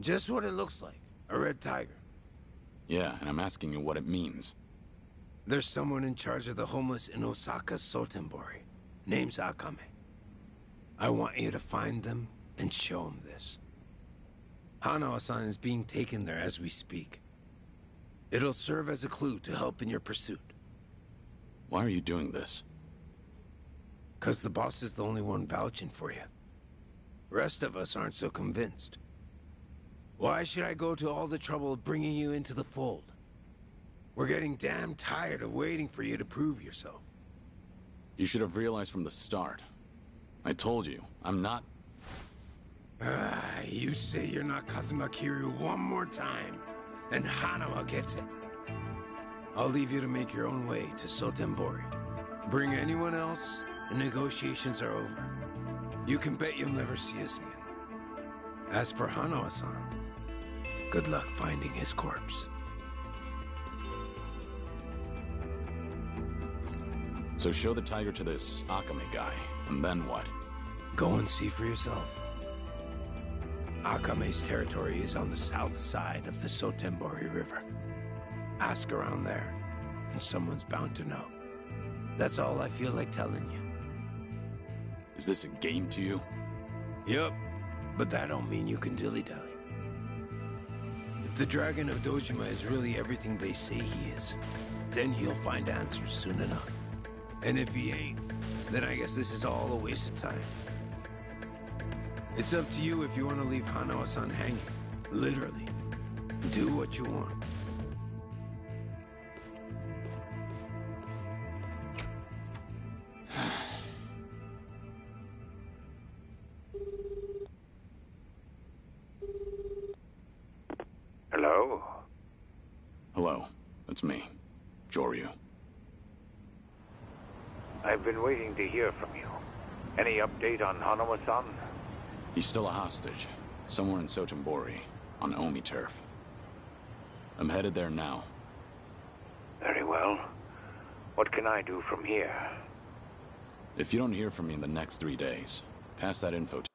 Just what it looks like. A red tiger. Yeah, and I'm asking you what it means. There's someone in charge of the homeless in Osaka's Sotenbori. Name's Akame. I want you to find them and show them this. Hanawa-san is being taken there as we speak. It'll serve as a clue to help in your pursuit. Why are you doing this? 'Cause the boss is the only one vouching for you. Rest of us aren't so convinced. Why should I go to all the trouble of bringing you into the fold? We're getting damn tired of waiting for you to prove yourself. You should have realized from the start. I told you, I'm not... You say you're not Kazuma Kiryu one more time, and Hanawa gets it. I'll leave you to make your own way to Sotenbori. Bring anyone else, and negotiations are over. You can bet you'll never see us again. As for Hanawa-san, good luck finding his corpse. So show the tiger to this Akame guy, and then what? Go and see for yourself. Akame's territory is on the south side of the Sotenbori River. Ask around there, and someone's bound to know. That's all I feel like telling you. Is this a game to you? Yup, but that don't mean you can dilly-dally. If the Dragon of Dojima is really everything they say he is, then he'll find answers soon enough. And if he ain't, then I guess this is all a waste of time. It's up to you if you want to leave Hanawa-san hanging. Literally. Do what you want. Hello? Hello, it's me, Joryu. I've been waiting to hear from you. Any update on Hanawa-san? He's still a hostage, somewhere in Sotenbori, on Omi turf. I'm headed there now. Very well. What can I do from here? If you don't hear from me in the next 3 days, pass that info to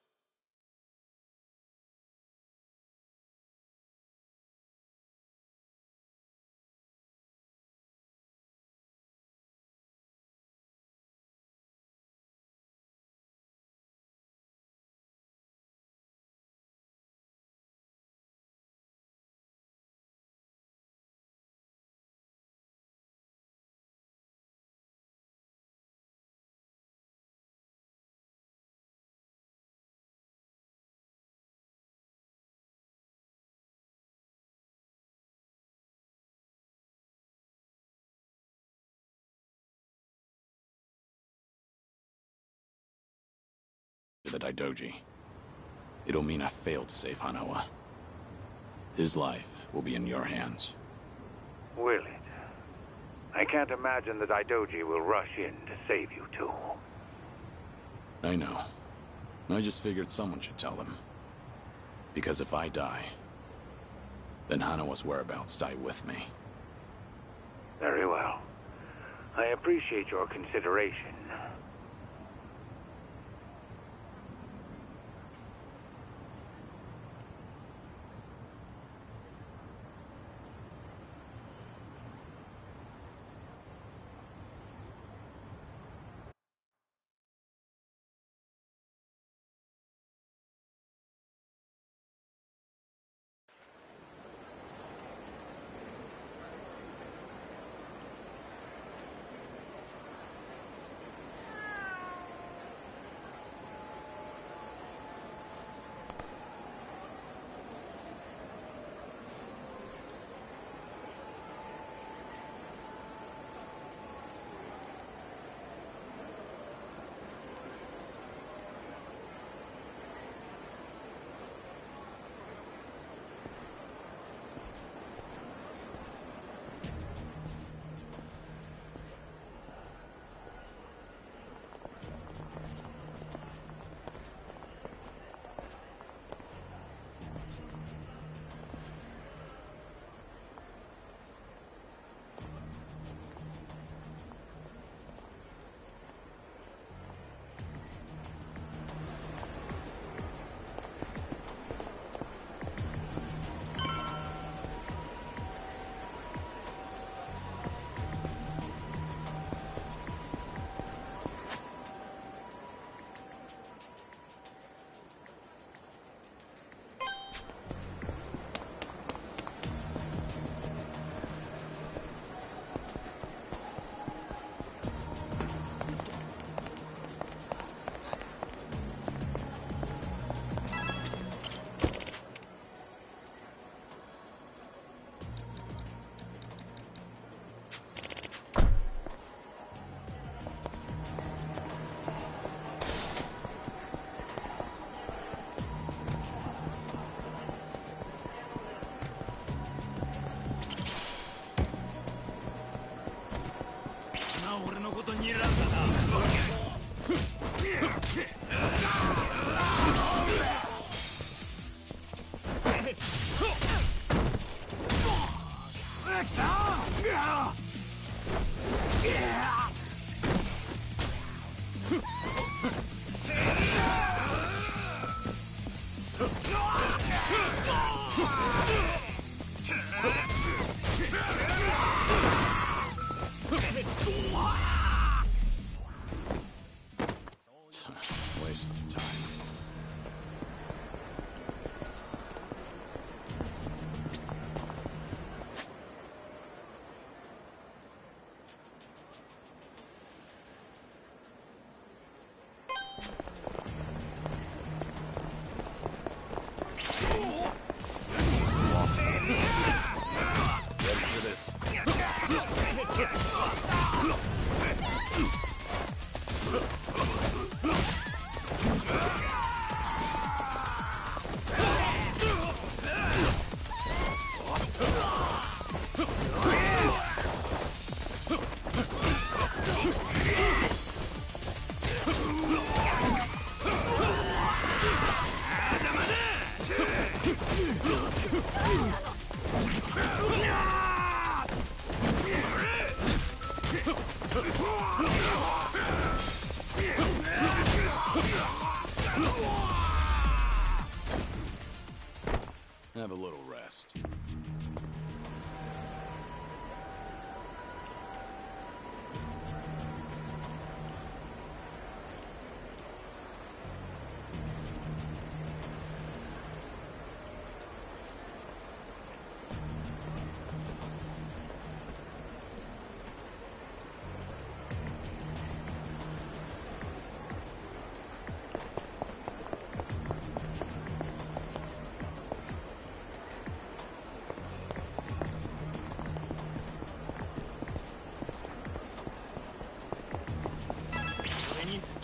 the Daidoji. It'll mean I failed to save Hanawa. His life will be in your hands. Will it? I can't imagine the Daidoji will rush in to save you two. I know. I just figured someone should tell them. Because if I die, then Hanawa's whereabouts die with me. Very well. I appreciate your consideration. Waste of time. Ready for this. Have a little rest.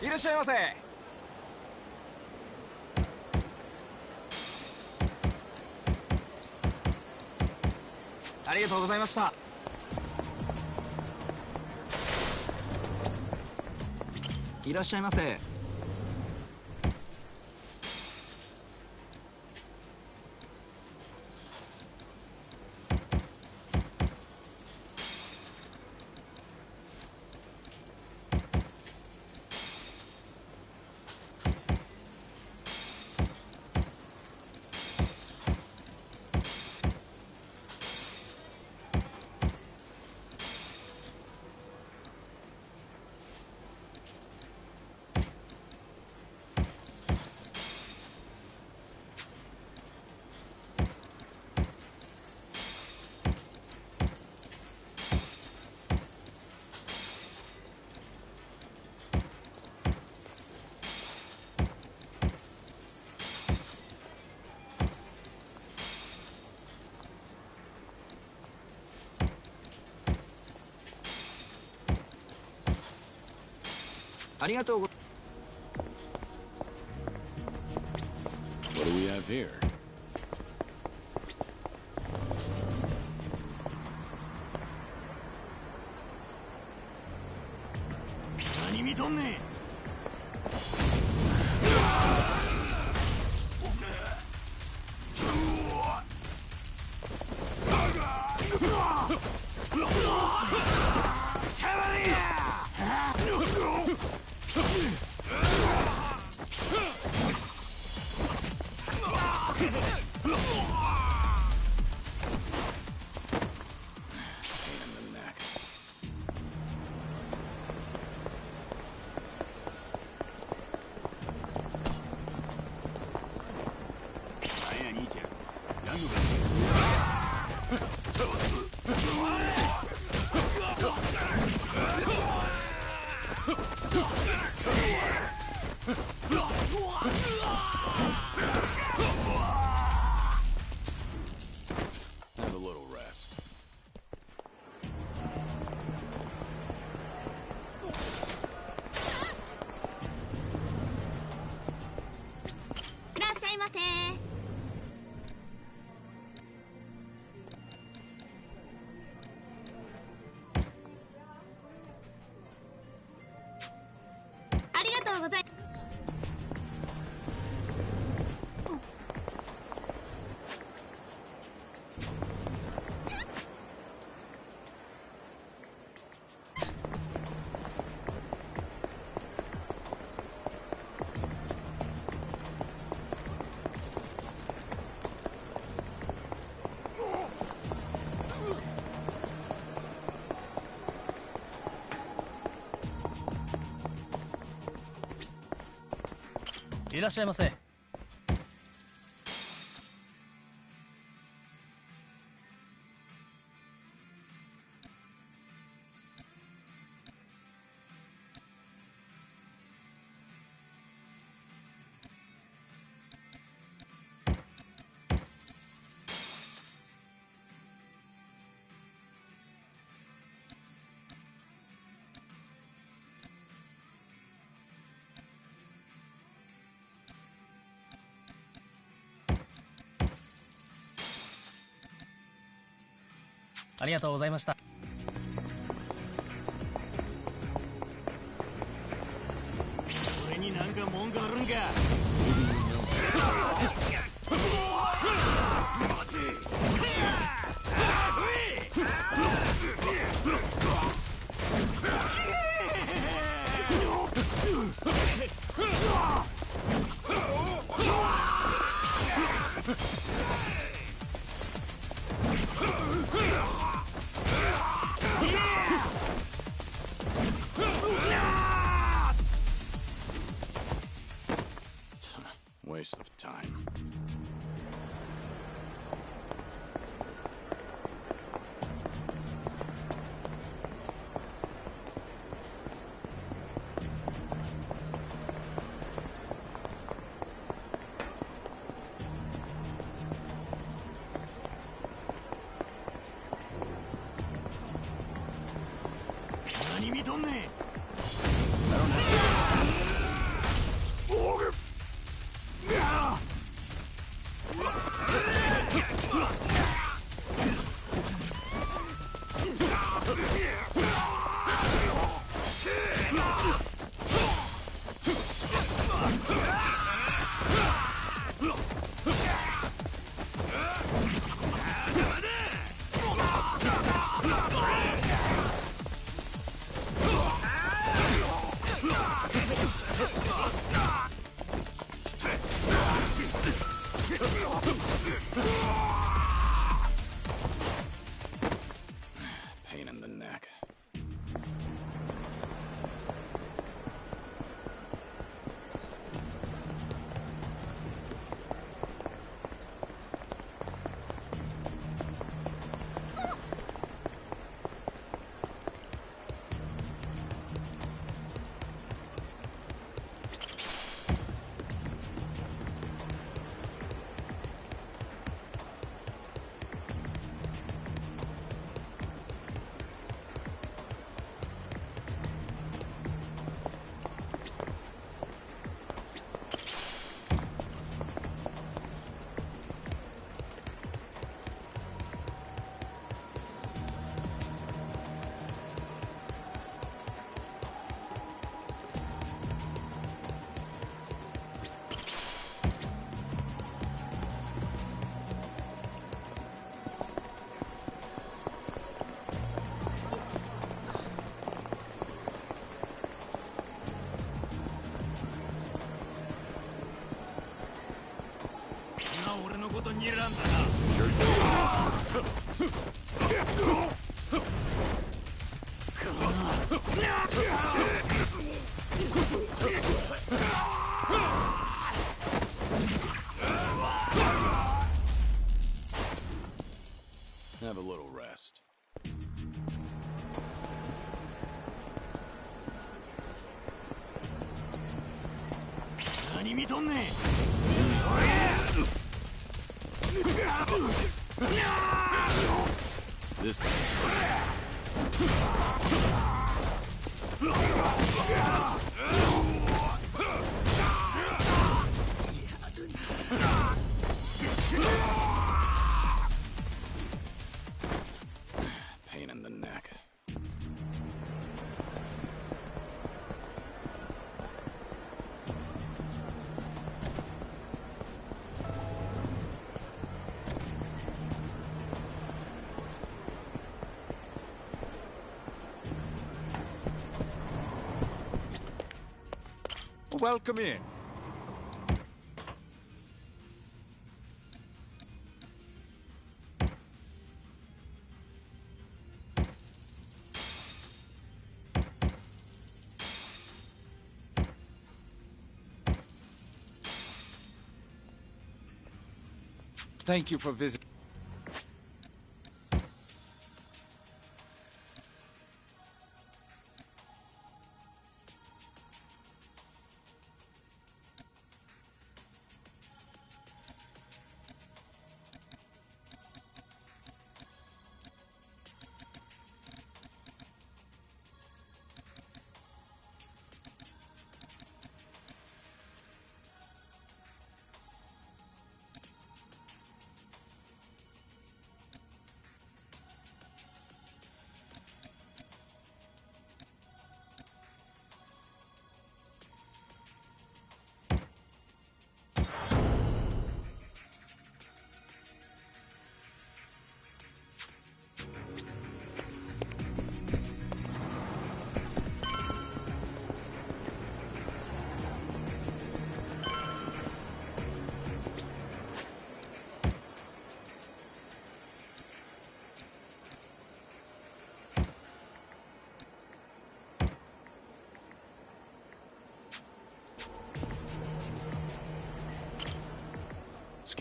いらっしゃいませ。ありがとうございました。いらっしゃいませ。ありがとうご。What do we have here? 何見とんねん。とうございます。いらっしゃいませ。ありがとうございました。俺になんか文句あるんか。Waste of time. Pain in the neck. Have a little rest. This pain in the neck. welcome in. Thank you for visiting.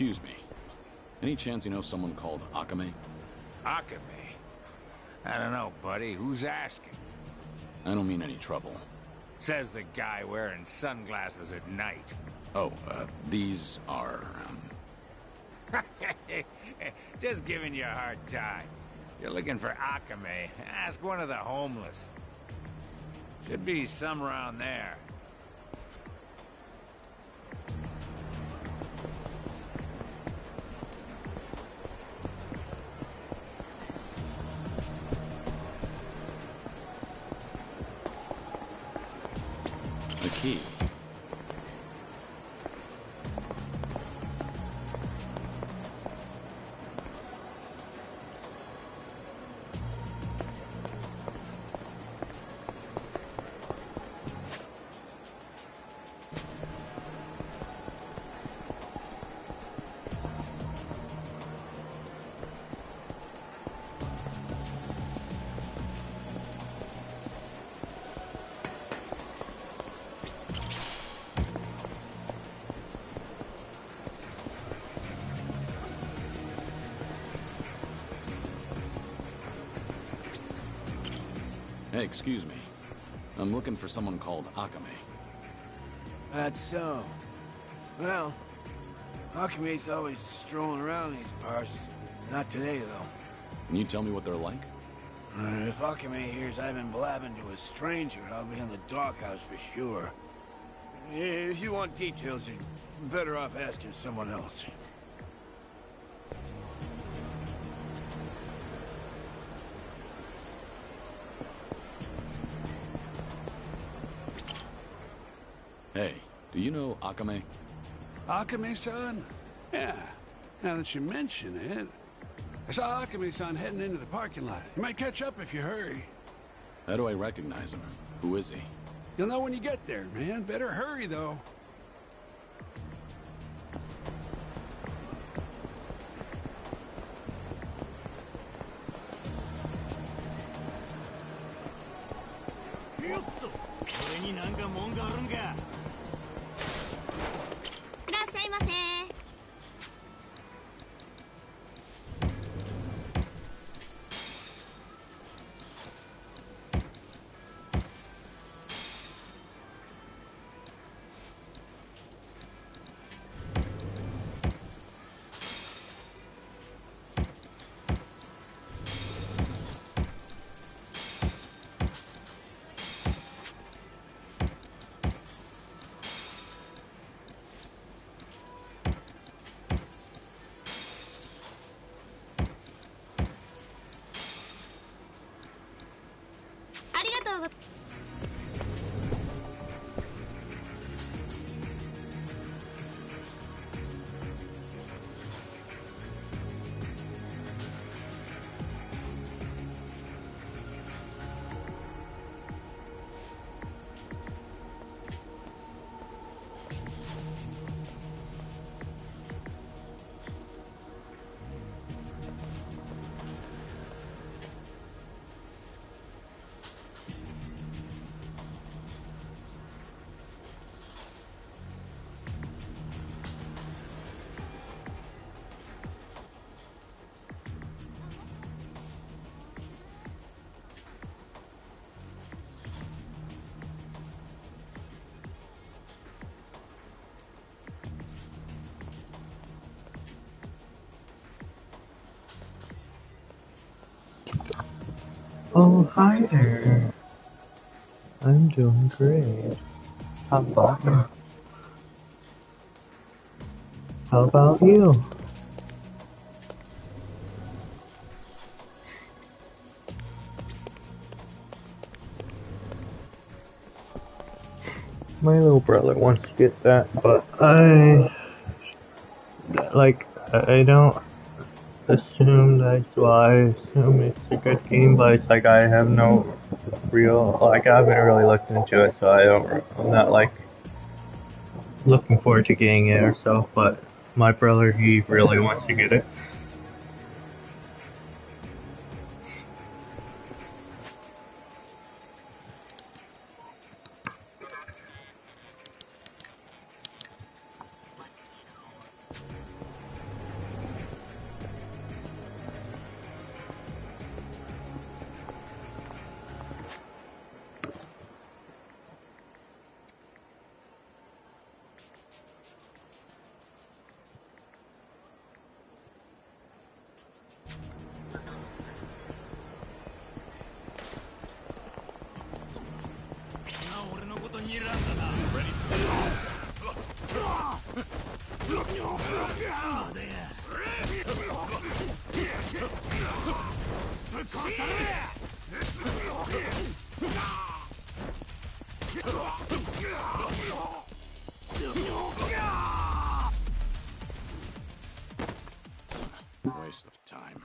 Excuse me. Any chance you know someone called Akame? Akame? I don't know, buddy. Who's asking? I don't mean any trouble. Says the guy wearing sunglasses at night. Oh, these are, Just giving you a hard time. You're looking for Akame. Ask one of the homeless. Should be some around there. a key. Hey, excuse me. I'm looking for someone called Akame. That's so. Well, Akame's always strolling around these parts. Not today, though. Can you tell me what they're like? If Akame hears I've been blabbing to a stranger, I'll be in the doghouse for sure. If you want details, you're better off asking someone else. Hey, do you know Akame? Akame-san? Yeah, now that you mention it. I saw Akame-san heading into the parking lot. You might catch up if you hurry. How do I recognize him? Who is he? You'll know when you get there, man. Better hurry, though. Oh, hi there. I'm doing great. How about you? How about you? My little brother wants to get that, but I don't assume that, well, I assume it's a good game, but it's like I have no real, like, I haven't really looked into it, so I'm not, like, looking forward to getting it or so, but my brother, he really wants to get it. Waste of time.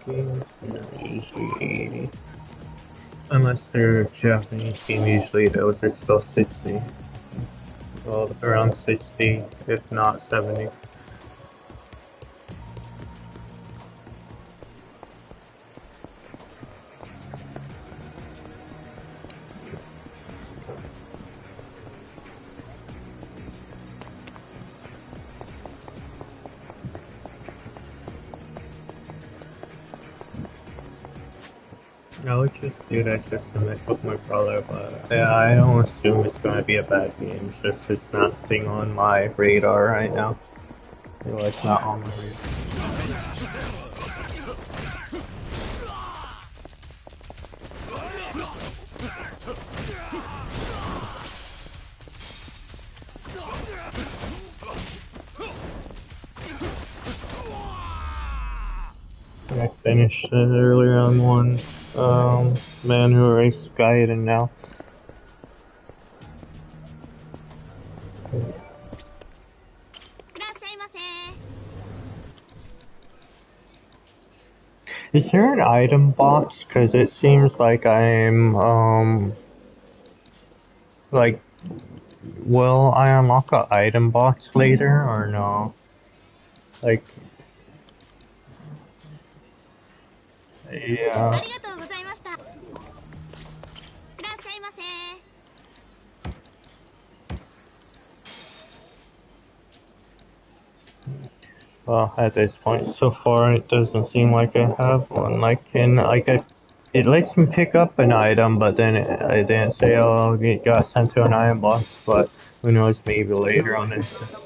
Games are usually 80. Unless they're Japanese game, usually those are still 60. Well, around 60, if not 70. I would just do that just to mess with my brother, but yeah, I don't assume it's gonna be a bad game. It's just it's not thing on my radar right now. Well, it's not on my radar. I finished it earlier on one man who erased Gaiden now. Is there an item box? Cause it seems like I'm like, will I unlock an item box later or no? Like, yeah. Well, at this point, so far, it doesn't seem like I have one. It lets me pick up an item, but then I didn't say, oh, it got sent to an item box, but who knows, maybe later on this.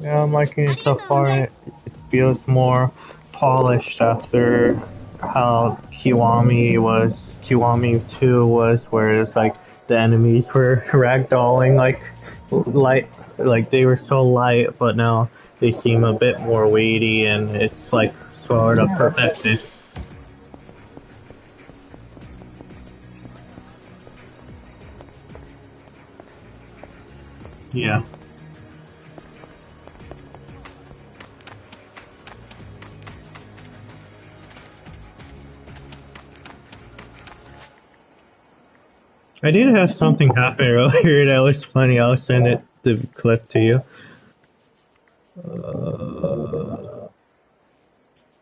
Yeah, I'm liking it so far. It feels more polished after how Kiwami 2 was, where it's like the enemies were ragdolling light, like they were so light, but now they seem a bit more weighty and it's like sort of perfected. Yeah. I did have something happen earlier that was funny. I'll send the clip to you.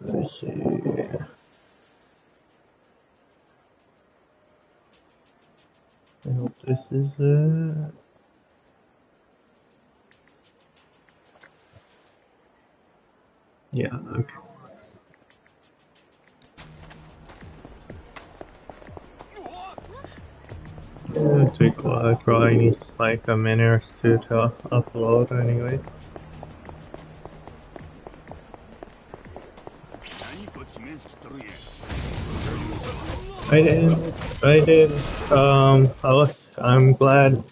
Let's see. I hope this is it. Yeah, okay. It'll take a while. It probably needs like a minute or two to upload anyway. I'm glad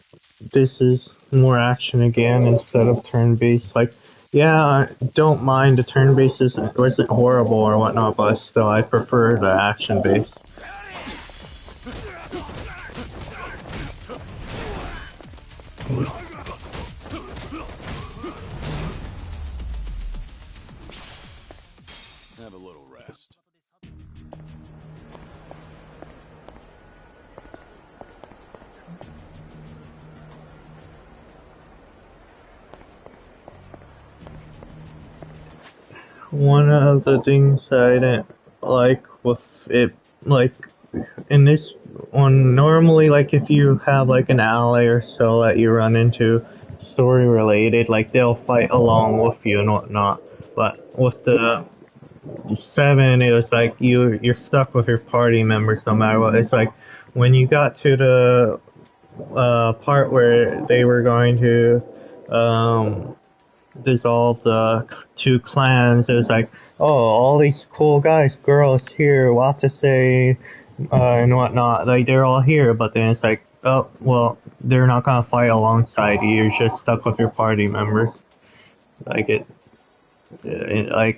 this is more action again instead of turn-based. Like, yeah, I don't mind the turn-based wasn't horrible or whatnot, but still, I prefer the action-based. Have a little rest. One of the things I didn't like with it, like, in this one, normally, like, if you have, like, an ally or so that you run into story related, like, they'll fight along with you and whatnot. But with the 7, it was like you're stuck with your party members no matter what. It's like when you got to the part where they were going to dissolve the two clans, it was like, oh, all these cool guys, girls here, what to say, and whatnot, like, they're all here, but then it's like, oh, well, they're not gonna fight alongside you, you're just stuck with your party members. Like,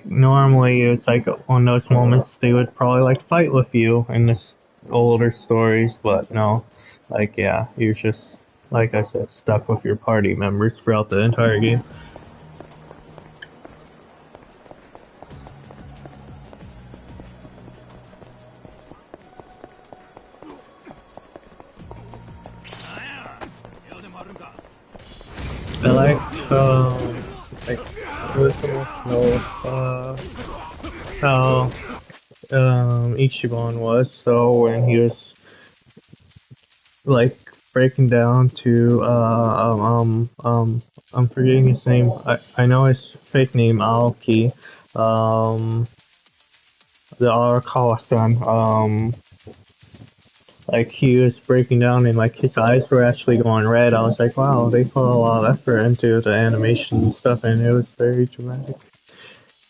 normally it's like on those moments they would probably like fight with you in this older stories, but no, like, yeah, you're just, like I said, stuck with your party members throughout the entire game. I like it was emotional, how, Ichiban was, so when he was, like, breaking down to, I'm forgetting his name, I know his fake name, Aoki, the Arakawa-san, like, he was breaking down and, like, his eyes were actually going red. I was like, wow, they put a lot of effort into the animation and stuff, and it was very dramatic.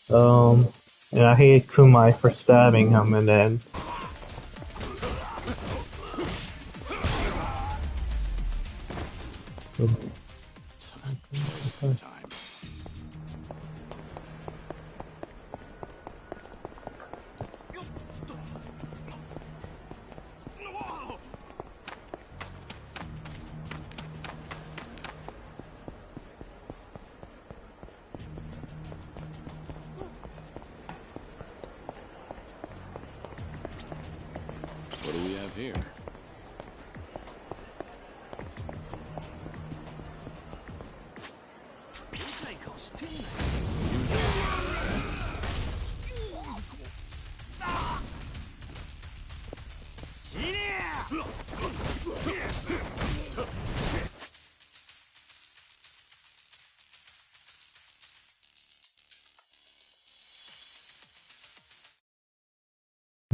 And I hated Kumai for stabbing him, and then Time. What do we have here?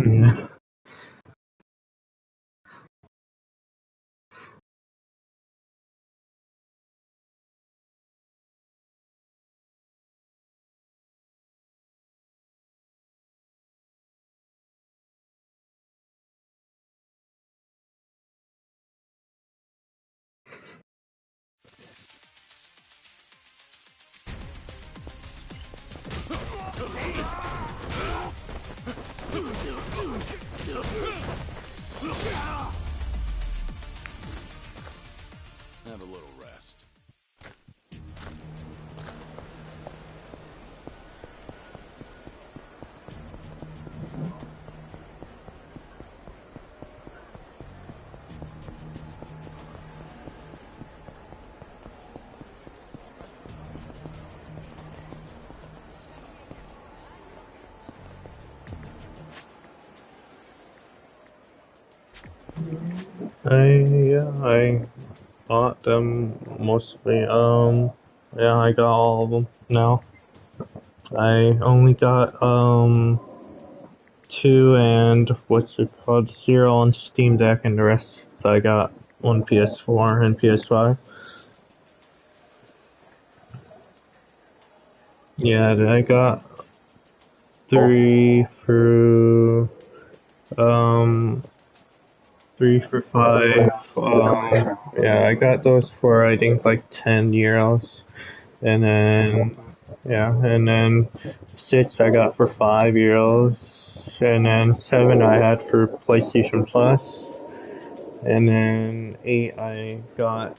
yeah. Have a little rest. I bought them mostly. Yeah, I got all of them now. I only got 2 and what's it called, 0 on Steam Deck, and the rest I got on PS4 and PS5. Yeah, I got 3 for 3 for 5. Yeah, I got those for I think like €10, and then yeah, and then 6 I got for €5, and then 7 I had for PlayStation Plus, and then 8 I got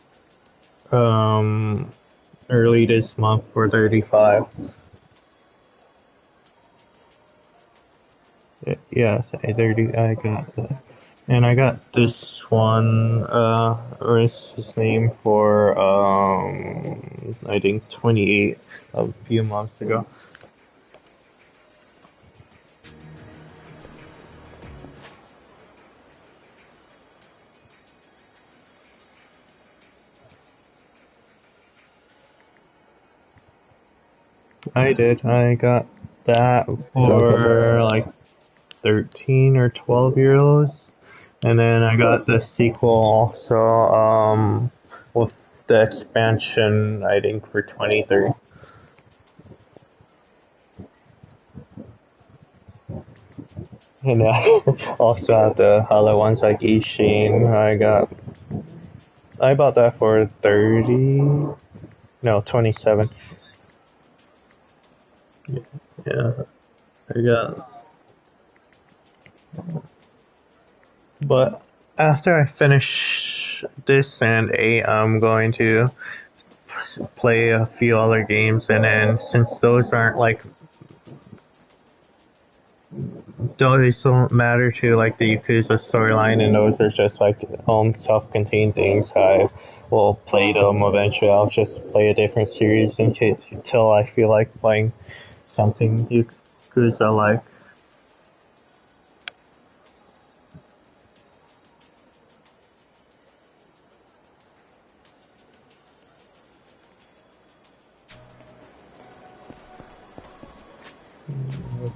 early this month for 35. Yeah, 30. I got that. And I got this one, or is his name, for, I think 28 a few months ago. I did. I got that for like 13 or 12 euros. And then I got the sequel also, with the expansion, I think, for 23. And also at the other ones like Ishin, I bought that for 30, no, 27. Yeah, I got, but after I finish this and 8, I'm going to play a few other games, and then since those aren't like, those don't matter to like the Yakuza storyline, and those are just like own self-contained things, I will play them eventually. I'll just play a different series until I feel like playing something Yakuza like.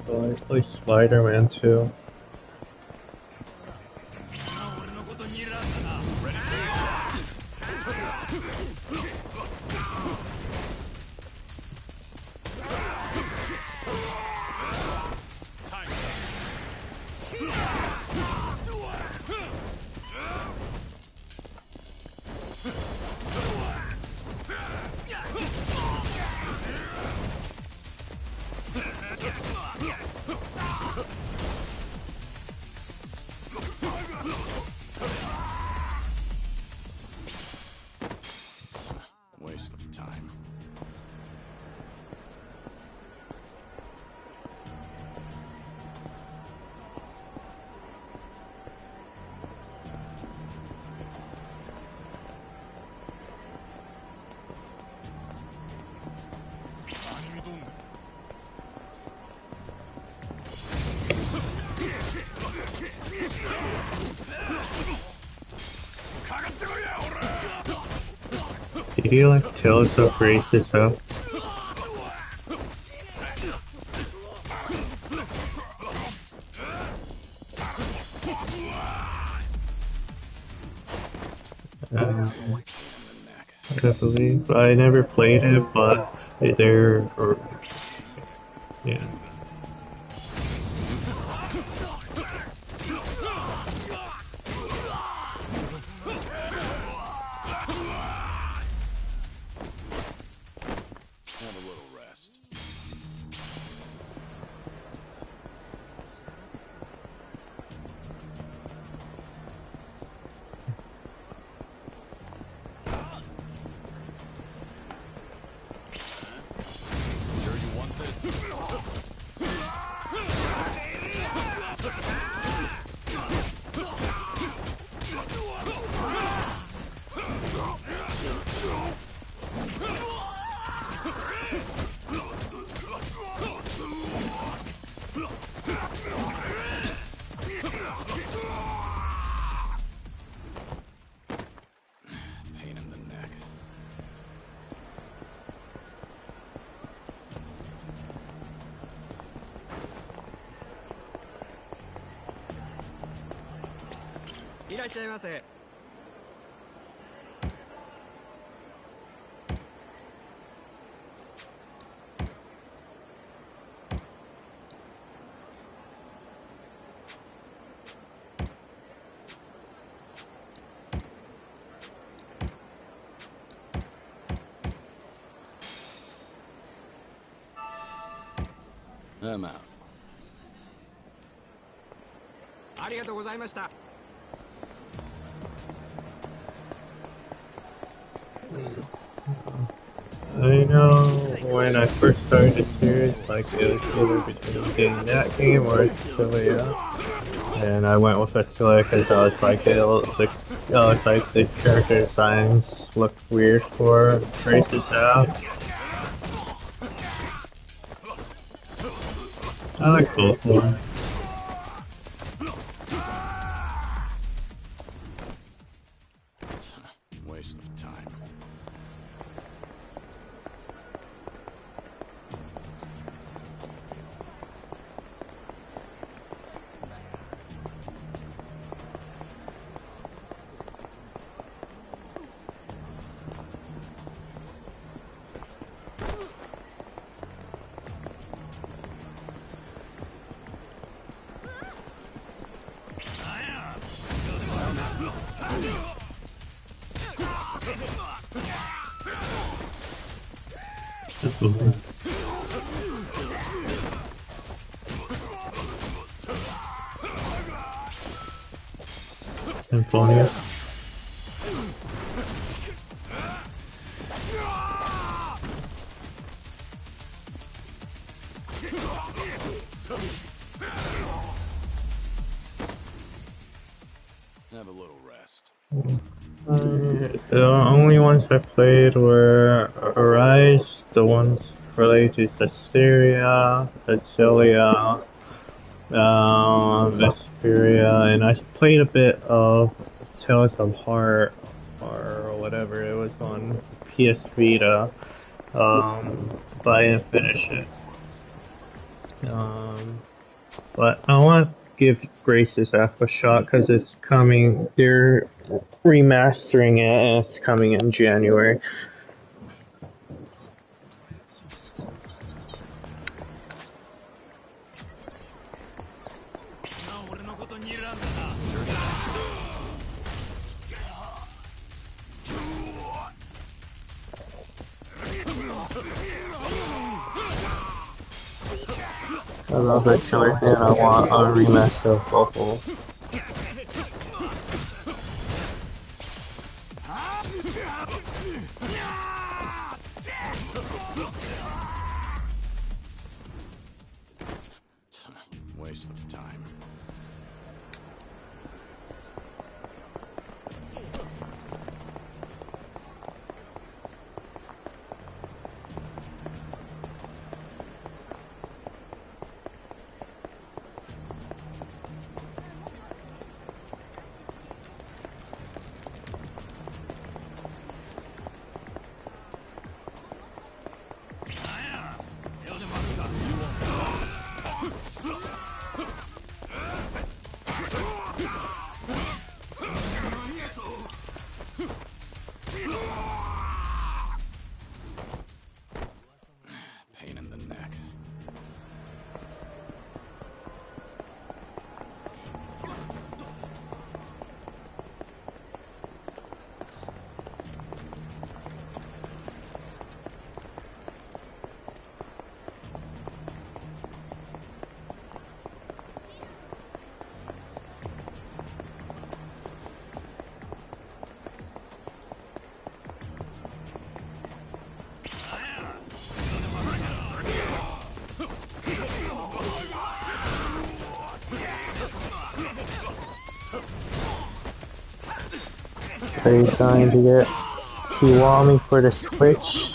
I play Spider-Man too. Waste of time. Did you like Tales of Graces though? I believe I never played it, but they're, yeah. いらっしゃいませ。I'm out. ありがとうございました。I know when I first started the series, like it was either between getting that game or Cilia, and I went with Cilia because I was like, the character designs looked weird for Grace's out. I like both more. Waste of time. Symphonia. Have a little rest. The only ones I played were Arise, the ones related to Syria, Cilia, Vesperia, and I played a bit of Tales of Heart, or whatever it was on PS Vita, but I didn't finish it. But I want to give Grace's F a shot because it's coming, they're remastering it and it's coming in January. I love that killer and I want a remaster of both of them. Waste of time. Pain in the neck. Are you trying to get Kiwami for the Switch?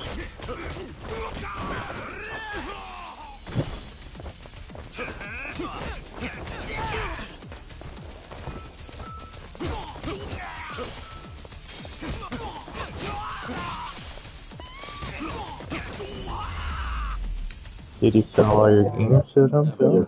Did you sell all your games to them too?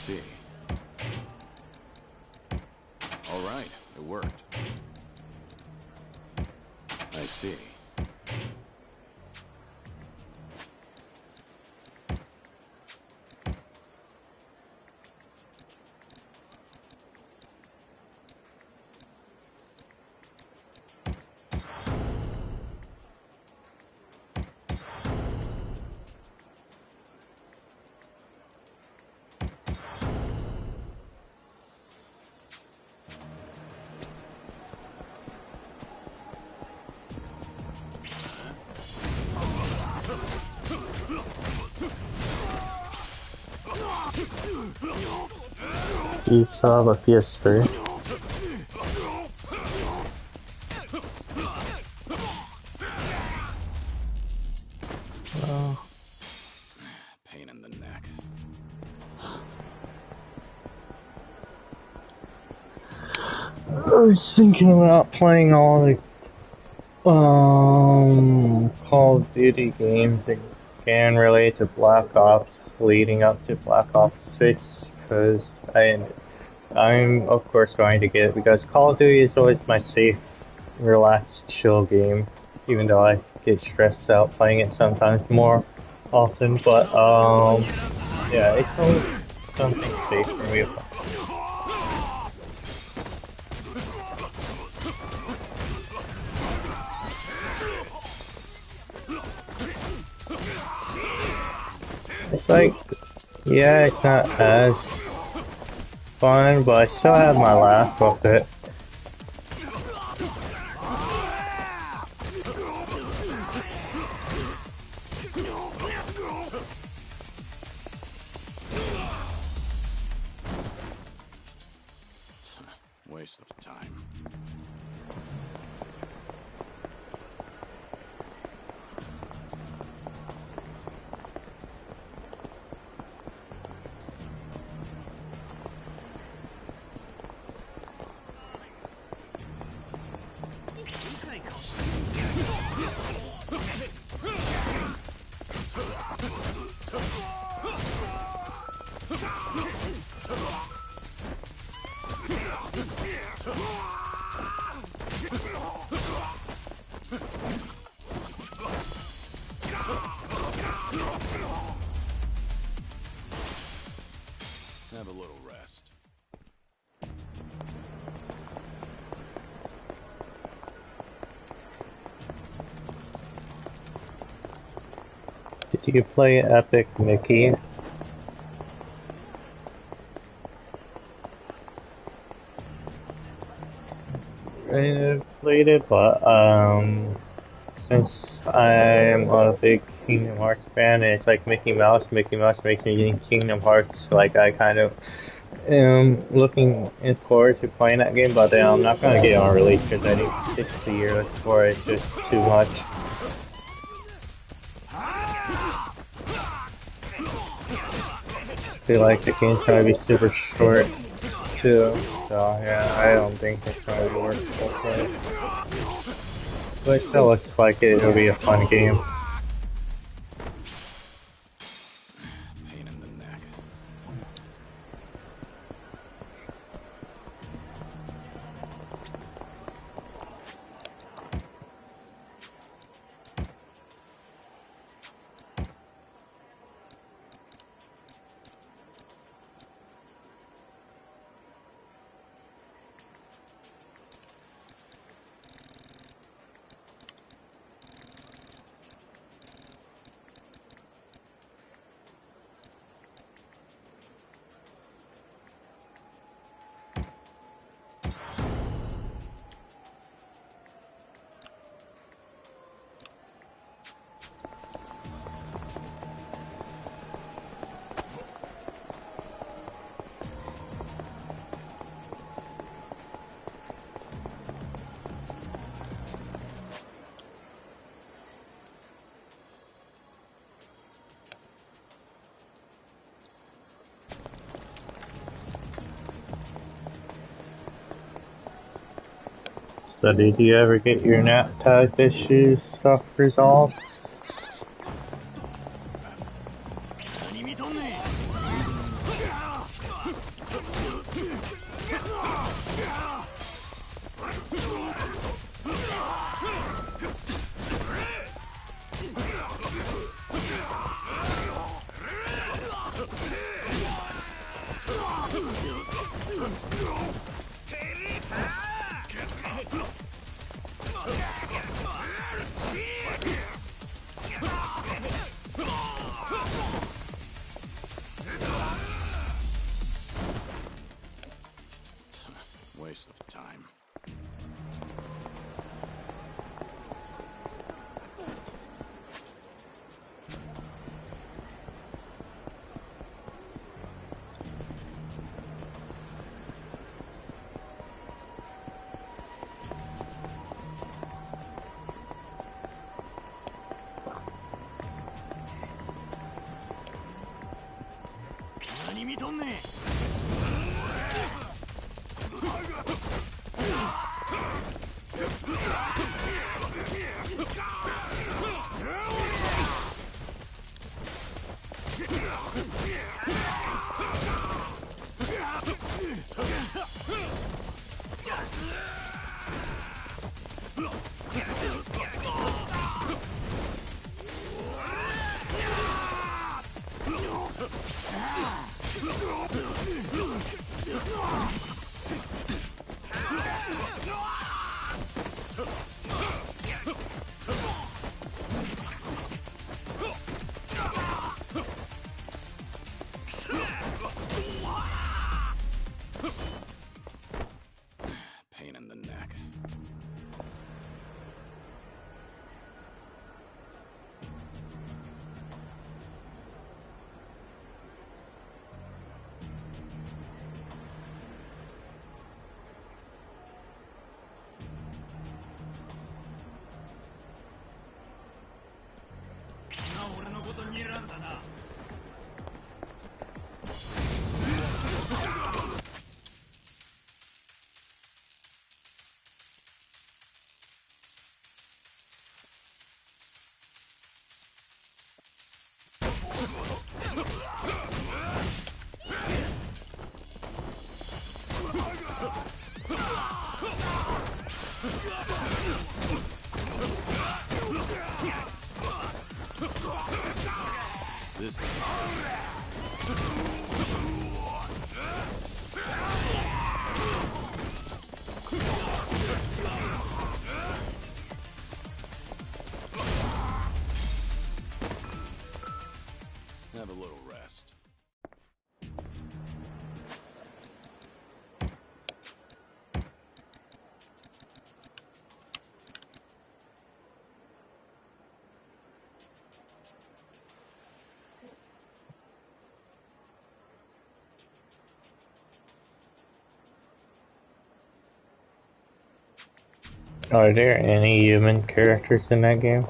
see. All right, it worked. I see. You still have a PS3? Oh. Pain in the neck. I was thinking about playing all the Call of Duty games that can relate to Black Ops leading up to Black Ops 6, because I'm of course going to get it, because Call of Duty is always my safe, relaxed, chill game, even though I get stressed out playing it sometimes more often, but yeah, it's always something safe for me. It's like, yeah, it's not as fun, but I still have my laugh with it. Waste of time. Have a little rest. Did you play Epic Mickey? I played it, but since I'm a big Kingdom Hearts fan, and it's like Mickey Mouse makes me in Kingdom Hearts, like I kind of am looking forward to playing that game, but I'm not gonna get on release because I need 60 years for it. It's just too much. I feel like the game's gonna be super short too, so yeah, I don't think it's gonna be worth it. But it still looks like it'll be a fun game. Pain in the neck. So did you ever get your nap type issue stuff resolved? 何見とんねん。Pain in the neck. This have a little rest. Are there any human characters in that game?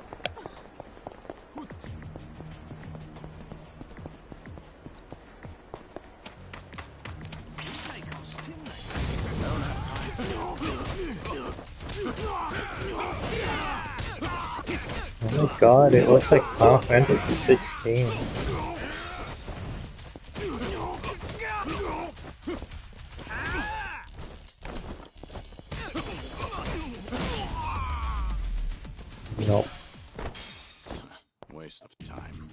Oh my god, it looks like Final Fantasy 16. Nope. Waste of time.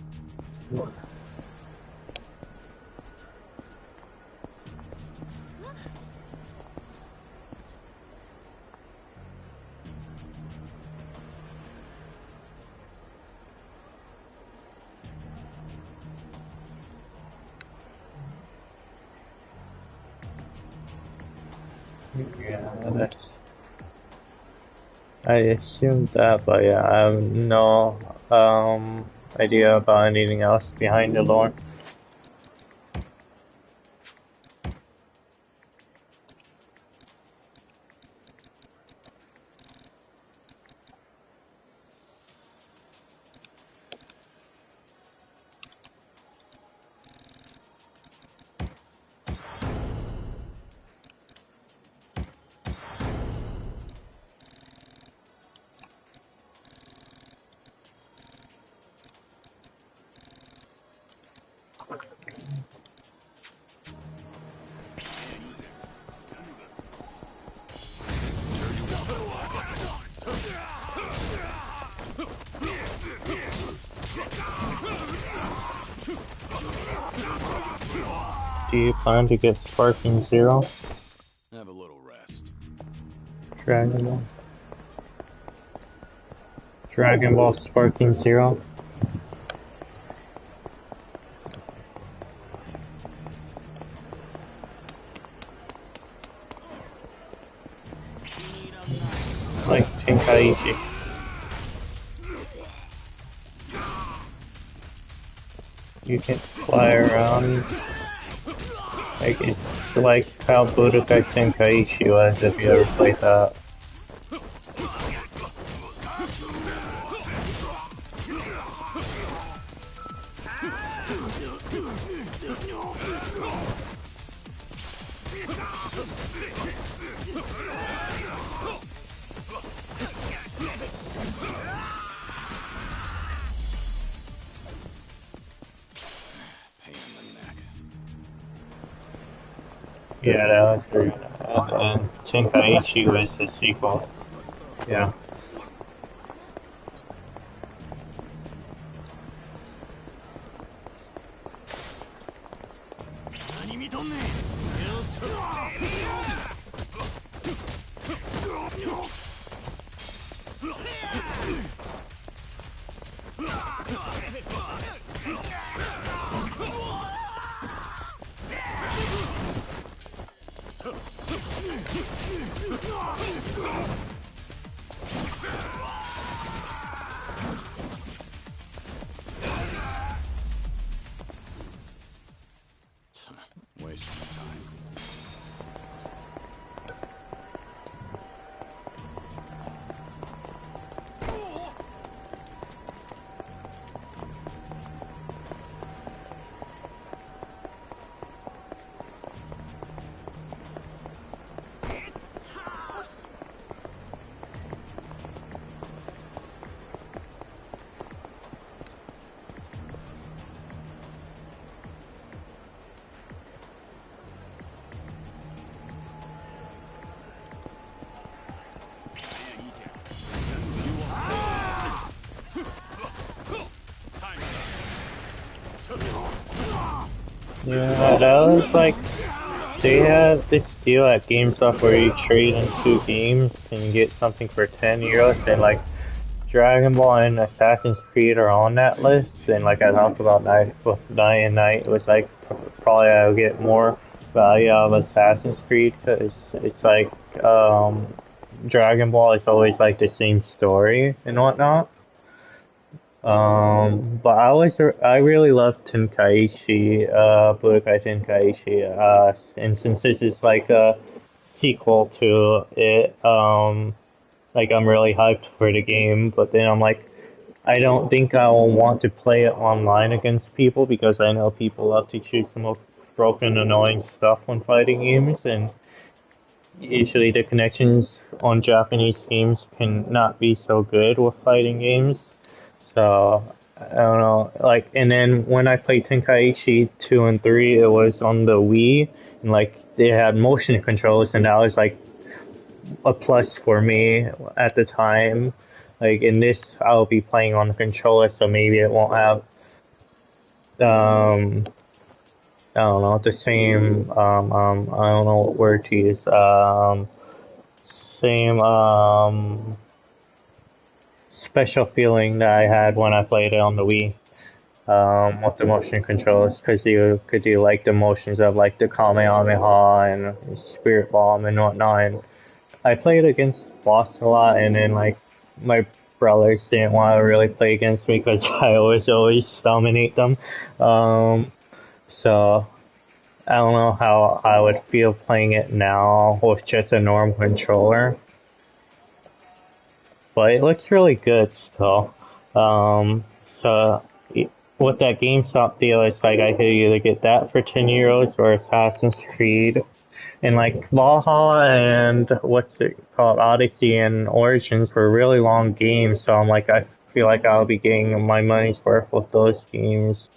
Yeah, that's... I assumed that, but yeah, I have no idea about anything else behind the lore. Do you plan to get Sparking Zero? Have a little rest. Dragon Ball. Dragon Ball Sparking Zero? Like Tenkaichi. You can fly around. Like it's like how Budokai Tenkaichi was if you ever played that. Yeah, that was great. And Tenkaichi was the sequel. Yeah. Wasting time. Yeah, that was like, they had this deal at GameStop where you trade in 2 games and you get something for 10 euros, and like Dragon Ball and Assassin's Creed are on that list, and like I talked about Night and Night, it was like probably I'll get more value out of Assassin's Creed because it's like Dragon Ball is always like the same story and whatnot. But I really love Tenkaichi, Budokai Tenkaichi, and since this is like a sequel to it, like I'm really hyped for the game, but then I'm like, I don't think I will want to play it online against people because I know people love to choose the most broken, annoying stuff when fighting games, and usually the connections on Japanese games can not be so good with fighting games. So, I don't know, like, and then when I played Tenkaichi 2 and 3, it was on the Wii, and like, they had motion controls, and that was like a plus for me at the time. Like, in this, I'll be playing on the controller, so maybe it won't have, I don't know, the same, I don't know what word to use, same, special feeling that I had when I played it on the Wii, with the motion controls, because you could do like the motions of like the Kamehameha and Spirit Bomb and whatnot. And I played against boss a lot, and then like my brothers didn't want to really play against me because I always dominate them. So I don't know how I would feel playing it now with just a normal controller. But it looks really good still. So with that GameStop deal, it's like I could either get that for 10 euros or Assassin's Creed. And like Valhalla and what's it called, Odyssey and Origins were really long games, so I'm like, I feel like I'll be getting my money's worth with those games.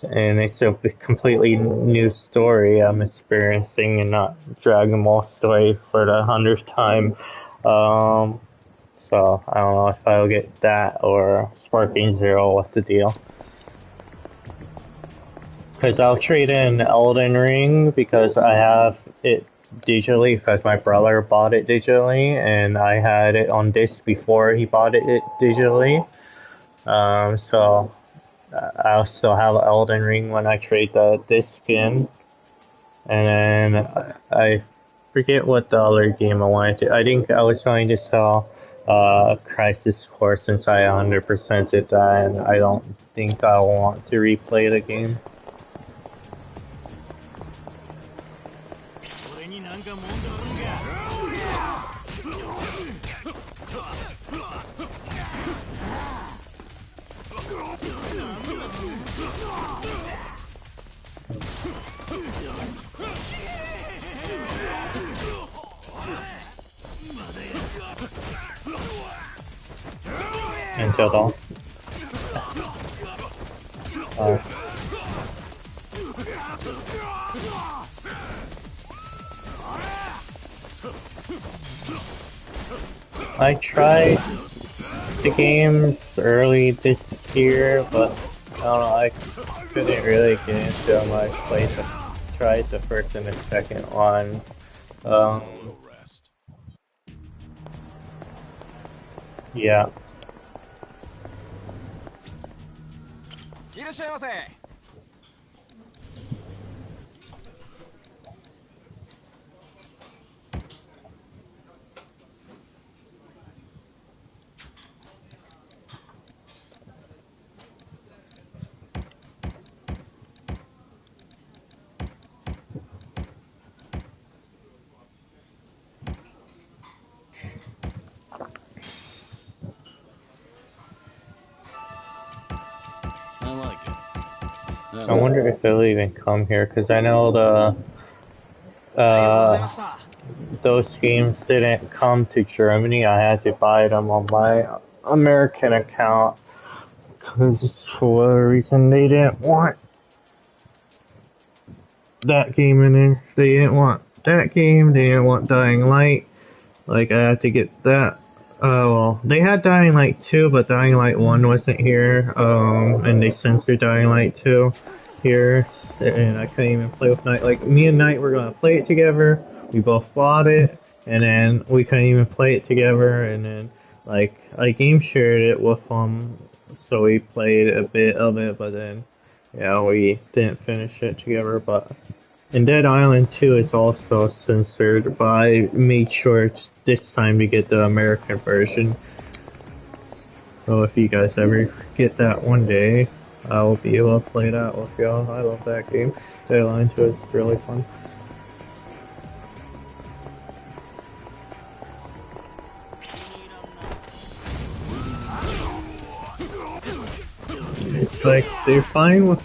And it's a completely new story I'm experiencing, and not Dragon Ball story for the 100th time. So I don't know if I'll get that or Sparking Zero. What's the deal? Because I'll trade in Elden Ring because I have it digitally because my brother bought it digitally, and I had it on disc before he bought it digitally. So I'll still have Elden Ring when I trade the disc in. And then I forget what the other game I wanted to. I think I was going to sell Crisis Core since I 100%ed that, and I don't think I want to replay the game. until dawn. I tried the games early this year, but I don't know, I couldn't really get into them. I tried the first and the second one. Yeah. いらっしゃいませ。I like it. I wonder if they'll even come here, because I know those games didn't come to Germany. I had to buy them on my American account, because for whatever reason they didn't want that game in there. They didn't want that game, they didn't want Dying Light. Like, I had to get that. Well, they had Dying Light 2, but Dying Light 1 wasn't here, and they censored Dying Light 2 here, and I couldn't even play with Knight. Like, me and Knight were gonna play it together, we both bought it, and then we couldn't even play it together, and then, like, I game shared it with him, so we played a bit of it, but then, yeah, we didn't finish it together, but... And Dead Island 2 is also censored, but I made sure this time to get the American version. So if you guys ever get that one day, I will be able to play that with y'all. I love that game. Dead Island 2 is really fun. It's like, they're fine with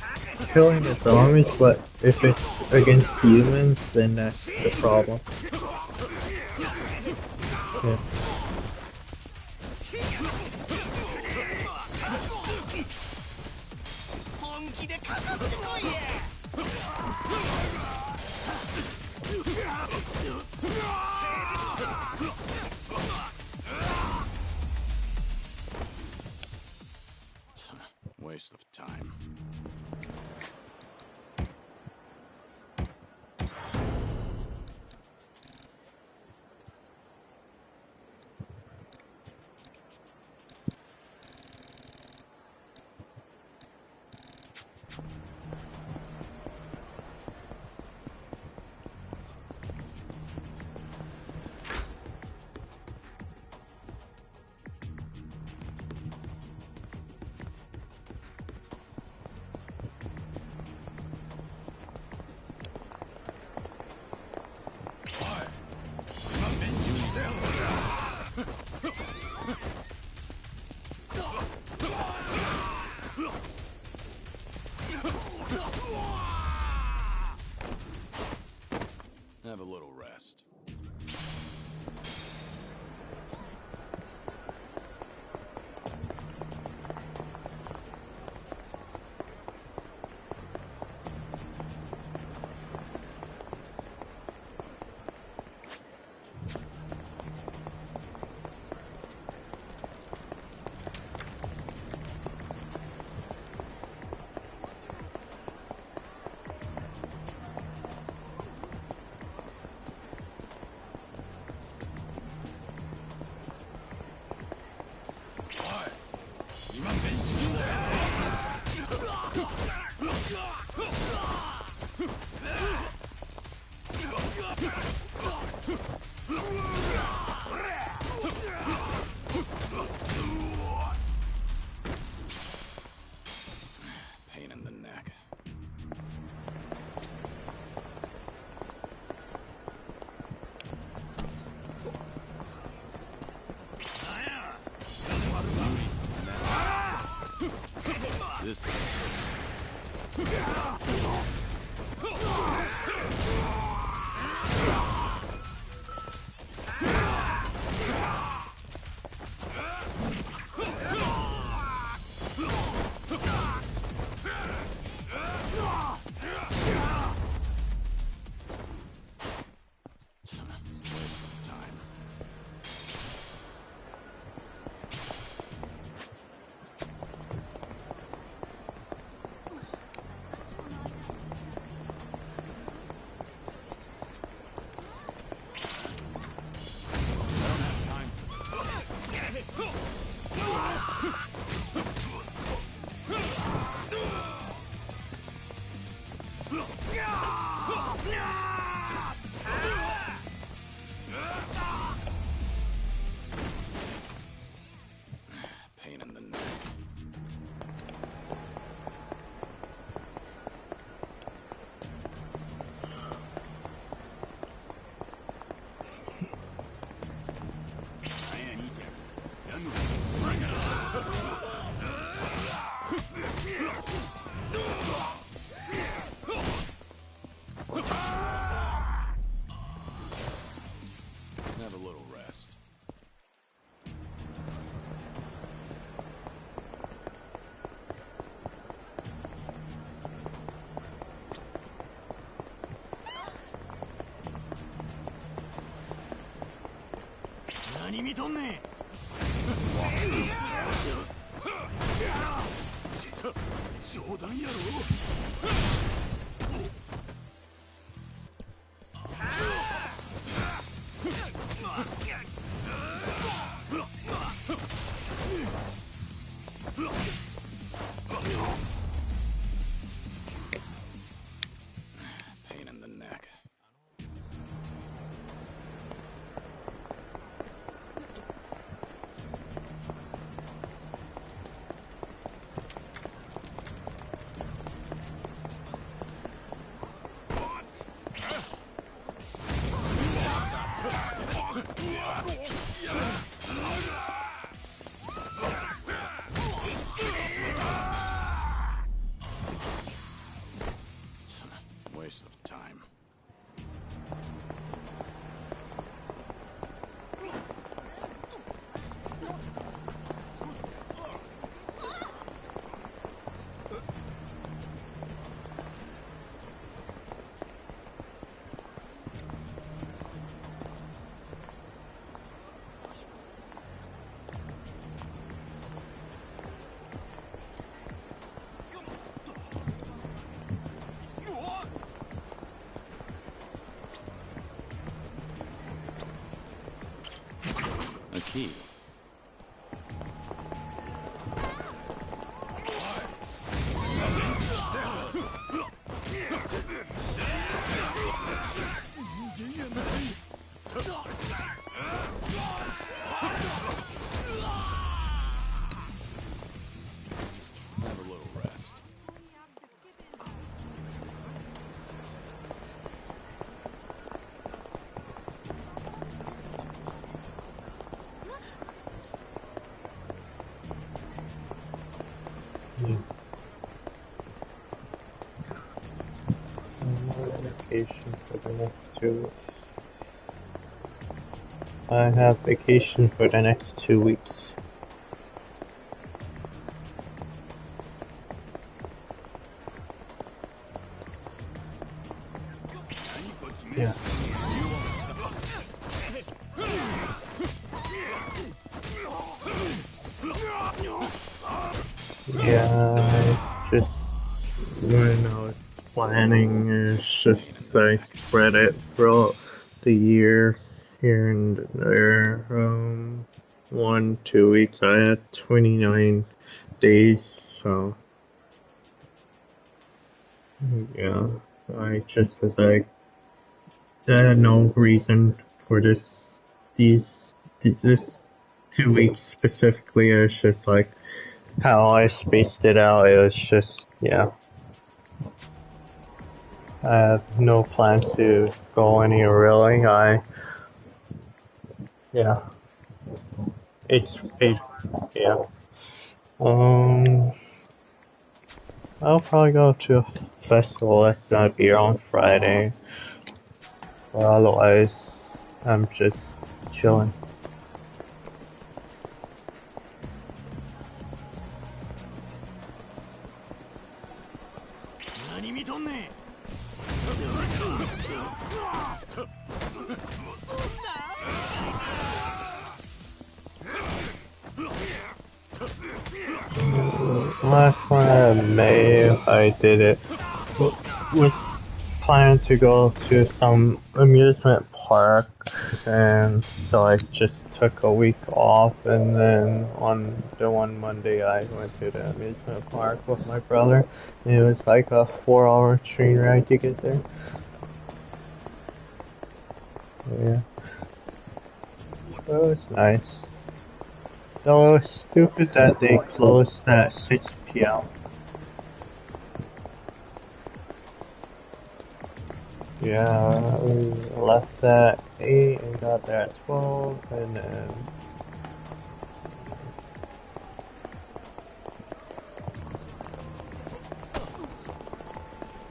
killing the zombies, but if it's against humans, then that's the problem. Yeah. Waste of time. Have a little rest. Pain in the neck. This Have a little rest. Pain in the neck. Waste of time. A key. Have a little rest. Vacation for the next 2 weeks. I have vacation for the next 2 weeks. Yeah. Yeah, just when I was planning, it's just I spread it throughout the year here and there. 1, 2 weeks. I had 29 days, so yeah. I just was like, I had no reason for this 2 weeks specifically. It was just like how I spaced it out. It was just, yeah. I have no plans to go anywhere really. Yeah. Yeah. I'll probably go to a festival that's gonna be on Friday. But otherwise, I'm just chilling. Last one in May, I did it. Was planning to go to some amusement park, and so I just took a week off, and then on the one Monday I went to the amusement park with my brother. And it was like a 4-hour train ride to get there. Yeah. It was nice. Though it was stupid that they closed at 6 p.m. Yeah, we left at 8 and got there at 12, and then...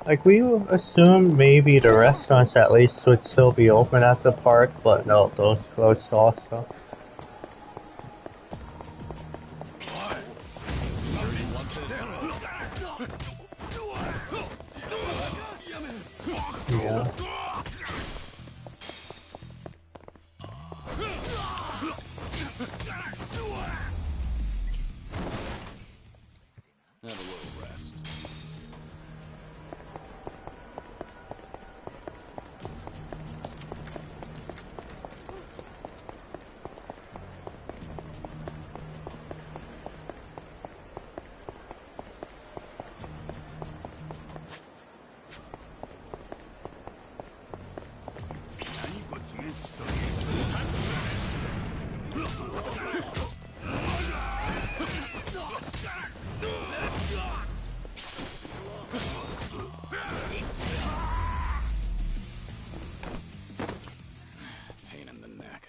Like, we assumed maybe the restaurants at least would still be open at the park, but no, those closed also. Yeah. Have a little rest. Pain in the neck.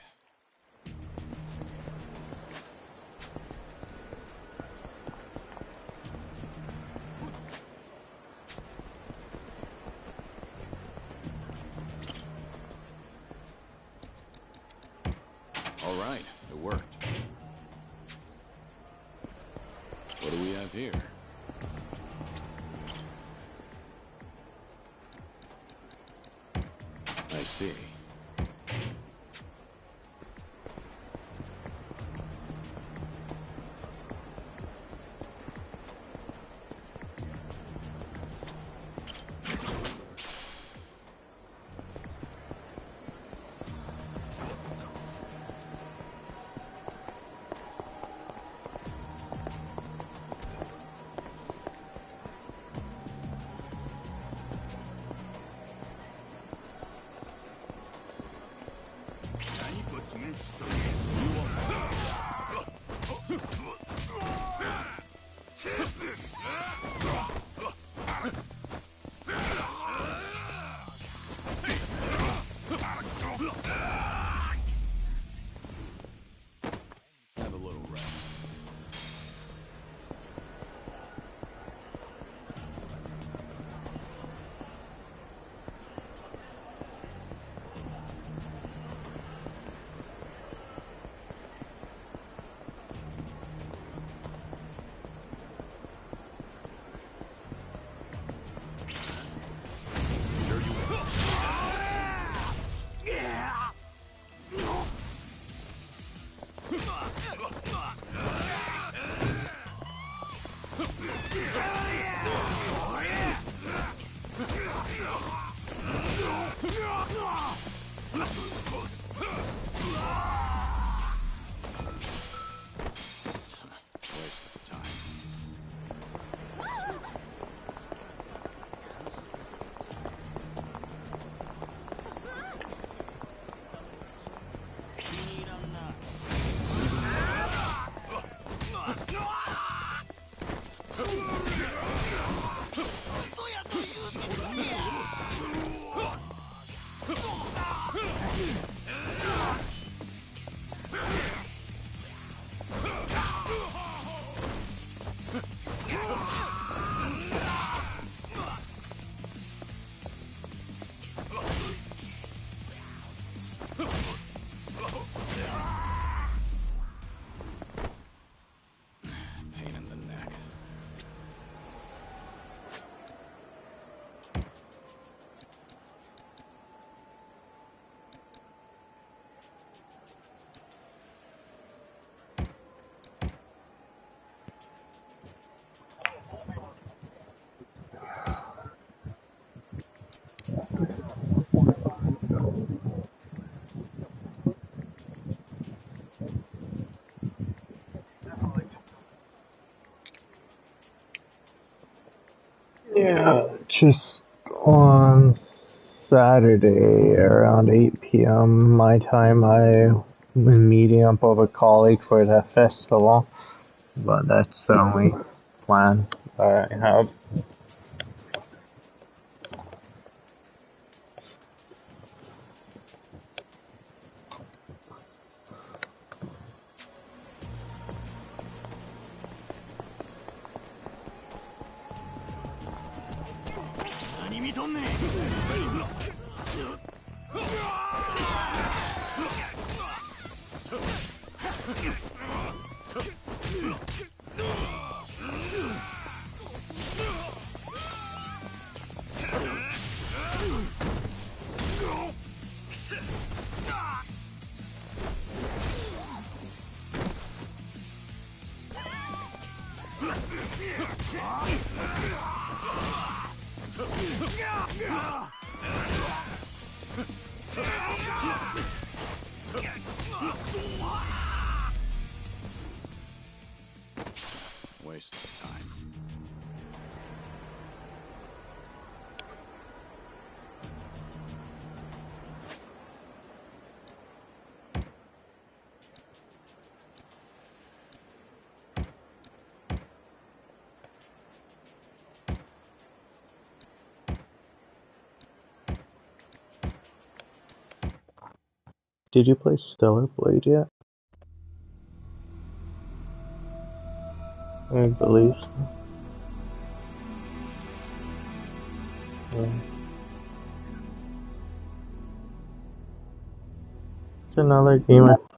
All right, it worked. What do we have here? I see. Have a little rest. Waste of time. Pain in the neck. Yeah, just on Saturday around 8 p.m. my time, I'm meeting up with a colleague for the festival, but that's the only plan that I have. Waste of time. Did you play Stellar Blade yet? I believe so. It's another game I